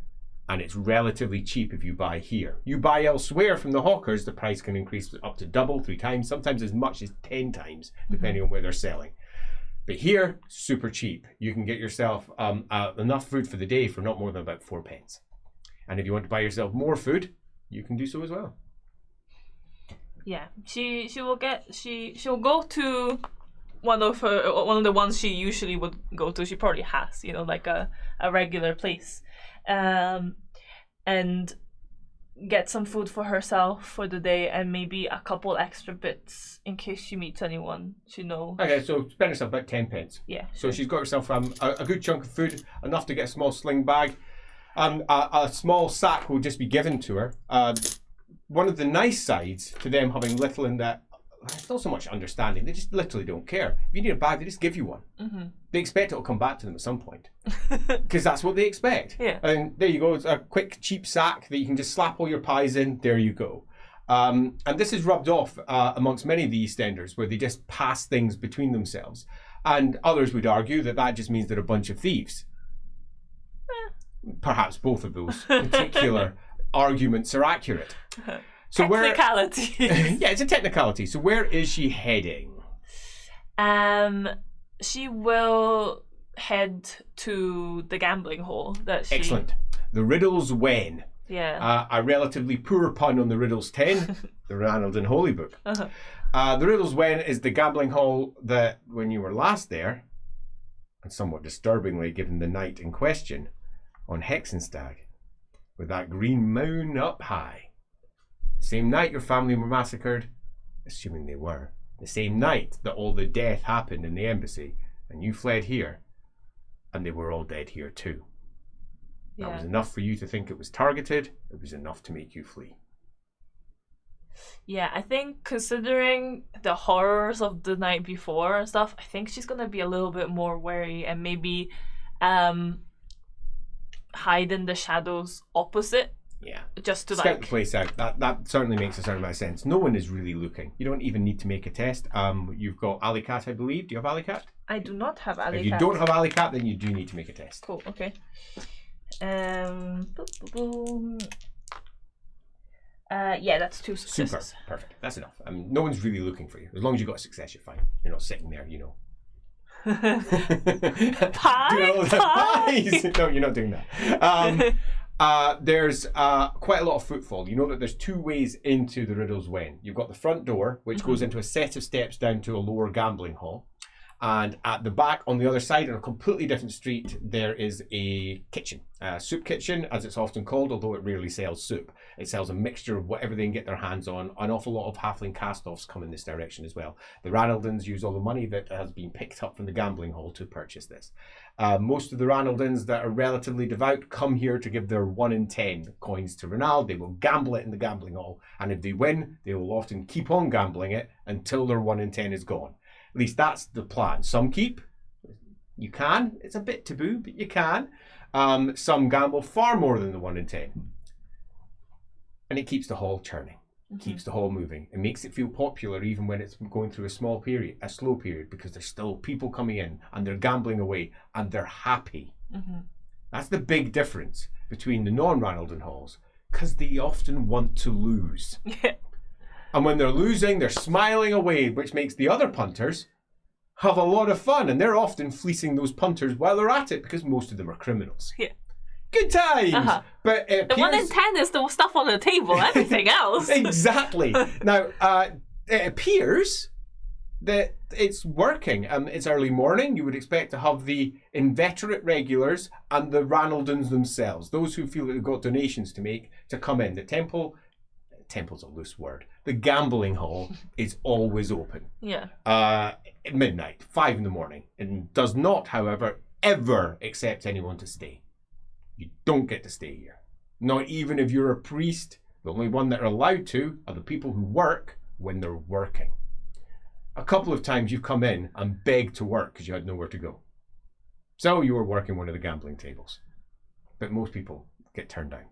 And it's relatively cheap if you buy here. You buy elsewhere from the hawkers, the price can increase up to double, 3 times, sometimes as much as 10 times, depending on where they're selling. But here, super cheap. You can get yourself enough food for the day for not more than about 4 pence. And if you want to buy yourself more food, you can do so as well. Yeah, she'll go to one of the ones she usually would go to. She probably has, like a regular place. And get some food for herself for the day and maybe a couple extra bits in case she meets anyone she knows. Okay, so spend herself about 10 pence. Yeah. So she's got herself a good chunk of food, enough to get a small sling bag. A small sack will just be given to her. One of the nice sides to them having little in that, it's not so much understanding, they just literally don't care. If you need a bag, they just give you one. Mm-hmm. They expect it will come back to them at some point. Because that's what they expect. Yeah. And there you go, it's a quick, cheap sack that you can just slap all your pies in, there you go. And this is rubbed off amongst many of the EastEnders, where they just pass things between themselves. And others would argue that that just means they're a bunch of thieves. Perhaps both of those particular arguments are accurate. So technicality. Yeah, it's a technicality. So where is she heading? She will head to the gambling hall that she... Excellent. The Riddle's Wen. Yeah. A relatively poor pun on the Riddle's 10, the Ranald and Holy Book. The Riddle's Wen is the gambling hall that, when you were last there, and somewhat disturbingly given the night in question, on Hexenstag, with that green moon up high. The same night your family were massacred, assuming they were, the same night that all the death happened in the embassy, and you fled here, and they were all dead here too. That was Yeah. enough for you to think it was targeted. It was enough to make you flee. Yeah, I think considering the horrors of the night before and stuff, I think she's gonna be a little bit more wary and maybe hide in the shadows opposite. Yeah. Just to Scout the place out. That certainly makes a certain amount of sense. No one is really looking. You don't even need to make a test. You've got Alley Cat, I believe. Do you have Alley Cat? I do not have Alley If you Cat. don't have Alley Cat, then you do need to make a test. Cool, okay. Boom, boom, boom. Yeah, that's 2 Super. successes. Perfect. That's enough. No one's really looking for you. As long as you've got a success, you're fine. You're not sitting there, you know. Pies? Pies! No, you're not doing that. There's quite a lot of footfall. You know that there's 2 ways into the Riddle's Wen. You've got the front door, which goes into a set of steps down to a lower gambling hall. And at the back, on the other side, on a completely different street, there is a kitchen. A soup kitchen, as it's often called, although it rarely sells soup. It sells a mixture of whatever they can get their hands on. An awful lot of halfling cast-offs come in this direction as well. The Ranaldans use all the money that has been picked up from the gambling hall to purchase this. Most of the Ranaldans that are relatively devout come here to give their 1 in 10 coins to Ranald. They will gamble it in the gambling hall. And if they win, they will often keep on gambling it until their 1 in 10 is gone. At least that's the plan. Some keep. You can. It's a bit taboo, but you can. Some gamble far more than the 1 in 10. And it keeps the hall churning. It keeps the hall moving. It makes it feel popular even when it's going through a slow period, because there's still people coming in and they're gambling away and they're happy. That's the big difference between the non-Ranaldan halls, because they often want to lose. And when they're losing, they're smiling away, which makes the other punters have a lot of fun. And they're often fleecing those punters while they're at it, because most of them are criminals. Yeah. Good times! But it The 1 in appears... 10 is the stuff on the table. Everything else. Exactly. Now, it appears that it's working. It's early morning. You would expect to have the inveterate regulars and the Ranaldans themselves, those who feel that they've got donations to make, to come in. The temple's a loose word. The gambling hall is always open. Yeah. At midnight, 5 in the morning, and does not, however, ever accept anyone to stay. You don't get to stay here. Not even if you're a priest. The only one that are allowed to are the people who work when they're working. A couple of times you've come in and begged to work because you had nowhere to go. So you were working one of the gambling tables. But most people get turned down.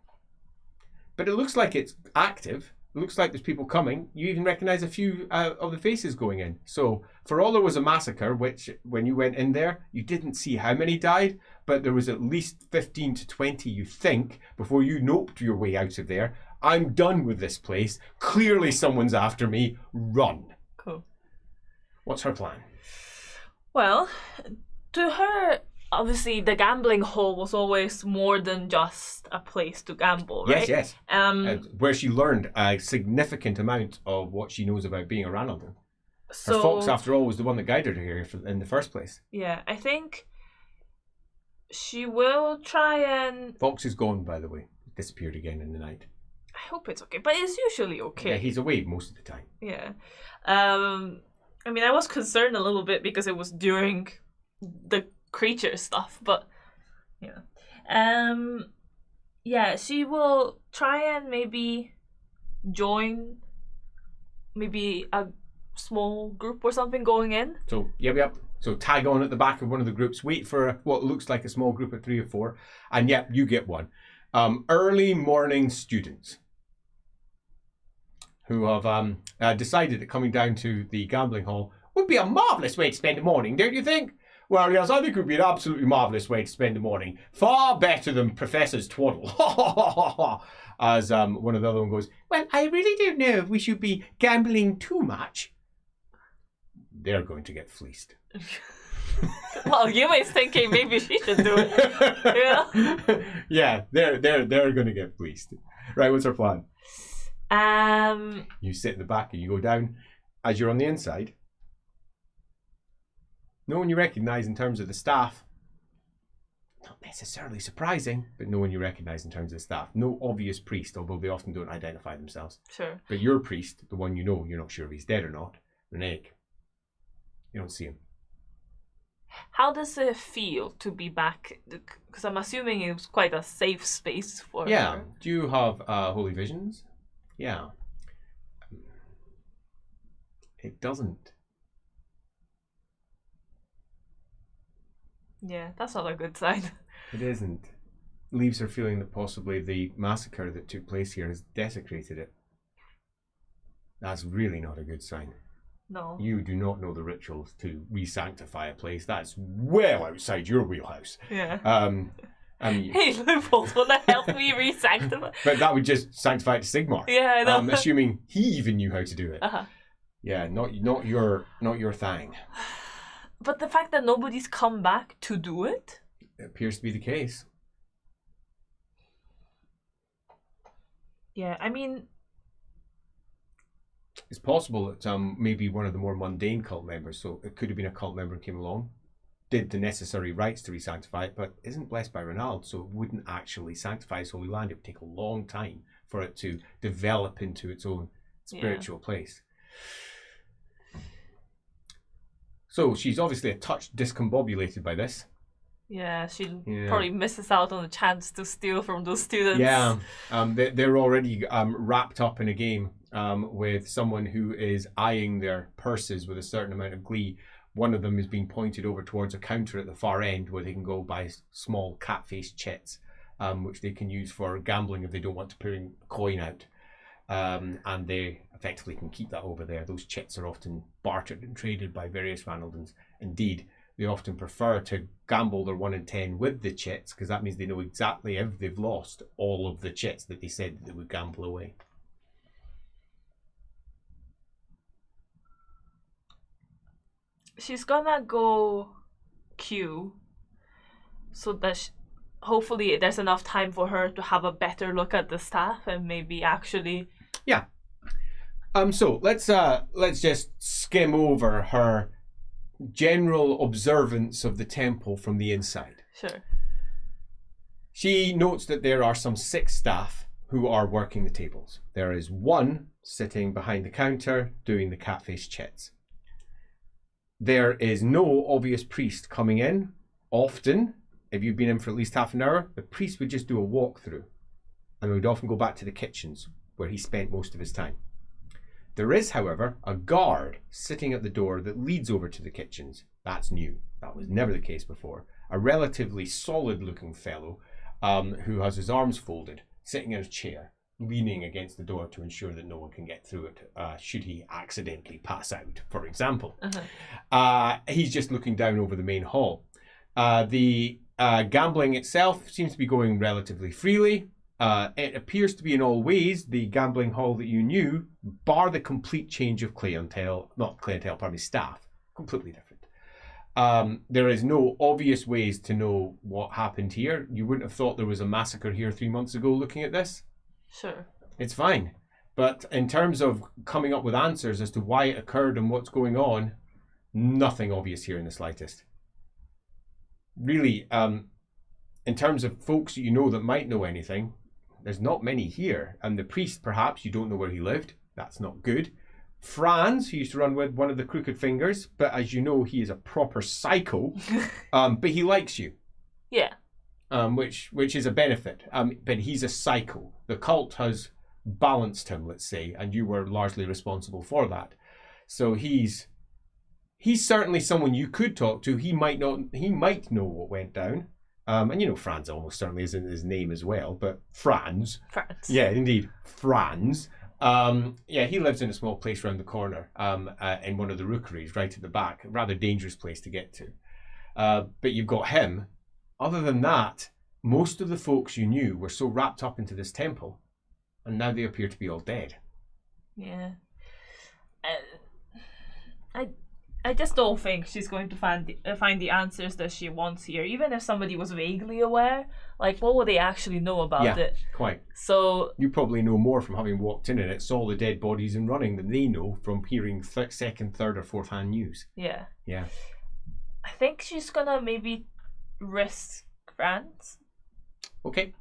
But it looks like it's active. It looks like there's people coming. You even recognize a few of the faces going in. So for all there was a massacre, which when you went in there, you didn't see how many died, but there was at least 15 to 20, you think, before you noped your way out of there. I'm done with this place. Clearly someone's after me. Run. Cool. What's her plan? Well, to her, obviously, the gambling hall was always more than just a place to gamble, right? Yes. Where she learned a significant amount of what she knows about being a Ranaldan. Her fox, after all, was the one that guided her here in the first place. Yeah, I think she will try and... Fox is gone, by the way. Disappeared again in the night. I hope it's okay, but it's usually okay. Yeah, he's away most of the time. Yeah. I mean, I was concerned a little bit because it was during the creature stuff, but yeah, she will try and maybe join maybe a small group or something going in. So yep. So tag on at the back of one of the groups, wait for what looks like a small group of 3 or 4, and yep, you get one. Early morning students who have decided that coming down to the gambling hall would be a marvellous way to spend the morning, don't you think? Well, yes, I think it would be an absolutely marvellous way to spend the morning. Far better than Professor's twaddle. As one of the other one goes, well, I really don't know if we should be gambling too much. They're going to get fleeced. Well, Yume's thinking maybe she should do it. Yeah, they're going to get fleeced. Right, what's her plan? You sit in the back and you go down. As you're on the inside, no one you recognise in terms of the staff. Not necessarily surprising, but no one you recognise in terms of the staff. No obvious priest, although they often don't identify themselves. Sure. But your priest, the one you know, you're not sure if he's dead or not, Reneg. You don't see him. How does it feel to be back? Because I'm assuming it was quite a safe space for Yeah. her. Do you have holy visions? Yeah. It doesn't. Yeah, that's not a good sign. It isn't. Leaves her feeling that possibly the massacre that took place here has desecrated it. That's really not a good sign. No. You do not know the rituals to re-sanctify a place. That's well outside your wheelhouse. Yeah. Hey, Lupul's wanna help me re-sanctify. But that would just sanctify it to Sigmar. Yeah, I know. Assuming he even knew how to do it. Uh-huh. Yeah, not your thing. But the fact that nobody's come back to do it? It appears to be the case. Yeah, I mean... It's possible that maybe one of the more mundane cult members, so it could have been a cult member who came along, did the necessary rites to re-sanctify it, but isn't blessed by Renald, so it wouldn't actually sanctify his holy land. It would take a long time for it to develop into its own spiritual place. So she's obviously a touch discombobulated by this. Yeah, she probably misses out on the chance to steal from those students. Yeah, they're already wrapped up in a game with someone who is eyeing their purses with a certain amount of glee. One of them is being pointed over towards a counter at the far end where they can go buy small cat-faced chits, which they can use for gambling if they don't want to put a coin out. And they effectively can keep that over there. Those chits are often bartered and traded by various Ranaldans. Indeed, they often prefer to gamble their 1 in 10 with the chits, because that means they know exactly if they've lost all of the chits that they said that they would gamble away. She's gonna go queue so that hopefully there's enough time for her to have a better look at the staff and maybe actually... Yeah. So let's just skim over her general observance of the temple from the inside. Sure. She notes that there are some 6 staff who are working the tables. There is 1 sitting behind the counter doing the cat-faced chits. There is no obvious priest coming in. Often, if you've been in for at least half an hour, the priest would just do a walkthrough and would often go back to the kitchens where he spent most of his time. There is, however, a guard sitting at the door that leads over to the kitchens. That's new. That was never the case before. A relatively solid-looking fellow who has his arms folded, sitting in a chair, leaning against the door to ensure that no one can get through it should he accidentally pass out, for example. He's just looking down over the main hall. The gambling itself seems to be going relatively freely. It appears to be in all ways the gambling hall that you knew, bar the complete change of staff. Completely different. There is no obvious ways to know what happened here. You wouldn't have thought there was a massacre here 3 months ago looking at this. Sure. It's fine. But in terms of coming up with answers as to why it occurred and what's going on, nothing obvious here in the slightest. Really, in terms of folks you know that might know anything, there's not many here. And the priest, perhaps, you don't know where he lived. That's not good. Franz, who used to run with one of the Crooked Fingers, but as you know, he is a proper psycho. But he likes you. Yeah. Which is a benefit. But he's a psycho. The cult has balanced him, let's say, and you were largely responsible for that. So he's certainly someone you could talk to. He might know what went down. And you know, Franz almost certainly isn't his name as well, but Franz. Franz. Yeah, indeed. Franz. He lives in a small place around the corner, in one of the rookeries right at the back. A rather dangerous place to get to. But you've got him. Other than that, most of the folks you knew were so wrapped up into this temple, and now they appear to be all dead. Yeah. I just don't think she's going to find the answers that she wants here. Even if somebody was vaguely aware, like, what would they actually know about it? Quite. So you probably know more from having walked in it, saw the dead bodies and running than they know from hearing second, third, or fourth hand news. Yeah. Yeah. I think she's gonna maybe risk Franz. Okay.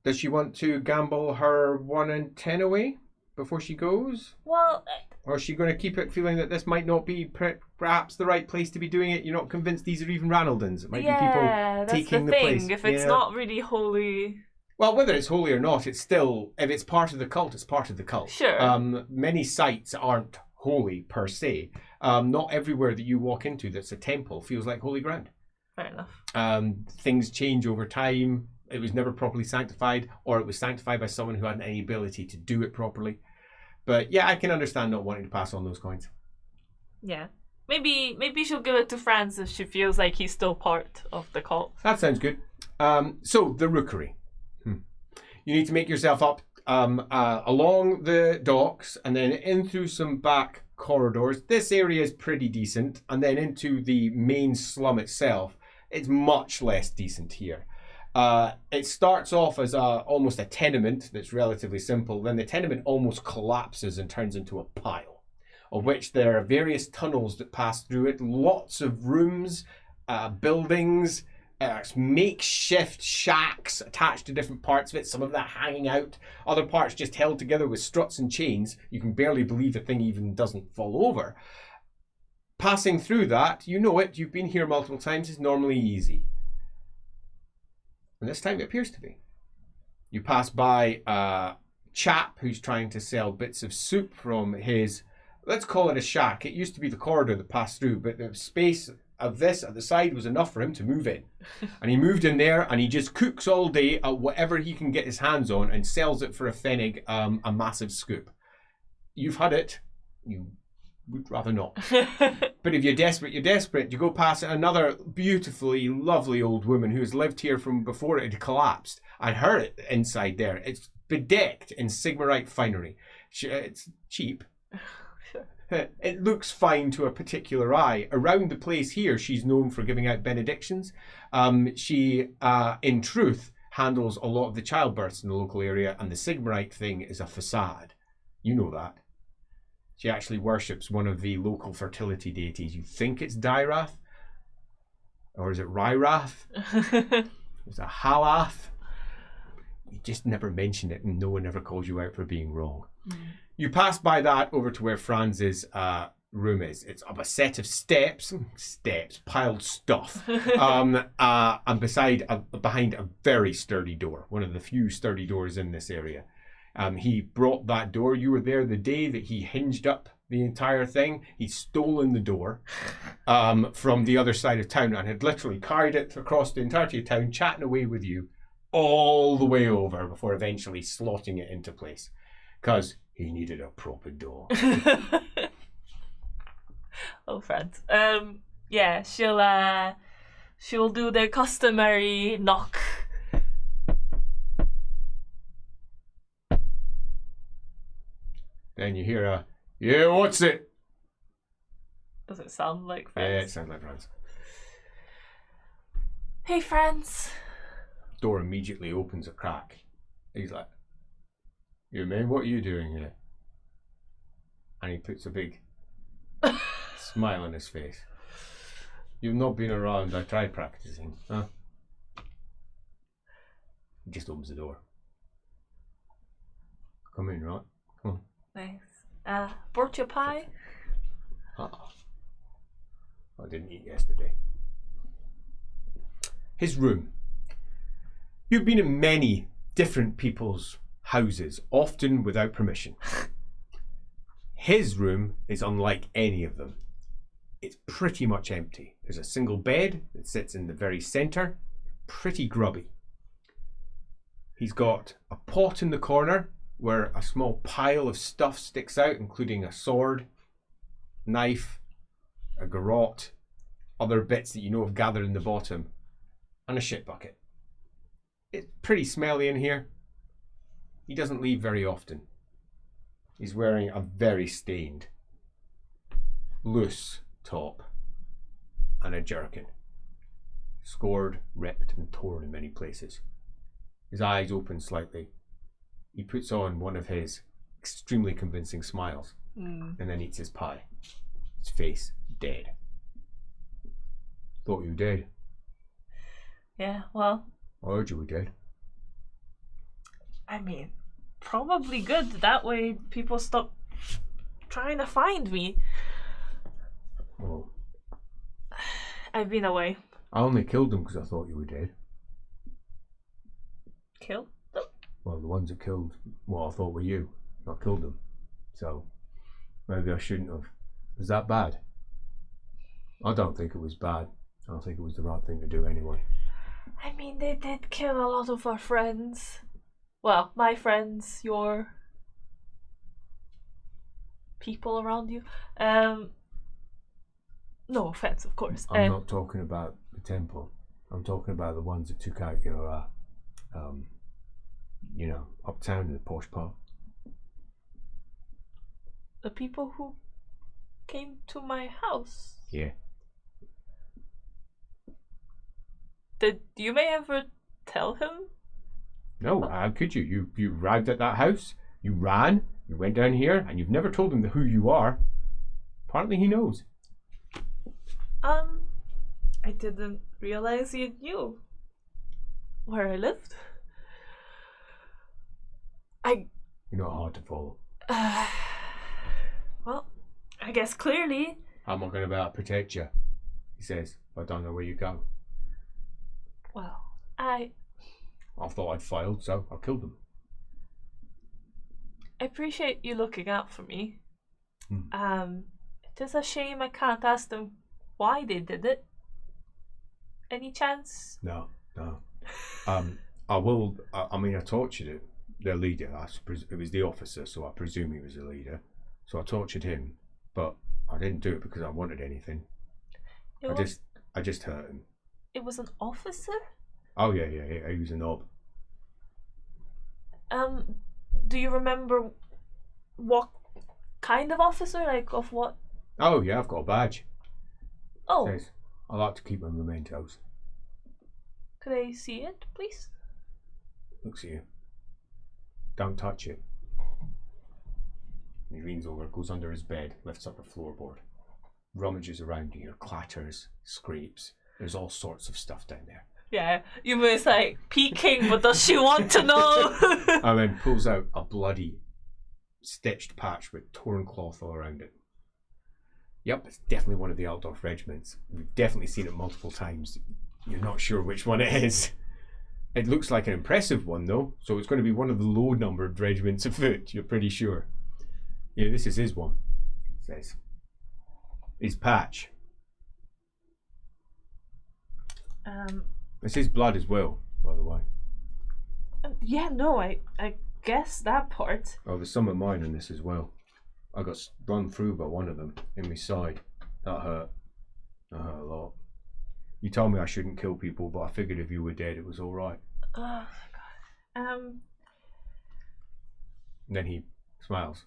Does she want to gamble her 1 in 10 away before she goes? Well, Or is she going to keep it feeling that this might not be perhaps the right place to be doing it? You're not convinced these are even Ranaldans. It might be people taking the place. If it's not really holy... Well, whether it's holy or not, it's still, if it's part of the cult, it's part of the cult. Sure. Many sites aren't holy per se. Not everywhere that you walk into that's a temple feels like holy ground. Fair enough. Things change over time. It was never properly sanctified, or it was sanctified by someone who hadn't any ability to do it properly. But yeah, I can understand not wanting to pass on those coins. Yeah. Maybe she'll give it to Franz if she feels like he's still part of the cult. That sounds good. So, the rookery. You need to make yourself up along the docks and then in through some back corridors. This area is pretty decent. And then into the main slum itself. It's much less decent here. It starts off as almost a tenement that's relatively simple. Then the tenement almost collapses and turns into a pile, of which there are various tunnels that pass through it. Lots of rooms, buildings, makeshift shacks attached to different parts of it. Some of that hanging out. Other parts just held together with struts and chains. You can barely believe the thing even doesn't fall over. Passing through that, you know it. You've been here multiple times. It's normally easy. And this time it appears to be. You pass by a chap who's trying to sell bits of soup from his, let's call it a shack. It used to be the corridor that passed through, but the space of this at the side was enough for him to move in. And he moved in there and he just cooks all day at whatever he can get his hands on and sells it for a pfennig, a massive scoop. You've had it. You would rather not. But if you're desperate, you're desperate. You go past another beautifully lovely old woman who has lived here from before it had collapsed. And her inside there, it's bedecked in Sigmarite finery. It's cheap. It looks fine to a particular eye. Around the place here, she's known for giving out benedictions. She, in truth, handles a lot of the childbirths in the local area, and the Sigmarite thing is a facade. You know that. She actually worships one of the local fertility deities. You think it's Dairath? Or is it Ryrath? Is it Halath? You just never mention it, and no one ever calls you out for being wrong. You pass by that over to where Franz's room is. It's up a set of steps, piled stuff, and behind a very sturdy door, one of the few sturdy doors in this area. He brought that door. You were there the day that he hinged up the entire thing. He'd stolen the door from the other side of town and had literally carried it across the entirety of town, chatting away with you all the way over before eventually slotting it into place. Because he needed a proper door. Oh, friends. Yeah, she'll do the customary knock. Then you hear a, yeah, what's it? Does it sound like Franz? Yeah, it sounds like Franz. Hey, Franz. Door immediately opens a crack. He's like, Yume, what are you doing here? And he puts a big smile on his face. You've not been around. I tried practicing. Huh? He just opens the door. Come in, right? Come on. Nice. Brought you pie? Oh. I didn't eat yesterday. His room. You've been in many different people's houses, often without permission. His room is unlike any of them. It's pretty much empty. There's a single bed that sits in the very center, pretty grubby. He's got a pot in the corner where a small pile of stuff sticks out, including a sword, knife, a garrote, other bits that you know have gathered in the bottom, and a shit bucket. It's pretty smelly in here. He doesn't leave very often. He's wearing a very stained, loose top and a jerkin. Scored, ripped and torn in many places. His eyes open slightly. He puts on one of his extremely convincing smiles and then eats his pie. His face dead. Thought you were dead. Yeah, well. I heard you were dead. I mean, probably good. That way people stop trying to find me. Well, I've been away. I only killed them because I thought you were dead. Killed them? Well, the ones that killed, I thought were you. I killed them. So, maybe I shouldn't have. Was that bad? I don't think it was bad. I don't think it was the right thing to do anyway. I mean, they did kill a lot of our friends. Well, my friends, your people around you. No offense, of course. I'm not talking about the temple. I'm talking about the ones that took out your, uptown in the posh part. The people who came to my house. Yeah. Did you may ever tell him? No, how could you? You arrived at that house, you ran, you went down here, and you've never told him who you are. Apparently he knows. I didn't realize you knew where I lived. You're not hard to follow. Well, I guess clearly. How am I going to be able to protect you? He says, I don't know where you go. Well, I thought I'd failed, so I killed him. I appreciate you looking out for me. Hmm. It is a shame I can't ask them why they did it. Any chance? No. I will. I tortured their leader. It was the officer, so I presume he was the leader. So I tortured him, but I didn't do it because I wanted anything. I just hurt him. It was an officer? Oh yeah. He was a knob. Do you remember what kind of officer? Like, of what? Oh yeah, I've got a badge. Oh. It says, I like to keep my mementos. Could I see it, please? Looks at you. Don't touch it. He leans over, goes under his bed, lifts up a floorboard, rummages around here, clatters, scrapes. There's all sorts of stuff down there. Yeah, Yume is like peeking, but does she want to know? And then pulls out a bloody stitched patch with torn cloth all around it. Yep, it's definitely one of the Altdorf regiments. We've definitely seen it multiple times. You're not sure which one it is. It looks like an impressive one though, so it's going to be one of the low numbered regiments afoot, you're pretty sure. Yeah, this is his one, it says. His patch. It's his blood as well, by the way. Yeah, no, I guess that part. Oh, there's some of mine in this as well. I got run through by one of them in my side. That hurt. That hurt a lot. You told me I shouldn't kill people, but I figured if you were dead, it was all right. Oh God. And then he smiles.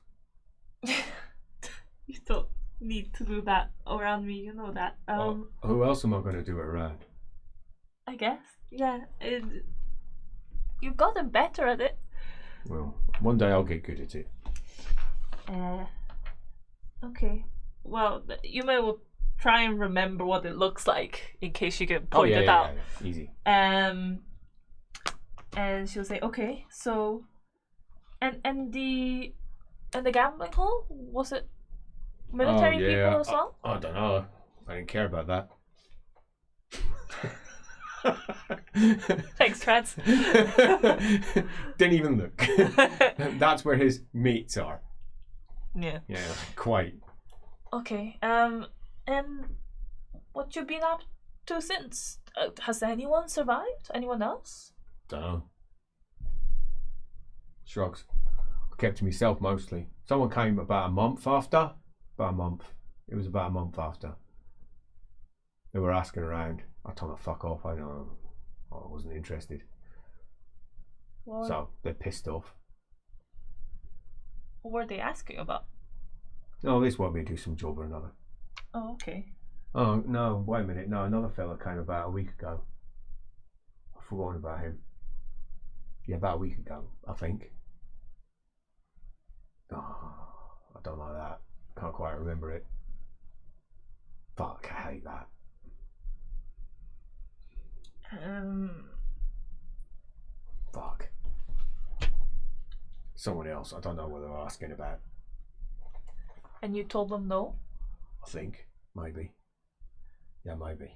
You don't need to do that around me. You know that. Who else am I going to do it around? I guess. Yeah. You've gotten better at it. Well, one day I'll get good at it. Okay. Well, Yume will try and remember what it looks like in case you get pointed out. Yeah. Easy. And she'll say, okay, so, and the gambling hall, was it military people as well? I don't know. I didn't care about that. Thanks, Trans. Didn't even look. That's where his mates are. Yeah. Yeah, quite. Okay. And what you been up to since? Has anyone survived? Anyone else? Dunno. Shrugs. I kept to myself mostly. Someone came about a month after. About a month. It was about a month after. They were asking around. I told them to fuck off. I know. I wasn't interested. What? So they're pissed off. What were they asking about? No, they just want me to do some job or another. Oh, okay. Oh, no, wait a minute. No, another fella came about a week ago. I've forgotten about him. Yeah, about a week ago, I think. Oh, I don't know that. Can't quite remember it. Fuck, I hate that. Fuck. Someone else. I don't know what they're asking about. And you told them no? I think. Maybe. Yeah, maybe.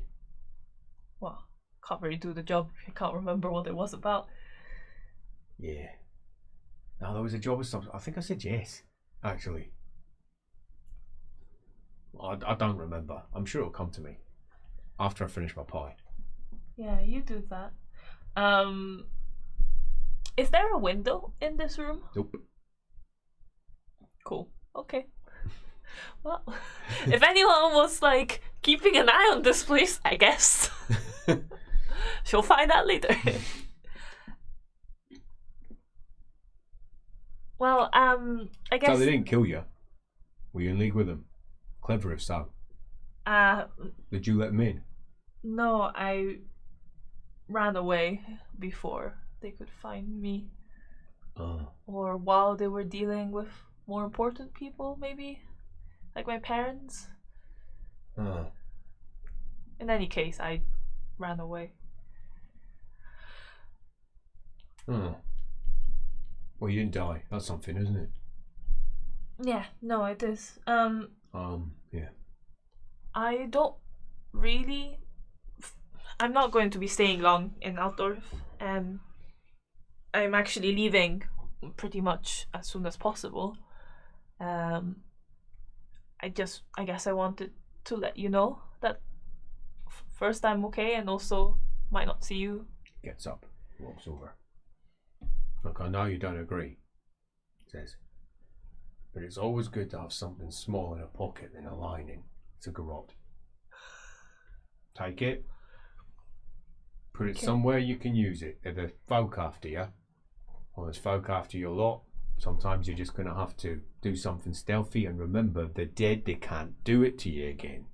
Well, can't really do the job if you can't remember what it was about. Yeah. No, there was a job or something. I think I said yes, actually. I don't remember. I'm sure it'll come to me after I finish my pie. Yeah, you do that. Is there a window in this room? Nope. Cool. Okay. Well, if anyone was like keeping an eye on this place, I guess she'll find out later. Well, I guess. So they didn't kill you? Were you in league with them? Clever if so. Did you let them in? No, I ran away before they could find me. Or while they were dealing with more important people, maybe? Like my parents? In any case, I ran away. Well, you didn't die. That's something, isn't it? Yeah, no, it is. Yeah. I don't really. I'm not going to be staying long in Altdorf, and I'm actually leaving pretty much as soon as possible. I guess I wanted to let you know that first I'm okay, and also might not see you. Gets up, walks over. Look, I know you don't agree, says, but it's always good to have something small in a pocket than a lining. It's a garrote. Take it. Put it somewhere you can use it. If there's folk after you, or there's folk after your lot, sometimes you're just going to have to do something stealthy, and remember, the dead, they can't do it to you again.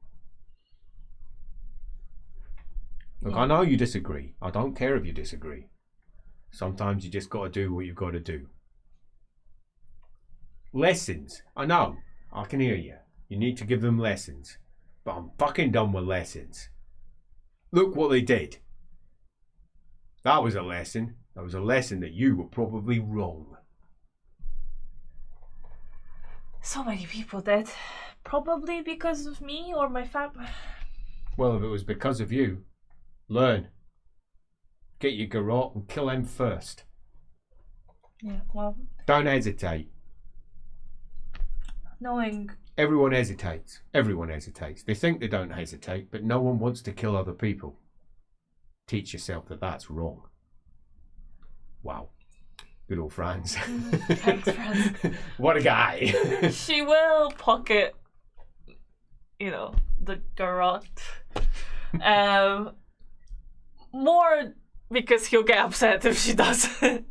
Look, I know you disagree. I don't care if you disagree. Sometimes you just got to do what you've got to do. Lessons. I know. I can hear you. You need to give them lessons. But I'm fucking done with lessons. Look what they did. That was a lesson. That was a lesson that you were probably wrong. So many people dead. Probably because of me or my family. Well, if it was because of you, learn. Get your garrote and kill them first. Yeah, well. Don't hesitate. Knowing. Everyone hesitates. Everyone hesitates. They think they don't hesitate, but no one wants to kill other people. Teach yourself that that's wrong. Wow. Good old Franz. Thanks, Franz. What a guy. She will pocket, the garrote. More because he'll get upset if she doesn't.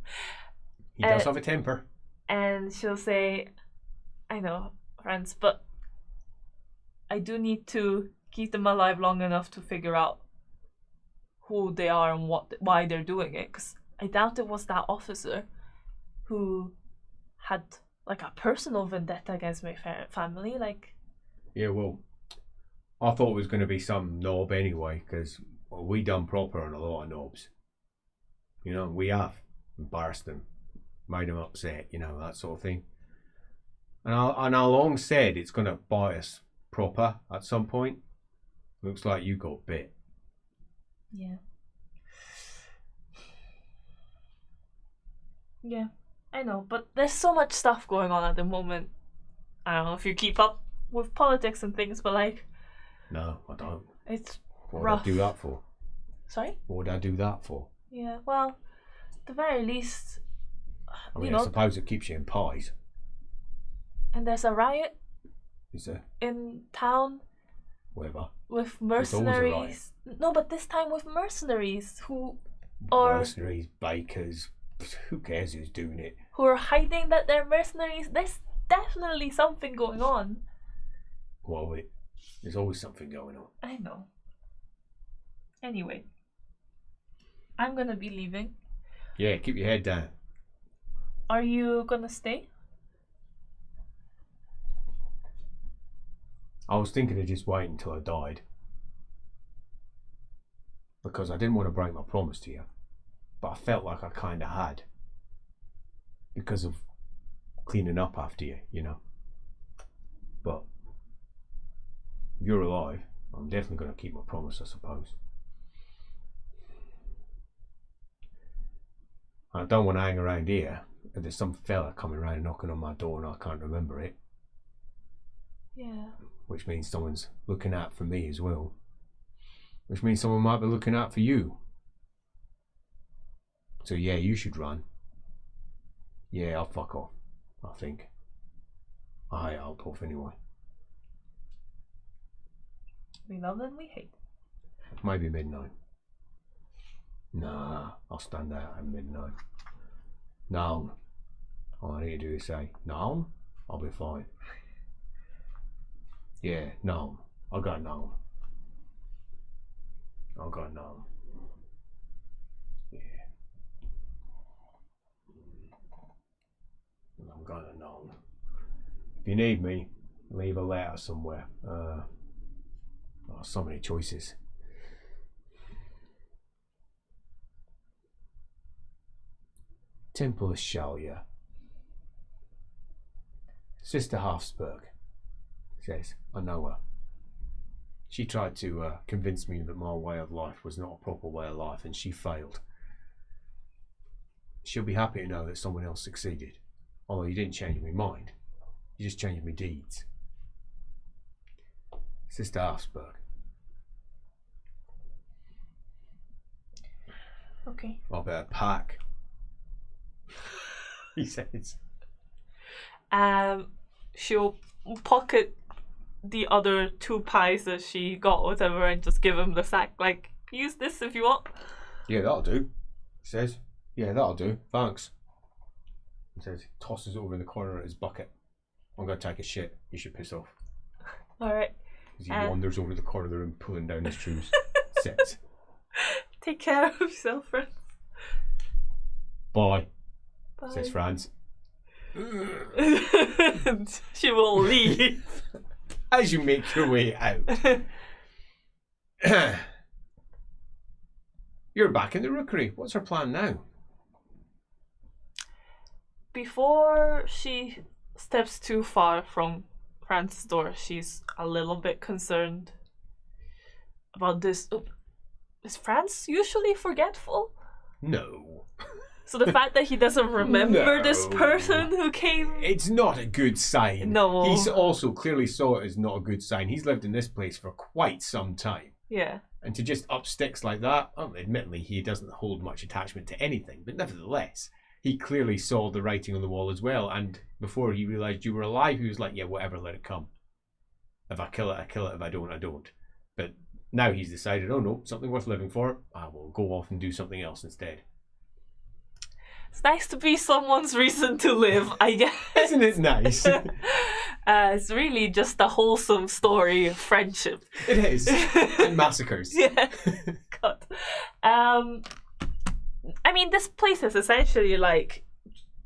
He does have a temper. And she'll say, I know, Franz, but I do need to keep them alive long enough to figure out who they are and why they're doing it. Because I doubt it was that officer who had like a personal vendetta against my family. Yeah, well, I thought it was going to be some knob anyway, because we done proper on a lot of knobs. We have embarrassed them, made them upset, that sort of thing. And I long said it's going to bite us proper at some point. Looks like you got bit. Yeah. Yeah, I know, but there's so much stuff going on at the moment. I don't know if you keep up with politics and things, but No, I don't. It's What rough. would I do that for? Sorry? What would I do that for? Yeah, well, at the very least, I mean, I suppose it keeps you in pies. And there's a riot. Is there? In town. Whatever. With mercenaries. No, but this time with mercenaries who are... Mercenaries, bakers, who cares who's doing it? Who are hiding that they're mercenaries. There's definitely something going on. Well, there's always something going on. I know. Anyway. I'm gonna be leaving. Yeah, keep your head down. Are you gonna stay? I was thinking of just waiting until I died. Because I didn't want to break my promise to you. But I felt like I kind of had. Because of cleaning up after you, But if you're alive, I'm definitely going to keep my promise, I suppose. I don't want to hang around here if there's some fella coming around knocking on my door and I can't remember it. Yeah. Which means someone's looking out for me as well. Which means someone might be looking out for you. So yeah, you should run. Yeah, I'll fuck off, I think. I hate Altdorf anyway. We love and we hate. Maybe midnight. Nah, I'll stand out at midnight. No. All I need to do is say, no, I'll be fine. Yeah, no. I got no. I got no. Yeah. I'm gonna know. If you need me, leave a letter somewhere. Oh, so many choices. Temple of Shalia. Sister Halfsburg says, I know her. She tried to convince me that my way of life was not a proper way of life, and she failed. She'll be happy to know that someone else succeeded. Although you didn't change my mind. You just changed my deeds. Sister Halfsburg. Okay. I'll better pack. He says. She'll pocket the other 2 pies that she got, whatever, and just give him the sack. Like, use this if you want. Yeah, that'll do. He says. Yeah, that'll do. Thanks. He says. Tosses it over in the corner of his bucket. I'm going to take a shit. You should piss off. Alright. As he wanders over the corner of the room, pulling down his shoes. Sits. Take care of yourself, friends. Bye. Bye. Says Franz. She will leave. As you make your way out. You're back in the rookery. What's her plan now? Before she steps too far from Franz's door, she's a little bit concerned about this. Is Franz usually forgetful? No. So the fact that he doesn't remember this person who came... It's not a good sign. No. He also clearly saw it as not a good sign. He's lived in this place for quite some time. Yeah. And to just up sticks like that, admittedly, he doesn't hold much attachment to anything. But nevertheless, he clearly saw the writing on the wall as well. And before he realised you were alive, he was like, yeah, whatever, let it come. If I kill it, I kill it. If I don't, I don't. But now he's decided, oh no, something worth living for. I will go off and do something else instead. It's nice to be someone's reason to live, I guess. Isn't it nice? It's really just a wholesome story of friendship. It is. And massacres. Yeah. God. I mean, this place is essentially like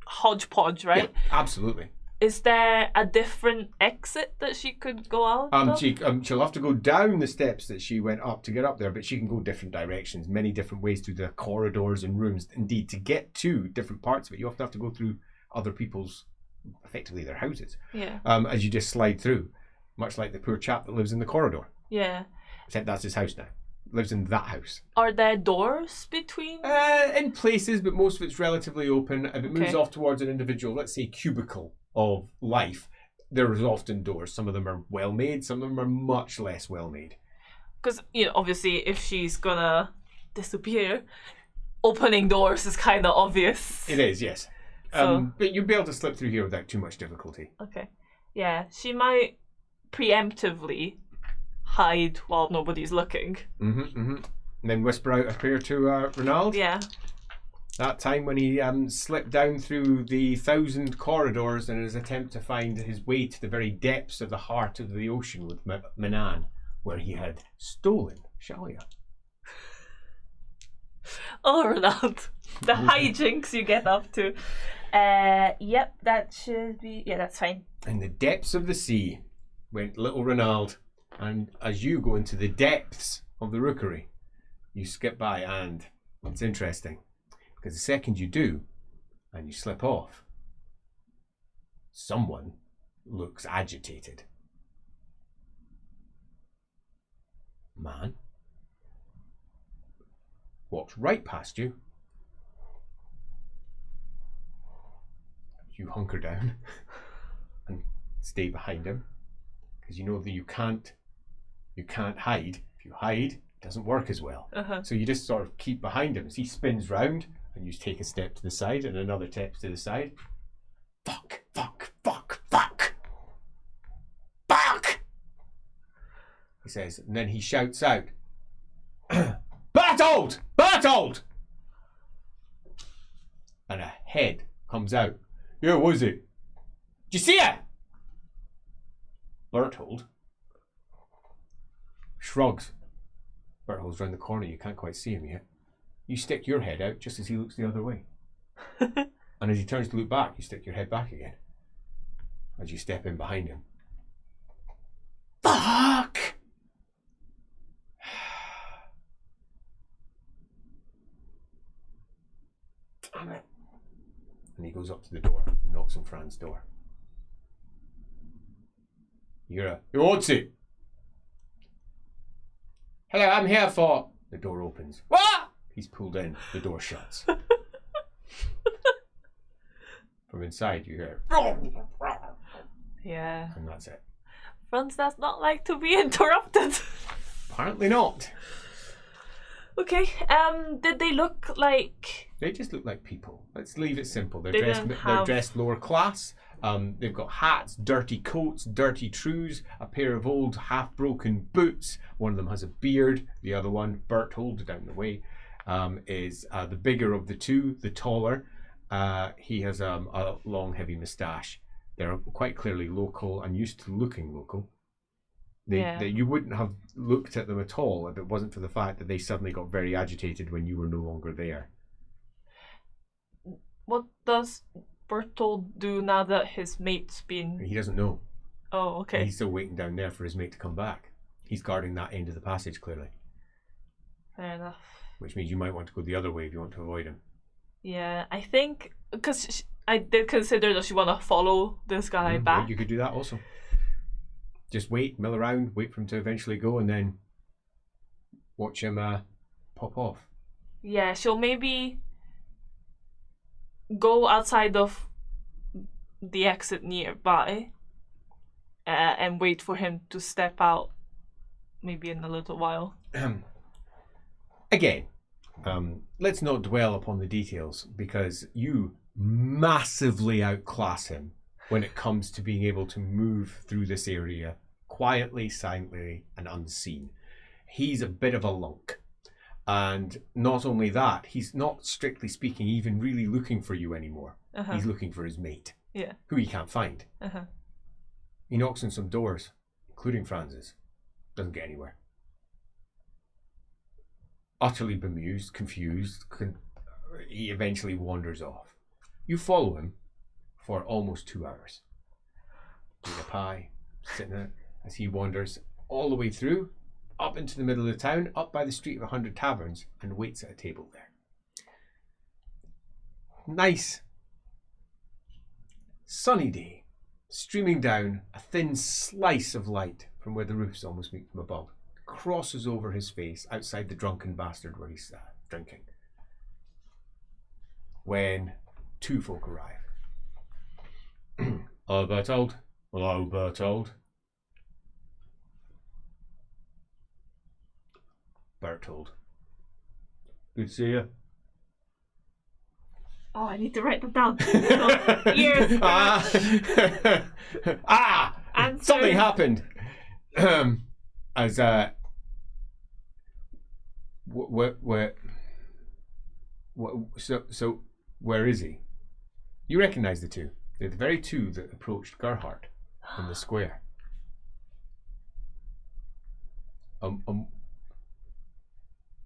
hodgepodge, right? Yeah, absolutely. Is there a different exit that she could go out of? She'll have to go down the steps that she went up to get up there, but she can go different directions, many different ways through the corridors and rooms. Indeed, to get to different parts of it, you often have to go through other people's, effectively their houses. Yeah. As you just slide through, much like the poor chap that lives in the corridor. Yeah. Except that's his house now. Lives in that house. Are there doors between? In places, but most of it's relatively open. If it moves off towards an individual, let's say cubicle of life, there is often doors. Some of them are well made, some of them are much less well made. Because, you know, obviously if she's gonna disappear, opening doors is kind of obvious. It is, yes. But you'll be able to slip through here without too much difficulty. Okay. Yeah, she might preemptively hide while nobody's looking. And then whisper out a prayer to Ronald. Yeah. That time when he slipped down through the 1,000 corridors in his attempt to find his way to the very depths of the heart of the ocean with Manan, where he had stolen Shalia. Oh, Ronald. The hijinks you get up to. Yep, that should be... Yeah, that's fine. In the depths of the sea went little Ronald, and as you go into the depths of the rookery, you skip by, and it's interesting. Because the second you do, and you slip off, someone looks agitated. man walks right past you. You hunker down and stay behind him because you know that you can't hide. If you hide, it doesn't work as well. So you just sort of keep behind him as he spins round and you take a step to the side and another step to the side. Fuck, fuck, fuck, fuck, fuck, he says, and then he shouts out, Bertold! Bertold! And a head comes out. Yeah, what is it? Did you see it? Bertold shrugs. Bertold's round the corner, you can't quite see him yet. You stick your head out just as he looks the other way. And as he turns to look back, you stick your head back again. As you step in behind him. Fuck! Damn it. And he goes up to the door and knocks on Fran's door. What's it? Hello, I'm here for... The door opens. What? He's pulled in. The door shuts. From inside you hear... Yeah. And that's it. Franz does not like to be interrupted. Apparently not. Okay, did they look like... They just look like people. Let's leave it simple. They're They dressed lower class. They've got hats, dirty coats, dirty trews, a pair of old half-broken boots. One of them has a beard. The other one, Bertold, down the way, is the bigger of the two, the taller. He has a long, heavy moustache. They're quite clearly local and used to looking local. You wouldn't have looked at them at all if it wasn't for the fact that they suddenly got very agitated when you were no longer there. What does Bertold do now that his mate's been... He doesn't know. Oh, okay. He's still waiting down there for his mate to come back. He's guarding that end of the passage, clearly. Fair enough. Which means you might want to go the other way if you want to avoid him. Yeah, I think... Because I did consider that she want to follow this guy back. Yeah, you could do that also. Just wait, mill around, wait for him to eventually go, and then watch him pop off. Yeah, she'll maybe go outside of the exit nearby and wait for him to step out maybe in a little while. Again, let's not dwell upon the details because you massively outclass him when it comes to being able to move through this area quietly, silently, and unseen. He's a bit of a lunk. And not only that, he's not, strictly speaking, even really looking for you anymore. He's looking for his mate, who he can't find. He knocks on some doors, including Franz's. Doesn't get anywhere. Utterly bemused, confused, he eventually wanders off. You follow him for almost 2 hours. Eating a pie, sitting there, as he wanders all the way through, up into the middle of the town, up by the Street of 100 Taverns, and waits at a table there. Nice, sunny day, streaming down, a thin slice of light from where the roofs almost meet from above, crosses over his face outside the Drunken Bastard where he's drinking. When 2 folk arrive. Hello, Bertold. Hello, Bertold. Bertold. Good to see you. Oh, I need to write that down. Ears. Something happened. As so where is he? You recognise the two. They're the very two that approached Gerhardt in the square.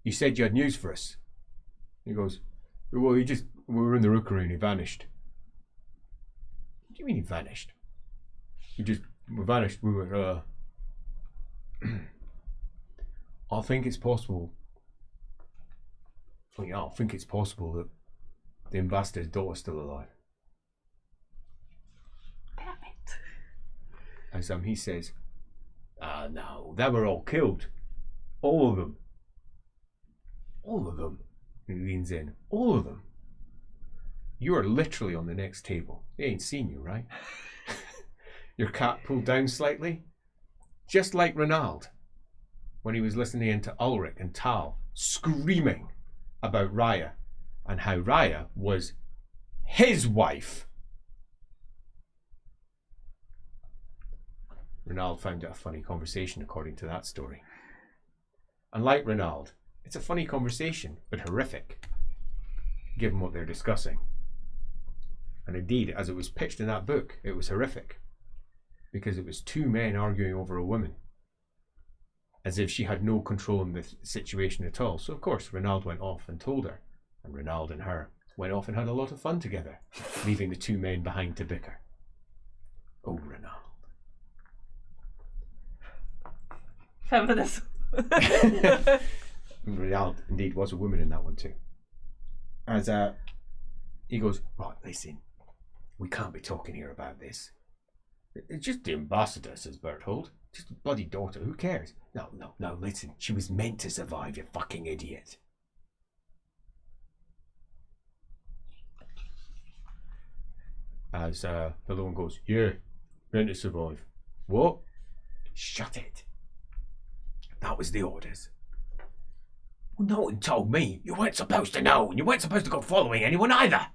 You said you had news for us. He goes, well, we were in the rookery and he vanished. What do you mean he vanished? We vanished. We were, I think it's possible. I think it's possible that the ambassador's daughter's still alive. Damn it. As he says, no, they were all killed. All of them. All of them. He leans in. All of them. You are literally on the next table. They ain't seen you, right? Your cap pulled down slightly. Just like Renald when he was listening to Ulrich and Tal screaming about Raya and how Raya was his wife. Renald found it a funny conversation according to that story. And like Renald, it's a funny conversation, but horrific, given what they're discussing. And indeed, as it was pitched in that book, it was horrific, because it was two men arguing over a woman, as if she had no control in the situation at all. So of course, Renald went off and told her, and Renald and her went off and had a lot of fun together, leaving the two men behind to bicker. Oh, Renald. Feminism. Renald indeed was a woman in that one too. As he goes, right, listen, we can't be talking here about this. It's just the ambassador, says Berthold. Just a bloody daughter, who cares? No, listen, she was meant to survive, you fucking idiot. As the other one goes, yeah, meant to survive. What? Shut it. That was the orders. Well, no one told me. You weren't supposed to know, and you weren't supposed to go following anyone either.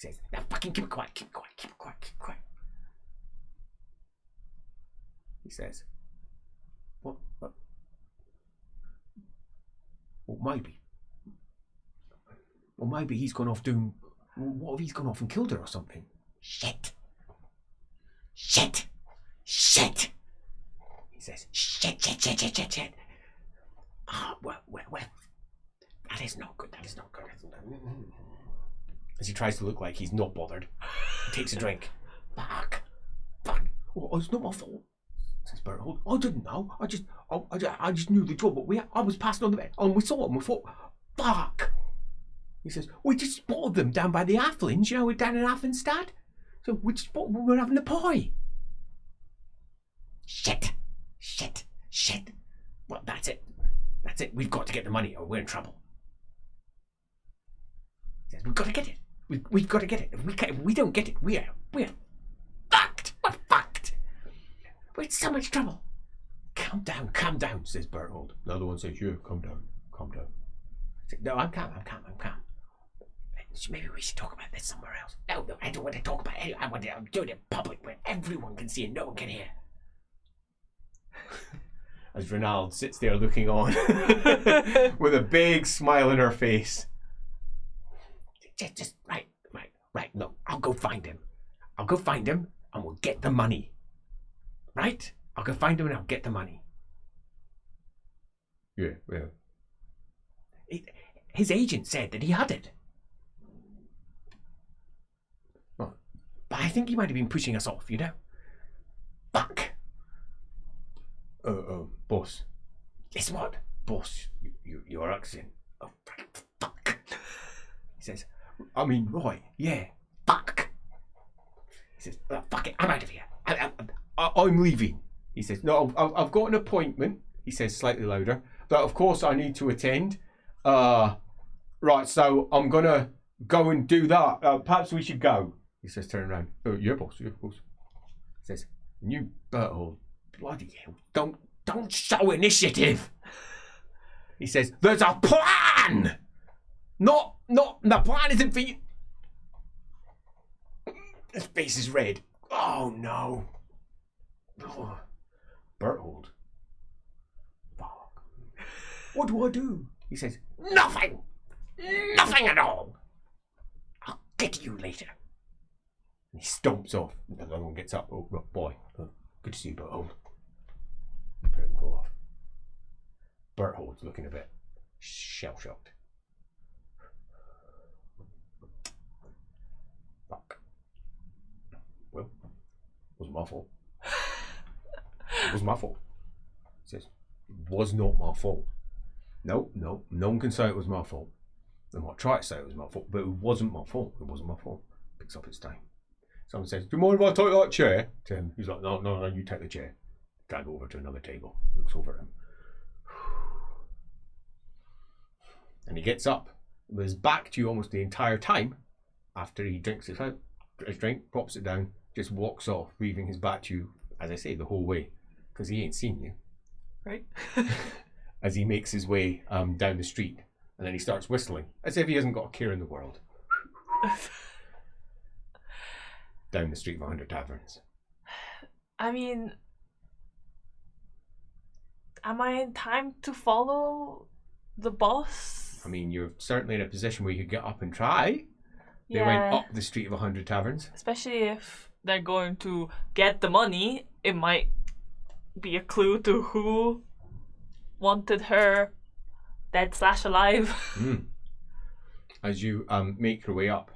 He says, now fucking keep it quiet, keep it quiet, keep it quiet, keep it quiet. He says, what? Well, maybe. Or maybe he's gone off doing... What if he's gone off and killed her or something? Shit. Shit. Shit. He says, shit. Ah, well. That is not good, that is not good. As he tries to look like he's not bothered, he takes a drink. Fuck. Oh, it's not my fault, says Berthold. I didn't know. I just knew the job, but I was passing on the bed, and we saw them. We thought, fuck. He says, we just spotted them down by the Athlins, we're down in Athenstad. So we were having a pie. Shit. Well, that's it. We've got to get the money or we're in trouble. He says, we've got to get it. We've got to get it. If we don't get it, we're fucked. We're fucked. We're in so much trouble. Calm down, says Berthold. The other one says, yeah, calm down. Says, no, I'm calm. Maybe we should talk about this somewhere else. No, I don't want to talk about it. I want to do it in public where everyone can see and no one can hear. As Renald sits there looking on with a big smile on her face. Just right. No, I'll go find him and we'll get the money. Right? I'll go find him and I'll get the money. Yeah. His agent said that he had it. Well, but I think he might have been pushing us off, Fuck. Boss. Guess what? Boss, your accent. Oh, fuck. He says, I mean, Roy, yeah, fuck. He says, fuck it, I'm out of here. I'm leaving. He says, no, I've got an appointment, he says slightly louder, that of course I need to attend. Right, so I'm going to go and do that. Perhaps we should go. He says, turn around. Yeah, boss. He says, you Berthold, bloody hell, don't show initiative. He says, there's a plan! Not, the plan isn't for you. His face is red. Oh, no. Oh. Berthold. Fuck. What do I do? He says, nothing at all. I'll get to you later. And he stomps off. The other one gets up. Oh, boy. Good to see you, Berthold. Let him go off. Berthold's looking a bit shell-shocked. Fuck. Well, it wasn't my fault. It was my fault. He says, it was not my fault. No one can say it was my fault. They might try to say it was my fault, but it wasn't my fault. Picks up his time. Someone says, do you mind if I take that chair? To him, he's like, no, you take the chair. Drag over to another table. Looks over at him. he gets up with his back to you almost the entire time. After he drinks his drink, pops it down, just walks off, leaving his back to you, as I say, the whole way, because he ain't seen you. Right. As he makes his way down the street, and then he starts whistling, as if he hasn't got a care in the world. Down the street of 100 taverns. I mean, am I in time to follow the boss? I mean, you're certainly in a position where you could get up and try. They Yeah. went up the street of 100 taverns. Especially if they're going to get the money, it might be a clue to who wanted her dead / alive. As you make your way up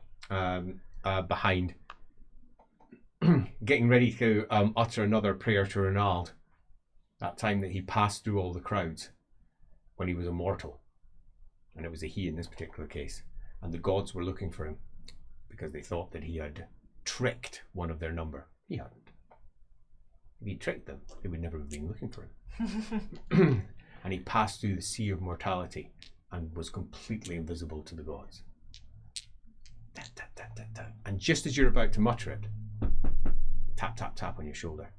behind, getting ready to utter another prayer to Ronald, that time that he passed through all the crowds when he was immortal. And it was a he in this particular case. And the gods were looking for him because they thought that he had tricked one of their number. He hadn't. If he tricked them, they would never have been looking for him. And he passed through the sea of mortality and was completely invisible to the gods. And just as you're about to mutter it, tap, tap, tap on your shoulder.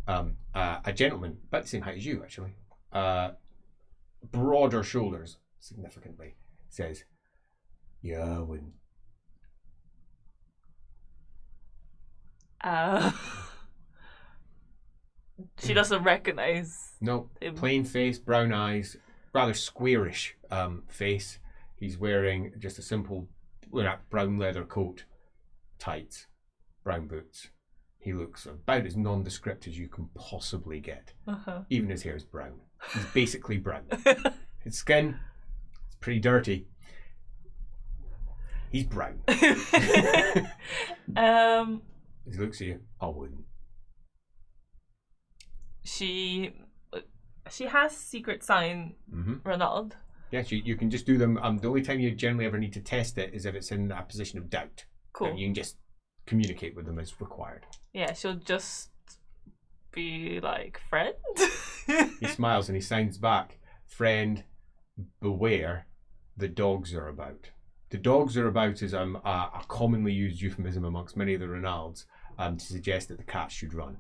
A gentleman, about the same height as you, actually, broader shoulders, significantly, says, Yarwin. She doesn't recognize. No, him. plain face, brown eyes, rather squarish face. He's wearing just a simple brown leather coat, tights, brown boots. He looks about as nondescript as you can possibly get. Even his hair is brown. He's basically brown. His skin is pretty dirty. He's brown. He looks at you. I wouldn't. She has secret sign, Ronald. Yes, you can just do them. The only time you generally ever need to test it is if it's in a position of doubt. Cool. And you can just communicate with them as required. Yeah, she'll just be like, friend? He smiles and he signs back, friend, beware, the dogs are about. The dogs are about is a commonly used euphemism amongst many of the Ronalds to suggest that the cats should run.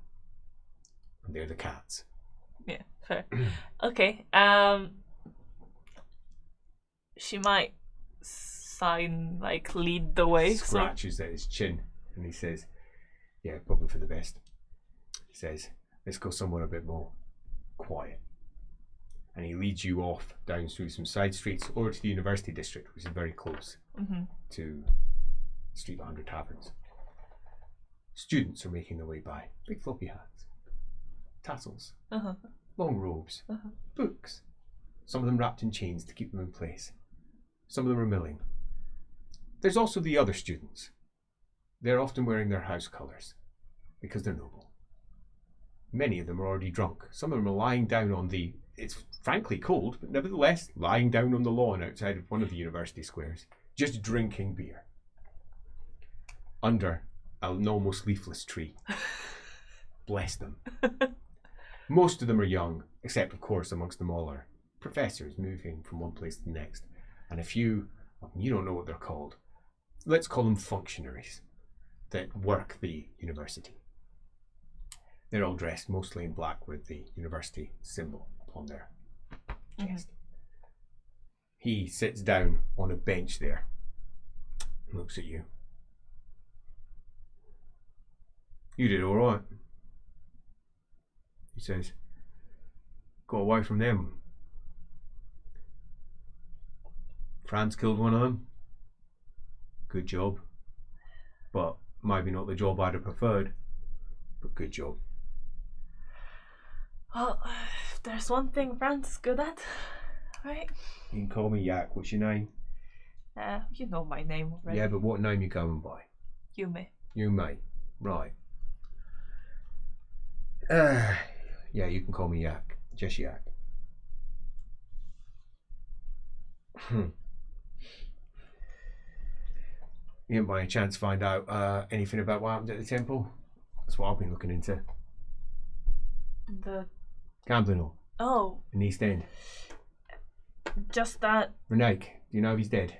And they're the cats. Yeah, fair. Okay. She might sign, like, lead the way. Scratches at his chin and he says, yeah, probably for the best. He says, let's go somewhere a bit more quiet. And he leads you off down through some side streets over to the University District, which is very close to Street 100 Taverns. Students are making their way by. Big floppy hats, tassels, long robes, books. Some of them wrapped in chains to keep them in place. Some of them are milling. There's also the other students. They're often wearing their house colours because they're noble. Many of them are already drunk. Some of them are lying down on the, it's frankly cold, but nevertheless lying down on the lawn outside of one of the university squares, just drinking beer under an almost leafless tree. Bless them. Most of them are young, except of course amongst them all are professors moving from one place to the next, and a few, you don't know what they're called, let's call them functionaries that work the university. They're all dressed mostly in black with the university symbol upon their chest. He sits down on a bench there and looks at you. You did all right. He says, got away from them. Franz killed one of them. Good job. But maybe not the job I'd have preferred. But good job. Well, if there's one thing Franz is good at, right? You can call me Yak. What's your name? You know my name already. Yeah, but what name you going by? Yume. Yume. Right. Yeah, you can call me Yak. Just Yak. You didn't by any chance find out anything about what happened at the temple? That's what I've been looking into. The Gambling hall oh in East End. Just that Renee, do you know if he's dead?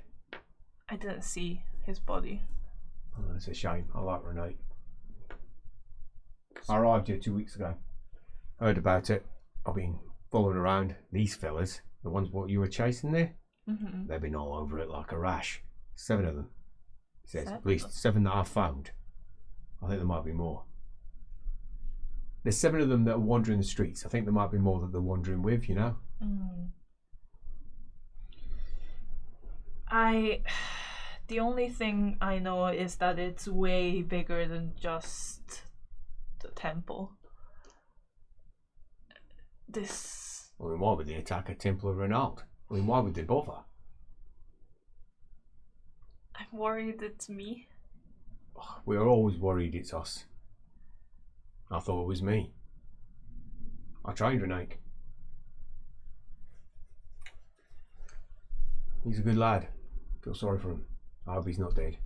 I didn't see his body. Oh, that's a shame. I like Renee. I arrived here 2 weeks ago. Heard about it. I've been following around. These fellas, the ones what you were chasing there, they've been all over it like a rash. 7 of them. He says, at least 7 that I've found. I think there might be more. There's 7 of them that are wandering the streets. I think there might be more that they're wandering with, you know? The only thing I know is that it's way bigger than just the temple. Well, then why would they attack a temple of Renault? I mean, why would they bother? I'm worried it's me. We're always worried it's us. I thought it was me. I trained Renee. He's a good lad. Feel sorry for him. I hope he's not dead.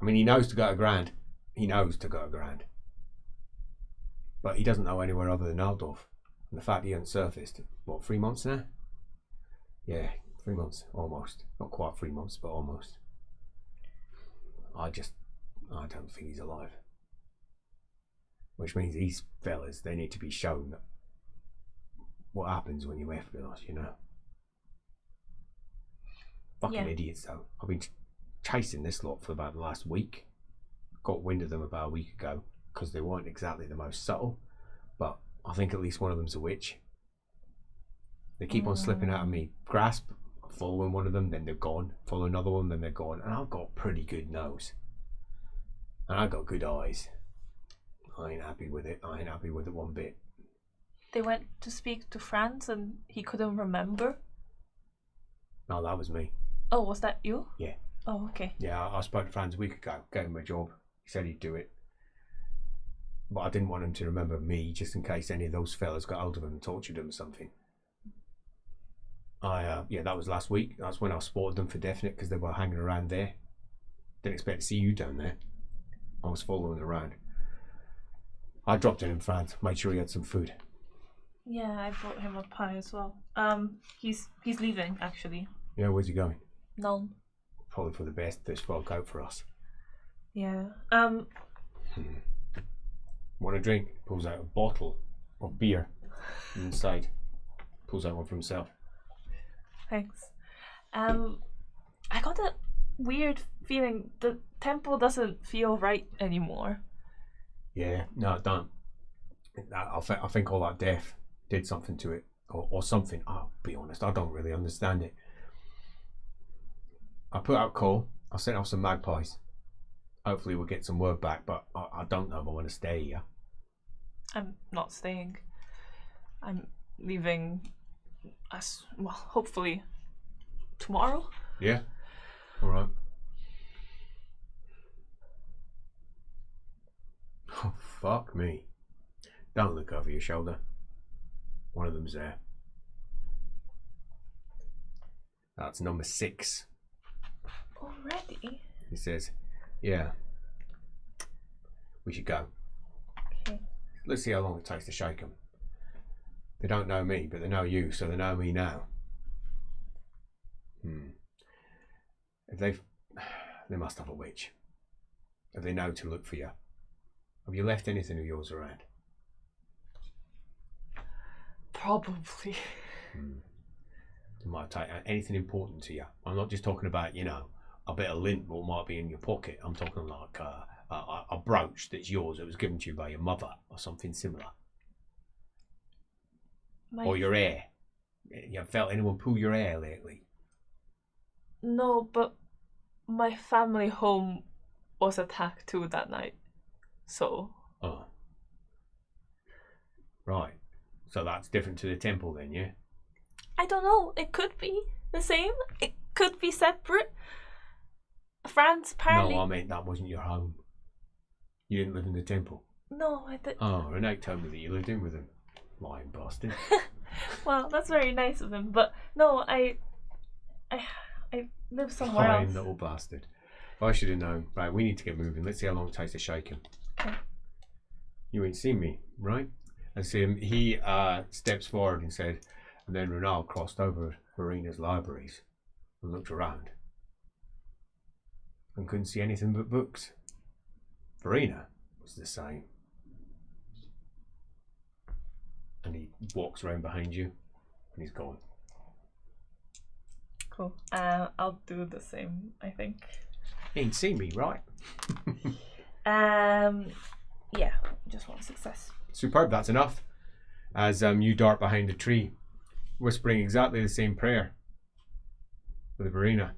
I mean, he knows to go to Grand. He knows to go to Grand. But he doesn't know anywhere other than Altdorf. And the fact he hasn't surfaced, what, 3 months now? Yeah, 3 months, almost. Not quite 3 months, but almost. I don't think he's alive. Which means these fellas, they need to be shown what happens when you F with us, you know? Fucking idiots, though. I've been chasing this lot for about the last week. Got wind of them about a week ago because they weren't exactly the most subtle, but I think at least one of them's a witch. They keep on slipping out of me grasp, following one of them, then they're gone. Follow another one, then they're gone. And I've got pretty good nose. And I've got good eyes. I ain't happy with it. I ain't happy with it one bit. They went to speak to Franz and he couldn't remember? No, that was me. Oh, was that you? Yeah. Oh, okay. Yeah, I spoke to Franz a week ago. Gave him a job. He said he'd do it. But I didn't want him to remember me just in case any of those fellas got hold of him and tortured him or something. Yeah, that was last week. That's when I spotted them for definite because they were hanging around there. Didn't expect to see you down there. I was following around. I dropped in Franz, made sure he had some food. Yeah, I brought him a pie as well. He's leaving actually. Yeah, where's he going? None. Probably for the best. This worked out for us. Yeah. Want a drink? Pulls out a bottle of beer inside. Pulls out one for himself. Thanks. I got a weird feeling the temple doesn't feel right anymore. Yeah, no, it don't. I think all that death did something to it, or something. I'll be honest, I don't really understand it. I put out call. I sent off some magpies. Hopefully we'll get some word back, but I don't know if I want to stay here. I'm not staying. I'm leaving as well, hopefully tomorrow. Yeah. All right. Oh, fuck me. Don't look over your shoulder. One of them's there. That's number 6. Already? He says, yeah. We should go. Okay. Let's see how long it takes to shake them. They don't know me, but they know you, so they know me now. If they must have a witch. If they know to look for you. Have you left anything of yours around? Probably. They might take anything important to you. I'm not just talking about, a bit of lint what might be in your pocket. I'm talking like a brooch that's yours that was given to you by your mother or something similar. Or your hair. You have felt anyone pull your hair lately? No, but my family home was attacked too that night. So. Oh. Right. So that's different to the temple then, yeah? I don't know. It could be the same. It could be separate. France apparently. No, I meant that wasn't your home. You didn't live in the temple. No, I did. Oh, Renee told me that you lived in with him. Lying bastard. Well, that's very nice of him, but no, I live somewhere else. Lying little bastard. I should have known. Right, we need to get moving. Let's see how long it takes to shake him. Okay. You ain't seen me, right? And see him. He steps forward and said, and then Renal crossed over Verena's libraries and looked around and couldn't see anything but books. Verena was the same. And he walks around behind you and he's gone. Cool. I'll do the same, I think. You ain't seen me, right? Yeah, just one success. Superb, that's enough. As you dart behind a tree, whispering exactly the same prayer with Verena.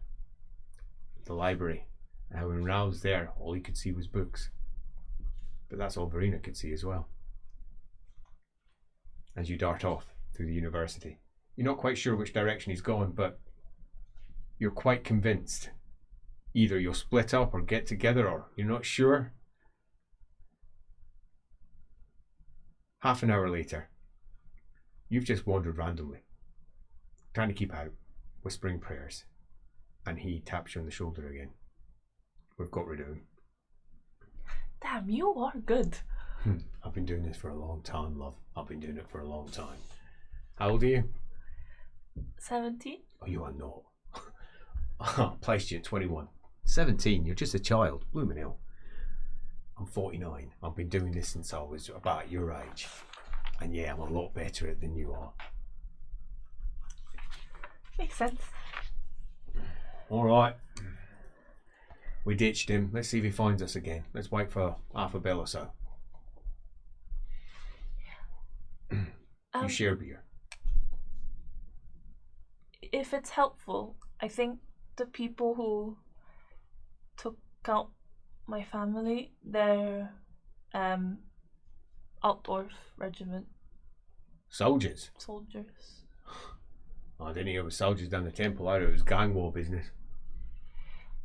The library. And when Raoul was there, all he could see was books. But that's all Verena could see as well. As you dart off through the university. You're not quite sure which direction he's gone, but you're quite convinced. Either you'll split up or get together, or you're not sure. Half an hour later, you've just wandered randomly, trying to keep out, whispering prayers, and he taps you on the shoulder again. We've got rid of him. Damn, you are good. I've been doing this for a long time, love. I've been doing it for a long time. How old are you? 17? Oh, you are not. I placed you at 21. 17, you're just a child. Blooming hell. I'm 49. I've been doing this since I was about your age. And yeah, I'm a lot better at it than you are. Makes sense. Alright. We ditched him. Let's see if he finds us again. Let's wait for half a bell or so. You share beer. If it's helpful, I think the people who took out my family, they're Altdorf regiment. Soldiers? Soldiers. I didn't hear it was soldiers down the temple. I thought it was gang war business.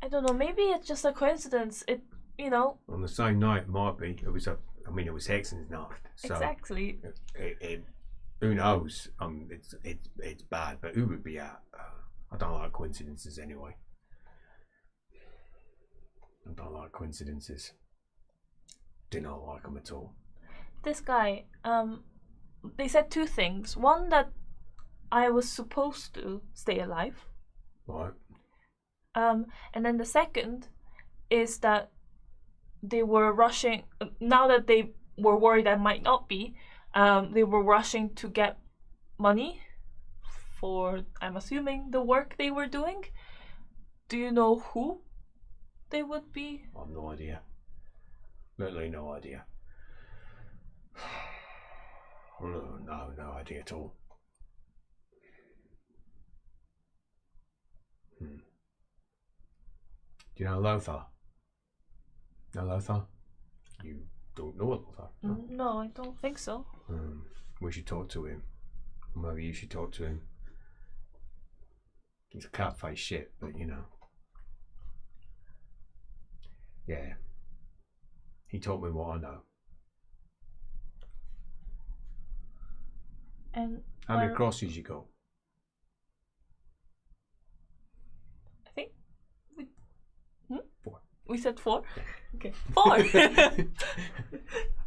I don't know, maybe it's just a coincidence. It, you know. On the same night, it might be. It was Hexen's Nacht. So Exactly. Who knows? It's bad, but who would be at? I don't like coincidences anyway. I don't like coincidences. Do not like them at all. This guy, they said two things. One, that I was supposed to stay alive. Right. And then the second is that they were rushing, now that they were worried I might not be, they were rushing to get money for, I'm assuming, the work they were doing. Do you know who they would be? I have no idea. Literally no idea. No idea at all. Do you know Lothar? No Lothar? You don't know Lothar? No, I don't think so. We should talk to him. Maybe you should talk to him. He's a cat-faced shit, but you know. Yeah. He taught me what I know. And how many crosses you got? I think we... 4. We said 4? Okay. 4!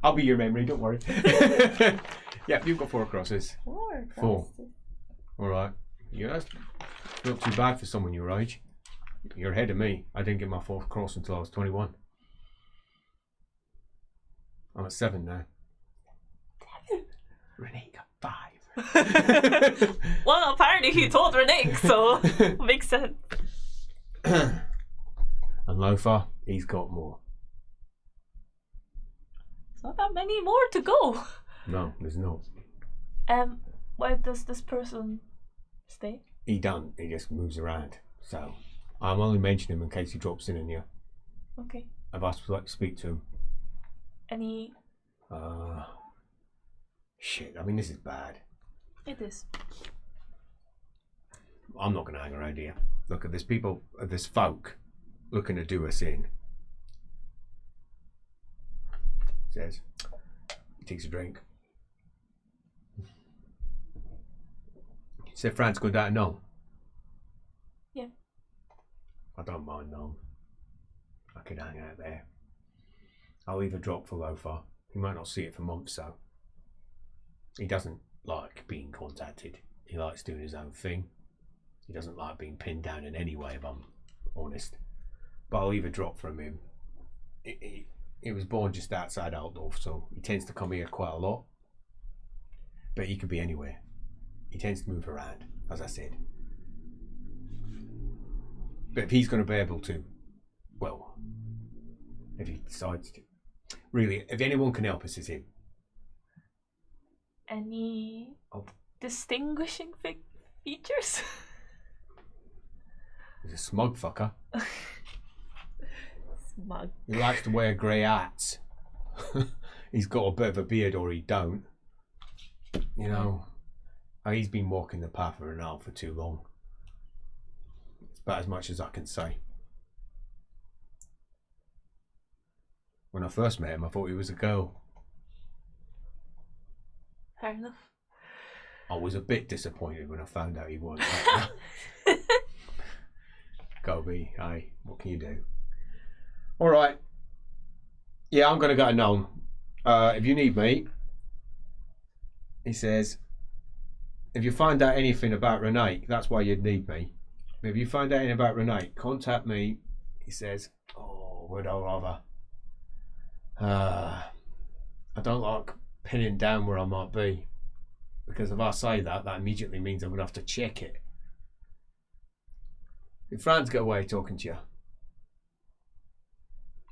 I'll be your memory, don't worry. Yep, you've got 4 crosses. 4 crosses. 4. Alright. Yeah, that's not too bad for someone your age. You're ahead of me. I didn't get my 4th cross until I was 21. I'm at 7 now. 7? Renee got 5. Well, apparently he told Renee, so makes sense. And Lothar, he's got more. It's not that many more to go. No, there's not. Where does this person stay? He don't. He just moves around. So I'm only mentioning him in case he drops in here. Okay. I've asked to speak to him. Any? Shit. I mean, this is bad. It is. I'm not going to hang around here. Look, there's people, there's folk looking to do us in. Says, he takes a drink. He said, France going down to Nome. Yeah. I don't mind Nome. I could hang out there. I'll leave a drop for Lothar. He might not see it for months, so. He doesn't like being contacted. He likes doing his own thing. He doesn't like being pinned down in any way, if I'm honest. But I'll leave a drop from him. He was born just outside Altdorf, so he tends to come here quite a lot. But he could be anywhere. He tends to move around, as I said. But if he's going to be able to, well, if he decides to. Really, if anyone can help us, it's him. Any distinguishing features? He's a smug fucker. Smug. He likes to wear grey hats. He's got a bit of a beard, or he don't. You know, he's been walking the path of Renal for too long. It's about as much as I can say. When I first met him, I thought he was a girl. Fair enough. I was a bit disappointed when I found out he wasn't. Go be, aye. What can you do? All right. Yeah, I'm going to go to Nuln. If you need me, he says, if you find out anything about Renate, that's why you'd need me. If you find out anything about Renate, contact me. He says, oh, would I rather? I don't like pinning down where I might be, because if I say that, that immediately means I'm going to have to check it. Did Franz get away talking to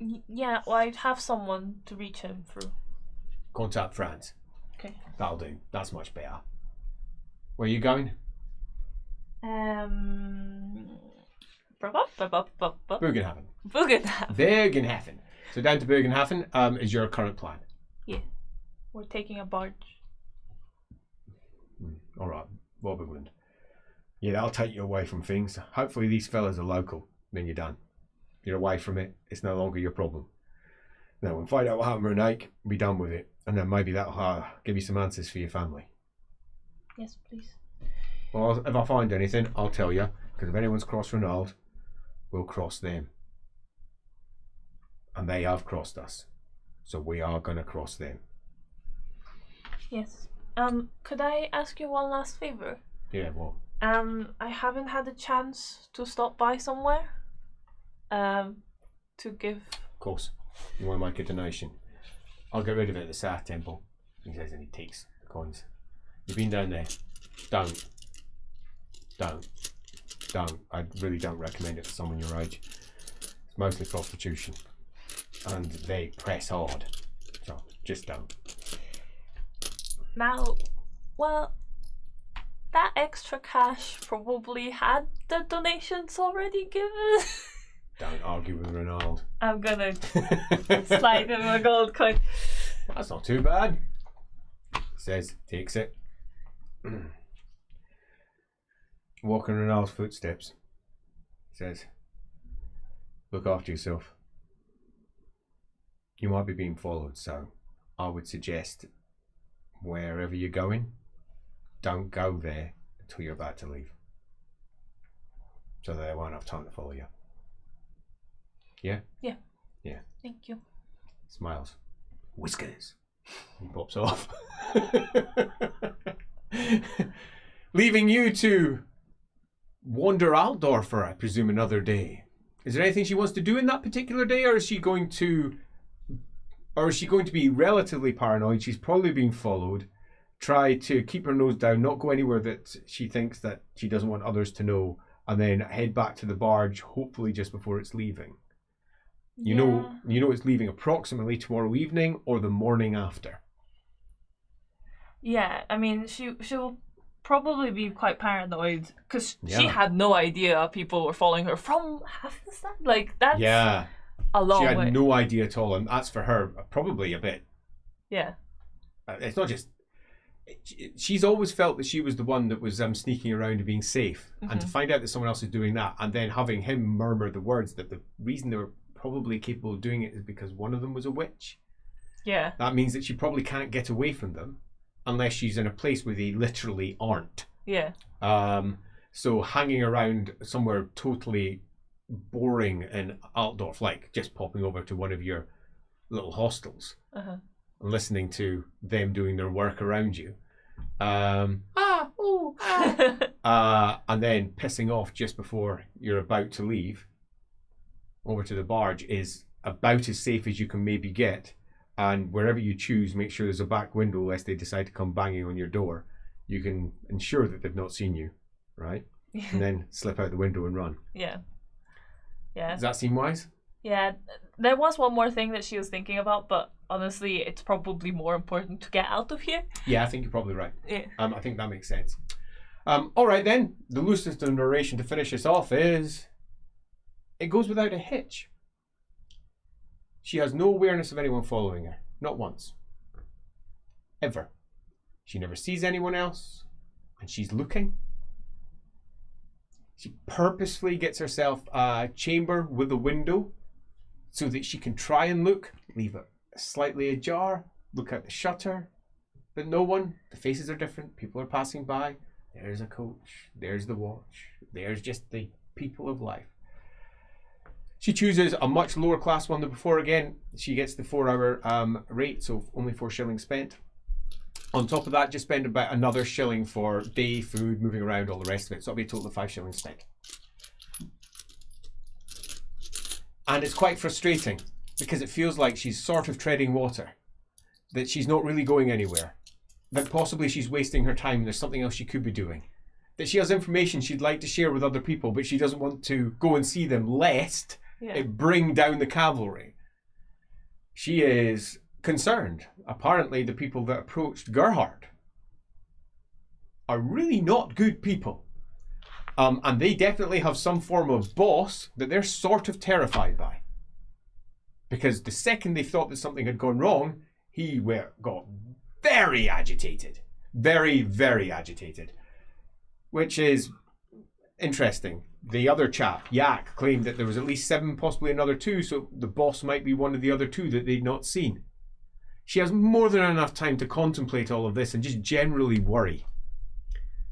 you? Yeah, well, I'd have someone to reach him through. Contact Franz. Okay. That'll do. That's much better. Where are you going? Bergenhaven. Bergenhaven. So down to Bergenhaven is your current plan. Yeah. We're taking a barge. All right, Robberwind. Yeah, that'll take you away from things. Hopefully these fellas are local. Then you're done. You're away from it. It's no longer your problem. Now, we'll find out what happened with Renake, be done with it. And then maybe that'll give you some answers for your family. Yes, please. Well, if I find anything, I'll tell you. Because if anyone's crossed Renald, we'll cross them. And they have crossed us. So we are going to cross them. Yes. Could I ask you one last favor? Yeah, what? I haven't had a chance to stop by somewhere. To give. Of course. You want to make a donation? I'll get rid of it at the South Temple. He says, and he takes the coins. You've been down there. Don't. I really don't recommend it for someone your age. It's mostly prostitution. And they press hard. So, just don't. Now, well, that extra cash probably had the donations already given. Don't argue with Ronald. I'm gonna slide him a gold coin. That's not too bad. Says, takes it. Walking Ronald's footsteps. Says, look after yourself. You might be being followed, so I would suggest wherever you're going, don't go there until you're about to leave. So they won't have time to follow you. Yeah? Yeah. Yeah. Thank you. Smiles. Whiskers. He pops off. Leaving you to wander Altdorf for, I presume, another day. Is there anything she wants to do in that particular day, or is she going to be relatively paranoid? She's probably being followed. Try to keep her nose down, not go anywhere that she thinks that she doesn't want others to know, and then head back to the barge, hopefully just before it's leaving. You know it's leaving approximately tomorrow evening or the morning after. Yeah, I mean, she'll probably be quite paranoid because she had no idea people were following her from Hafnistan. Like, that's a long way. She had no idea at all, and that's for her probably a bit. Yeah. It's not just... She's always felt that she was the one that was sneaking around and being safe, and to find out that someone else is doing that, and then having him murmur the words that the reason they were probably capable of doing it is because one of them was a witch. Yeah. That means that she probably can't get away from them unless she's in a place where they literally aren't. Yeah. So hanging around somewhere totally boring in Altdorf, like just popping over to one of your little hostels and listening to them doing their work around you. and then pissing off just before you're about to leave over to the barge is about as safe as you can maybe get. And wherever you choose, make sure there's a back window lest they decide to come banging on your door. You can ensure that they've not seen you, right? And then slip out the window and run. Yeah. Yeah. Does that seem wise? Yeah. There was one more thing that she was thinking about, but honestly, it's probably more important to get out of here. Yeah, I think you're probably right. Yeah. I think that makes sense. All right then, the loosest of narration to finish us off is it goes without a hitch. She has no awareness of anyone following her, not once, ever. She never sees anyone else, and she's looking. She purposefully gets herself a chamber with a window so that she can try and look, leave it slightly ajar, look out the shutter, but no one. The faces are different, people are passing by. There's a coach, there's the watch, there's just the people of life. She chooses a much lower class one than before. Again, she gets the 4-hour rate, so only 4 shillings spent. On top of that, just spend about another shilling for day, food, moving around, all the rest of it. So it'll be a total of 5 shillings spent. And it's quite frustrating because it feels like she's sort of treading water, that she's not really going anywhere, that possibly she's wasting her time. There's something else she could be doing, that she has information she'd like to share with other people, but she doesn't want to go and see them lest it bring down the cavalry. She is concerned. Apparently the people that approached Gerhard are really not good people. And they definitely have some form of boss that they're sort of terrified by. Because the second they thought that something had gone wrong, he got very agitated. Very, very agitated. Which is interesting. The other chap, Yak, claimed that there was at least 7, possibly another 2, so the boss might be one of the other 2 that they'd not seen. She has more than enough time to contemplate all of this and just generally worry.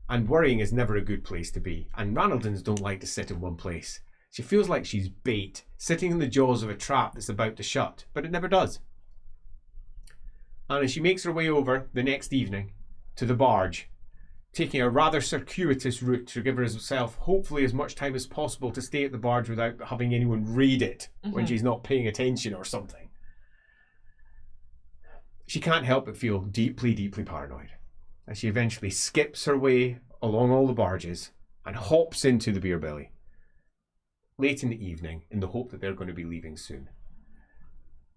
And worrying is never a good place to be. And Ranaldons don't like to sit in one place. She feels like she's bait, sitting in the jaws of a trap that's about to shut, but it never does. And as she makes her way over the next evening to the barge, taking a rather circuitous route to give herself hopefully as much time as possible to stay at the barge without having anyone raid it when she's not paying attention or something. She can't help but feel deeply, deeply paranoid as she eventually skips her way along all the barges and hops into the beer belly late in the evening in the hope that they're going to be leaving soon,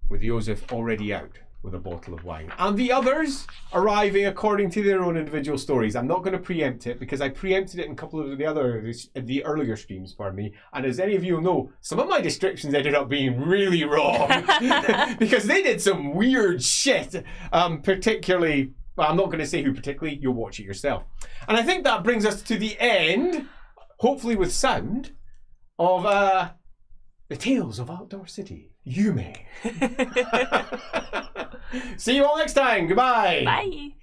with Joseph already out with a bottle of wine and the others arriving according to their own individual stories. I'm not going to preempt it because I preempted it in a couple of the earlier streams, and as any of you know, some of my descriptions ended up being really wrong because they did some weird shit, particularly, well, I'm not going to say who particularly, you'll watch it yourself. And I think that brings us to the end, hopefully with sound, of the Tales of Outdoor City, Yume. See you all next time. Goodbye. Bye.